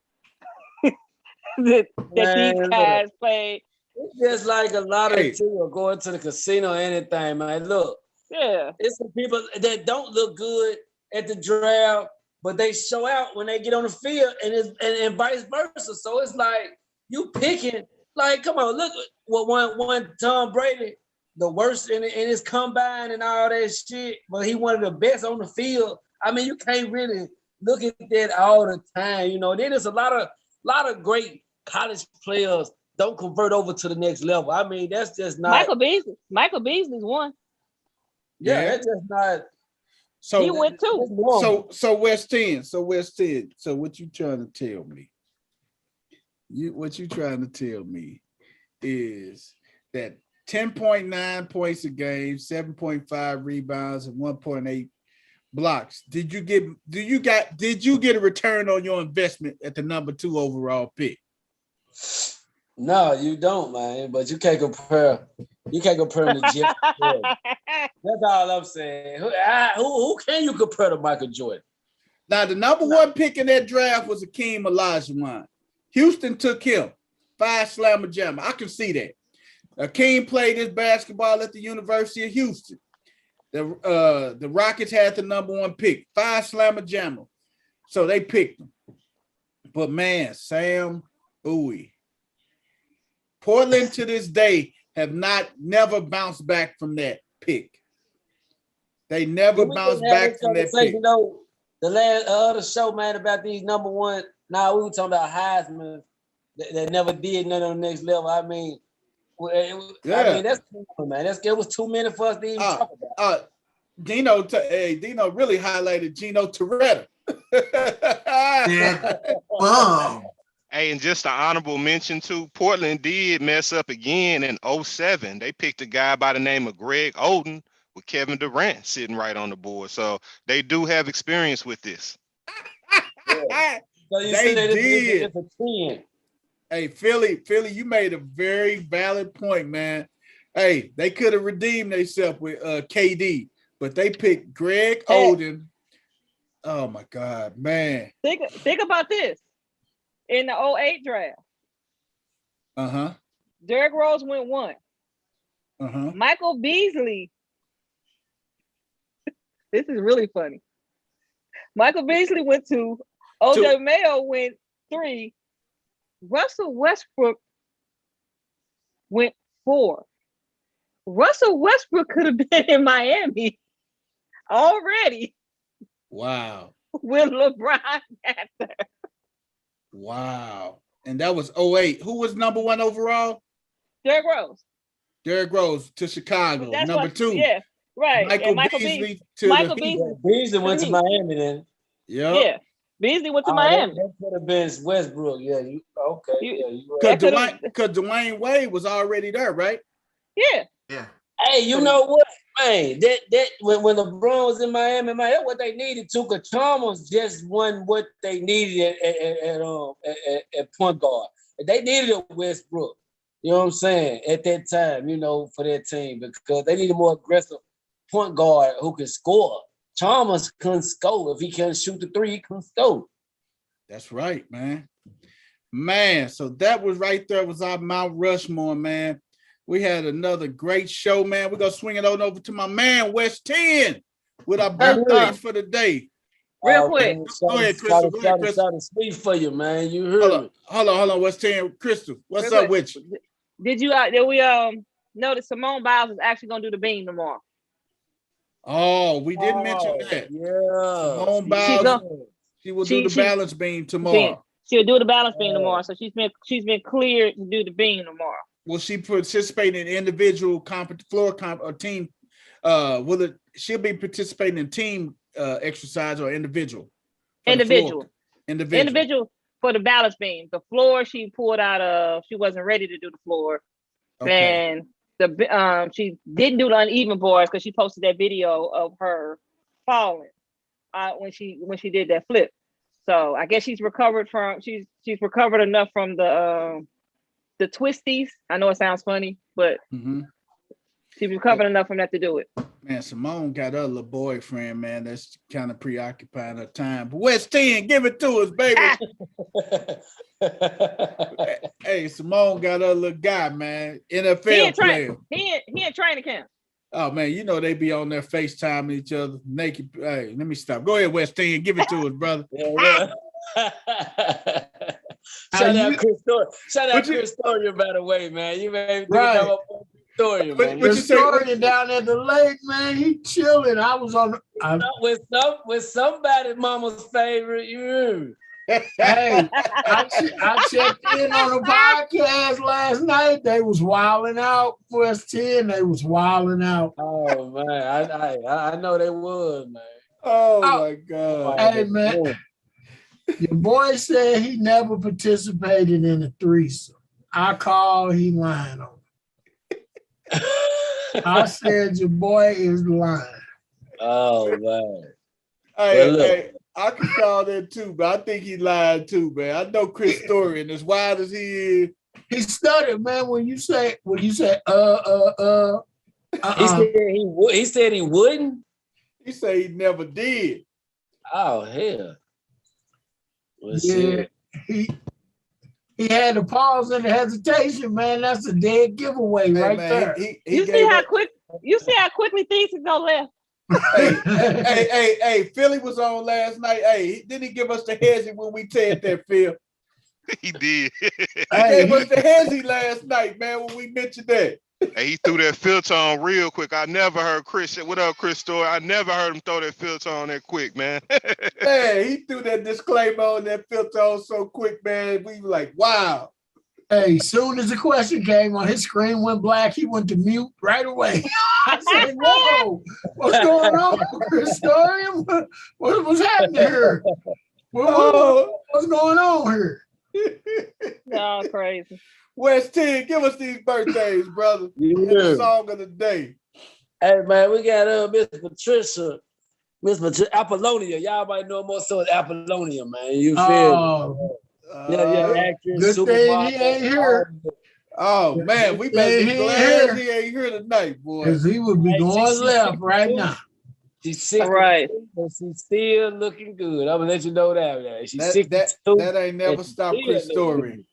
Speaker 2: that these guys played.
Speaker 6: It's just like a lot of people going to the casino or anything, man. Look, it's some people that don't look good at the draft, but they show out when they get on the field, and vice versa. So it's like you picking. Like, come on, look what one Tom Brady, the worst in his combine and all that shit, but he one of the best on the field. I mean, you can't really look at that all the time, you know. Then there's a lot of great college players don't convert over to the next level. I mean, that's just not
Speaker 2: Michael Beasley's one.
Speaker 6: Yeah, that's just not.
Speaker 1: So
Speaker 2: he went too.
Speaker 1: So West 10. So what you trying to tell me? What you trying to tell me is that 10.9 points a game, 7.5 rebounds, and 1.8 blocks. Did you get a return on your investment at the number 2 overall pick?
Speaker 6: No, you don't, man. But you can't compare. You can't compare him to Jeff Jordan. That's all I'm saying. Who can you compare to Michael Jordan?
Speaker 1: Now, the number 1 pick in that draft was Akeem Olajuwon. Houston took him. 5 slammer jammer. I can see that. Akeem played his basketball at the University of Houston. The Rockets had the number 1 pick. 5 slammer jammer. So they picked him. But man, Sam Bowie. Portland to this day have never bounced back from that pick. They never bounced back from that pick.
Speaker 6: You know, the last other show, man, about these number 1. Now we were talking about Heisman that never did none on the next level. I mean, that's too many, man. It was too many for us to even talk about.
Speaker 1: Dino really highlighted Gino Torretta.
Speaker 5: Hey, and just an honorable mention too, Portland did mess up again in 2007. They picked a guy by the name of Greg Oden with Kevin Durant sitting right on the board. So they do have experience with this.
Speaker 6: So they did. It's a 10.
Speaker 1: Hey, Philly, you made a very valid point, man. Hey, they could have redeemed themselves with KD, but they picked Greg Oden. Oh my God, man!
Speaker 2: Think about this. In the 2008 draft, Derrick Rose went 1. Michael Beasley. This is really funny. Michael Beasley went 2. OJ Mayo went 3. Russell Westbrook went 4. Russell Westbrook could have been in Miami already.
Speaker 1: Wow.
Speaker 2: With LeBron at there.
Speaker 1: Wow. And that was 2008. Who was number 1 overall?
Speaker 2: Derrick Rose.
Speaker 1: Derrick Rose to Chicago. Number 2.
Speaker 2: Yeah, right.
Speaker 1: Michael Beasley
Speaker 6: Beasley went to Miami then.
Speaker 1: Yep.
Speaker 2: Yeah. Beasley went to Miami.
Speaker 6: That could have been Westbrook. Yeah.
Speaker 1: Because Dwayne Wade was already there, right?
Speaker 2: Yeah.
Speaker 4: Yeah.
Speaker 6: Hey, you know what, man? That when LeBron was in Miami, man, that's what they needed. Tuka Chalmers just won what they needed at point guard. They needed a Westbrook. You know what I'm saying? At that time, for that team, because they need a more aggressive point guard who can score. Chalmers couldn't score. If he can't shoot the three, he couldn't score.
Speaker 1: That's right, man. Man, so that was right there was our Mount Rushmore, man. We had another great show, man. We're going to swing it on over to my man, West 10, with our birthdays for the day.
Speaker 2: Real quick.
Speaker 1: Go ahead, Crystal. Go ahead, Crystal.
Speaker 6: Try to speak for you, man. You heard me.
Speaker 1: Hold on, West 10. Crystal, what's up with you?
Speaker 2: Did we know that Simone Biles is actually going to do the beam tomorrow?
Speaker 1: Oh, we didn't mention that.
Speaker 6: Yeah.
Speaker 1: Simone Biles, she will do the balance beam tomorrow.
Speaker 2: She'll do the balance beam tomorrow. So she's been cleared to do the beam tomorrow.
Speaker 1: Will she participate in individual or team? She'll be participating in team exercise or individual?
Speaker 2: Individual for the balance beam. The floor she pulled out of. She wasn't ready to do the floor, and she didn't do the uneven bars because she posted that video of her falling when she did that flip. So I guess she's recovered enough from the twisties. I know it sounds funny, but she recovered enough from that to do it.
Speaker 1: Man, Simone got her little boyfriend, man. That's kind of preoccupying her time. But West 10, give it to us, baby. Hey, Simone got her little guy, man. NFL player.
Speaker 2: He in training camp.
Speaker 1: Oh, man, they be on there FaceTiming each other naked. Hey, let me stop. Go ahead, West 10. Give it to us, brother.
Speaker 6: Shout out Chris Story, by the way, man. You made me know about Story, man.
Speaker 3: Chris Story down at the lake, man. He chilling. I was on
Speaker 6: with somebody mama's favorite.
Speaker 3: Hey, I checked in on a podcast last night. They was wilding out. West 10, they was wilding out.
Speaker 6: Oh man, I know they would, man.
Speaker 1: Oh my God.
Speaker 3: Hey man, your boy said he never participated in a threesome. I call he lying on me. I said your boy is lying.
Speaker 6: Oh man.
Speaker 1: Hey, I can call that too, but I think he lied too, man. I know Chris Story, and as wild as he is,
Speaker 3: he stuttered, man. When you say
Speaker 6: He said he wouldn't.
Speaker 1: He said he never did.
Speaker 6: Oh hell.
Speaker 3: Yeah, he had the pause and the hesitation, man. That's a dead giveaway right there.
Speaker 2: You see how quickly things can go left.
Speaker 1: Hey, Philly was on last night. Hey, didn't he give us the hezzy when we said that, Phil?
Speaker 5: He did.
Speaker 1: He gave us the hezzy last night, man, when we mentioned that.
Speaker 5: Hey, he threw that filter on real quick. I never heard Chris. What up, Chris Story? I never heard him throw that filter on that quick, man.
Speaker 1: Hey, he threw that disclaimer on that filter on so quick, man. We were like, wow.
Speaker 3: Hey, soon as the question came on, his screen went black. He went to mute right away. I said, whoa, what's going on, Chris Story? What's happening here? What's going on here?
Speaker 2: Oh, crazy.
Speaker 1: West 10, give us these birthdays, brother. The song of the day.
Speaker 6: Hey, man, we got Miss Patricia Apollonia. Y'all might know more so as Apollonia, man. You feel me? Yeah, actress.
Speaker 3: Good thing he ain't here.
Speaker 1: Oh, man, we better be glad he ain't here tonight, boy.
Speaker 3: Because he would be going left right now.
Speaker 6: She's 62,
Speaker 2: right,
Speaker 6: but she's still looking good. I'm gonna let you know that. She's 62.
Speaker 1: That ain't never stopped Chris Story.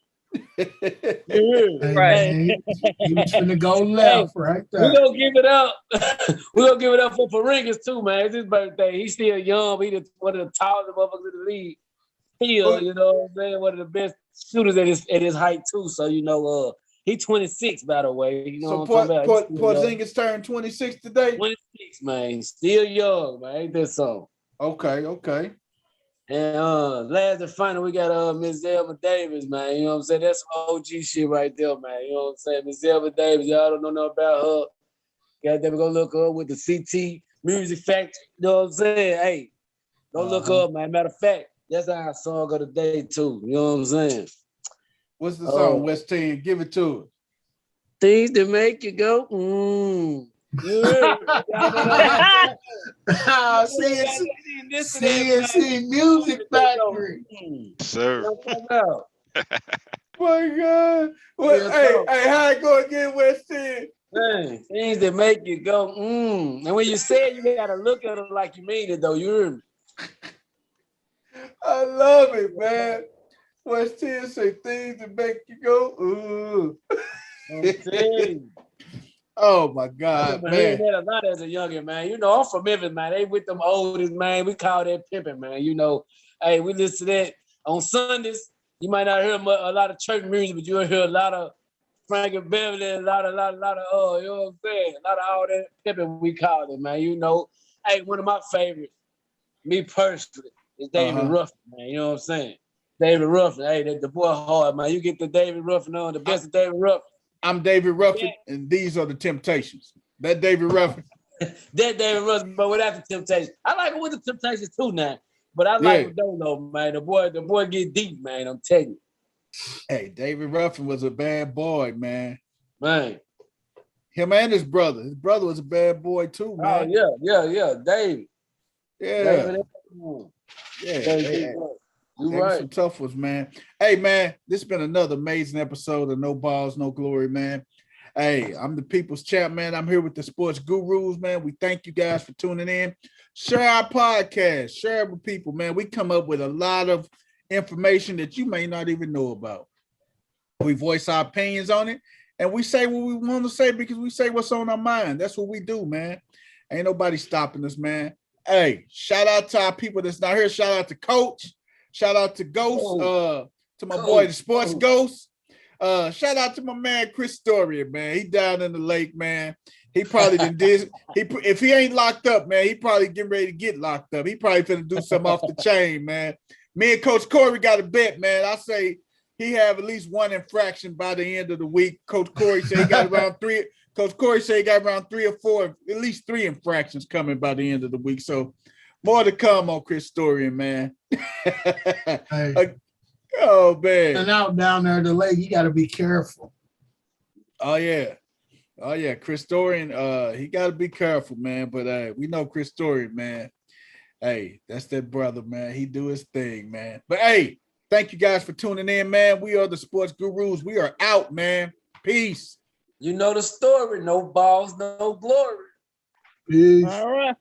Speaker 2: Right.
Speaker 3: He was finna go left right there.
Speaker 6: We're gonna give it up. We're gonna give it up for Paringas too, man. It's his birthday. He's still young, but he's one of the tallest motherfuckers in the league. Still, you know what I'm saying? One of the best shooters at his height too. So he's 26, by the way. You know
Speaker 1: so Porzingis turned 26 today?
Speaker 6: 26, man. Still young, man. Ain't that so?
Speaker 1: Okay.
Speaker 6: And last and final, we got Miss Zelma Davis, man. You know what I'm saying? That's some OG shit right there, man. You know what I'm saying? Miss Zelma Davis, y'all don't know nothing about her. Goddamn, go look her up with the CT Music Factory. You know what I'm saying? Hey, go look her up, man. Matter of fact, that's our song of the day, too. You know what I'm saying?
Speaker 1: What's the song, West 10? Give it to us.
Speaker 6: Things that make you go,
Speaker 3: CNC Music Factory.
Speaker 5: Sir.
Speaker 1: My God. Well, hey, how it go again, West End?
Speaker 6: Hey, things that make you go, And when you say it, you gotta look at it like you mean it, though. You hear me?
Speaker 1: I love it, man. West End say things that make you go, ooh.
Speaker 6: I'm telling you.
Speaker 1: Oh my
Speaker 6: I
Speaker 1: God,
Speaker 6: remember hearing
Speaker 1: man.
Speaker 6: that a lot as a youngin', man. You know, I'm from Memphis, man. They with them oldest, man. We call that pimping, man. You know, hey, we listen to that on Sundays. You might not hear a lot of church music, but you'll hear a lot of Frankie Beverly, a lot of, you know what I'm saying? A lot of all that pimping we call it, man. You know, hey, one of my favorites, me personally, is David Ruffin, man. You know what I'm saying? David Ruffin, hey, the boy hard, man. You get the David Ruffin on, the best of David Ruffin.
Speaker 1: I'm David Ruffin, and these are the Temptations. That David Ruffin.
Speaker 6: That David Ruffin, but without the Temptations. I like it with the Temptations too now, but I like him though, man. The boy get deep, man. I'm telling you.
Speaker 1: Hey, David Ruffin was a bad boy, man.
Speaker 6: Man.
Speaker 1: Him and his brother. His brother was a bad boy too, man.
Speaker 6: Oh, yeah. David.
Speaker 1: Yeah.
Speaker 6: David.
Speaker 1: Yeah. You right. Some tough ones, man. Hey, man, this has been another amazing episode of No Balls, No Glory, man. Hey, I'm the People's Champ, man. I'm here with the Sports Gurus, man. We thank you guys for tuning in. Share our podcast. Share it with people, man. We come up with a lot of information that you may not even know about. We voice our opinions on it, and we say what we want to say because we say what's on our mind. That's what we do, man. Ain't nobody stopping us, man. Hey, shout out to our people that's not here. Shout out to Coach. Shout out to Ghost, to my boy, the Sports Ghost. Shout out to my man, Chris Story, man. He down in the lake, man. He probably did. If he ain't locked up, man, he probably getting ready to get locked up. He probably finna do something off the chain, man. Me and Coach Corey got a bet, man. I say he have at least one infraction by the end of the week. Coach Corey said he got around 3. Coach Corey said he got around 3 or 4, at least 3 infractions coming by the end of the week. So more to come on Chris Story, man.
Speaker 3: Hey.
Speaker 1: Oh man.
Speaker 3: And out down there at the lake, you gotta be careful.
Speaker 1: Oh yeah. Chris Story, he gotta be careful, man. But we know Chris Story, man. Hey, that's that brother, man. He do his thing, man. But hey, thank you guys for tuning in, man. We are the Sports Gurus. We are out, man. Peace.
Speaker 6: You know the story. No balls, no glory.
Speaker 3: Peace.
Speaker 2: All right.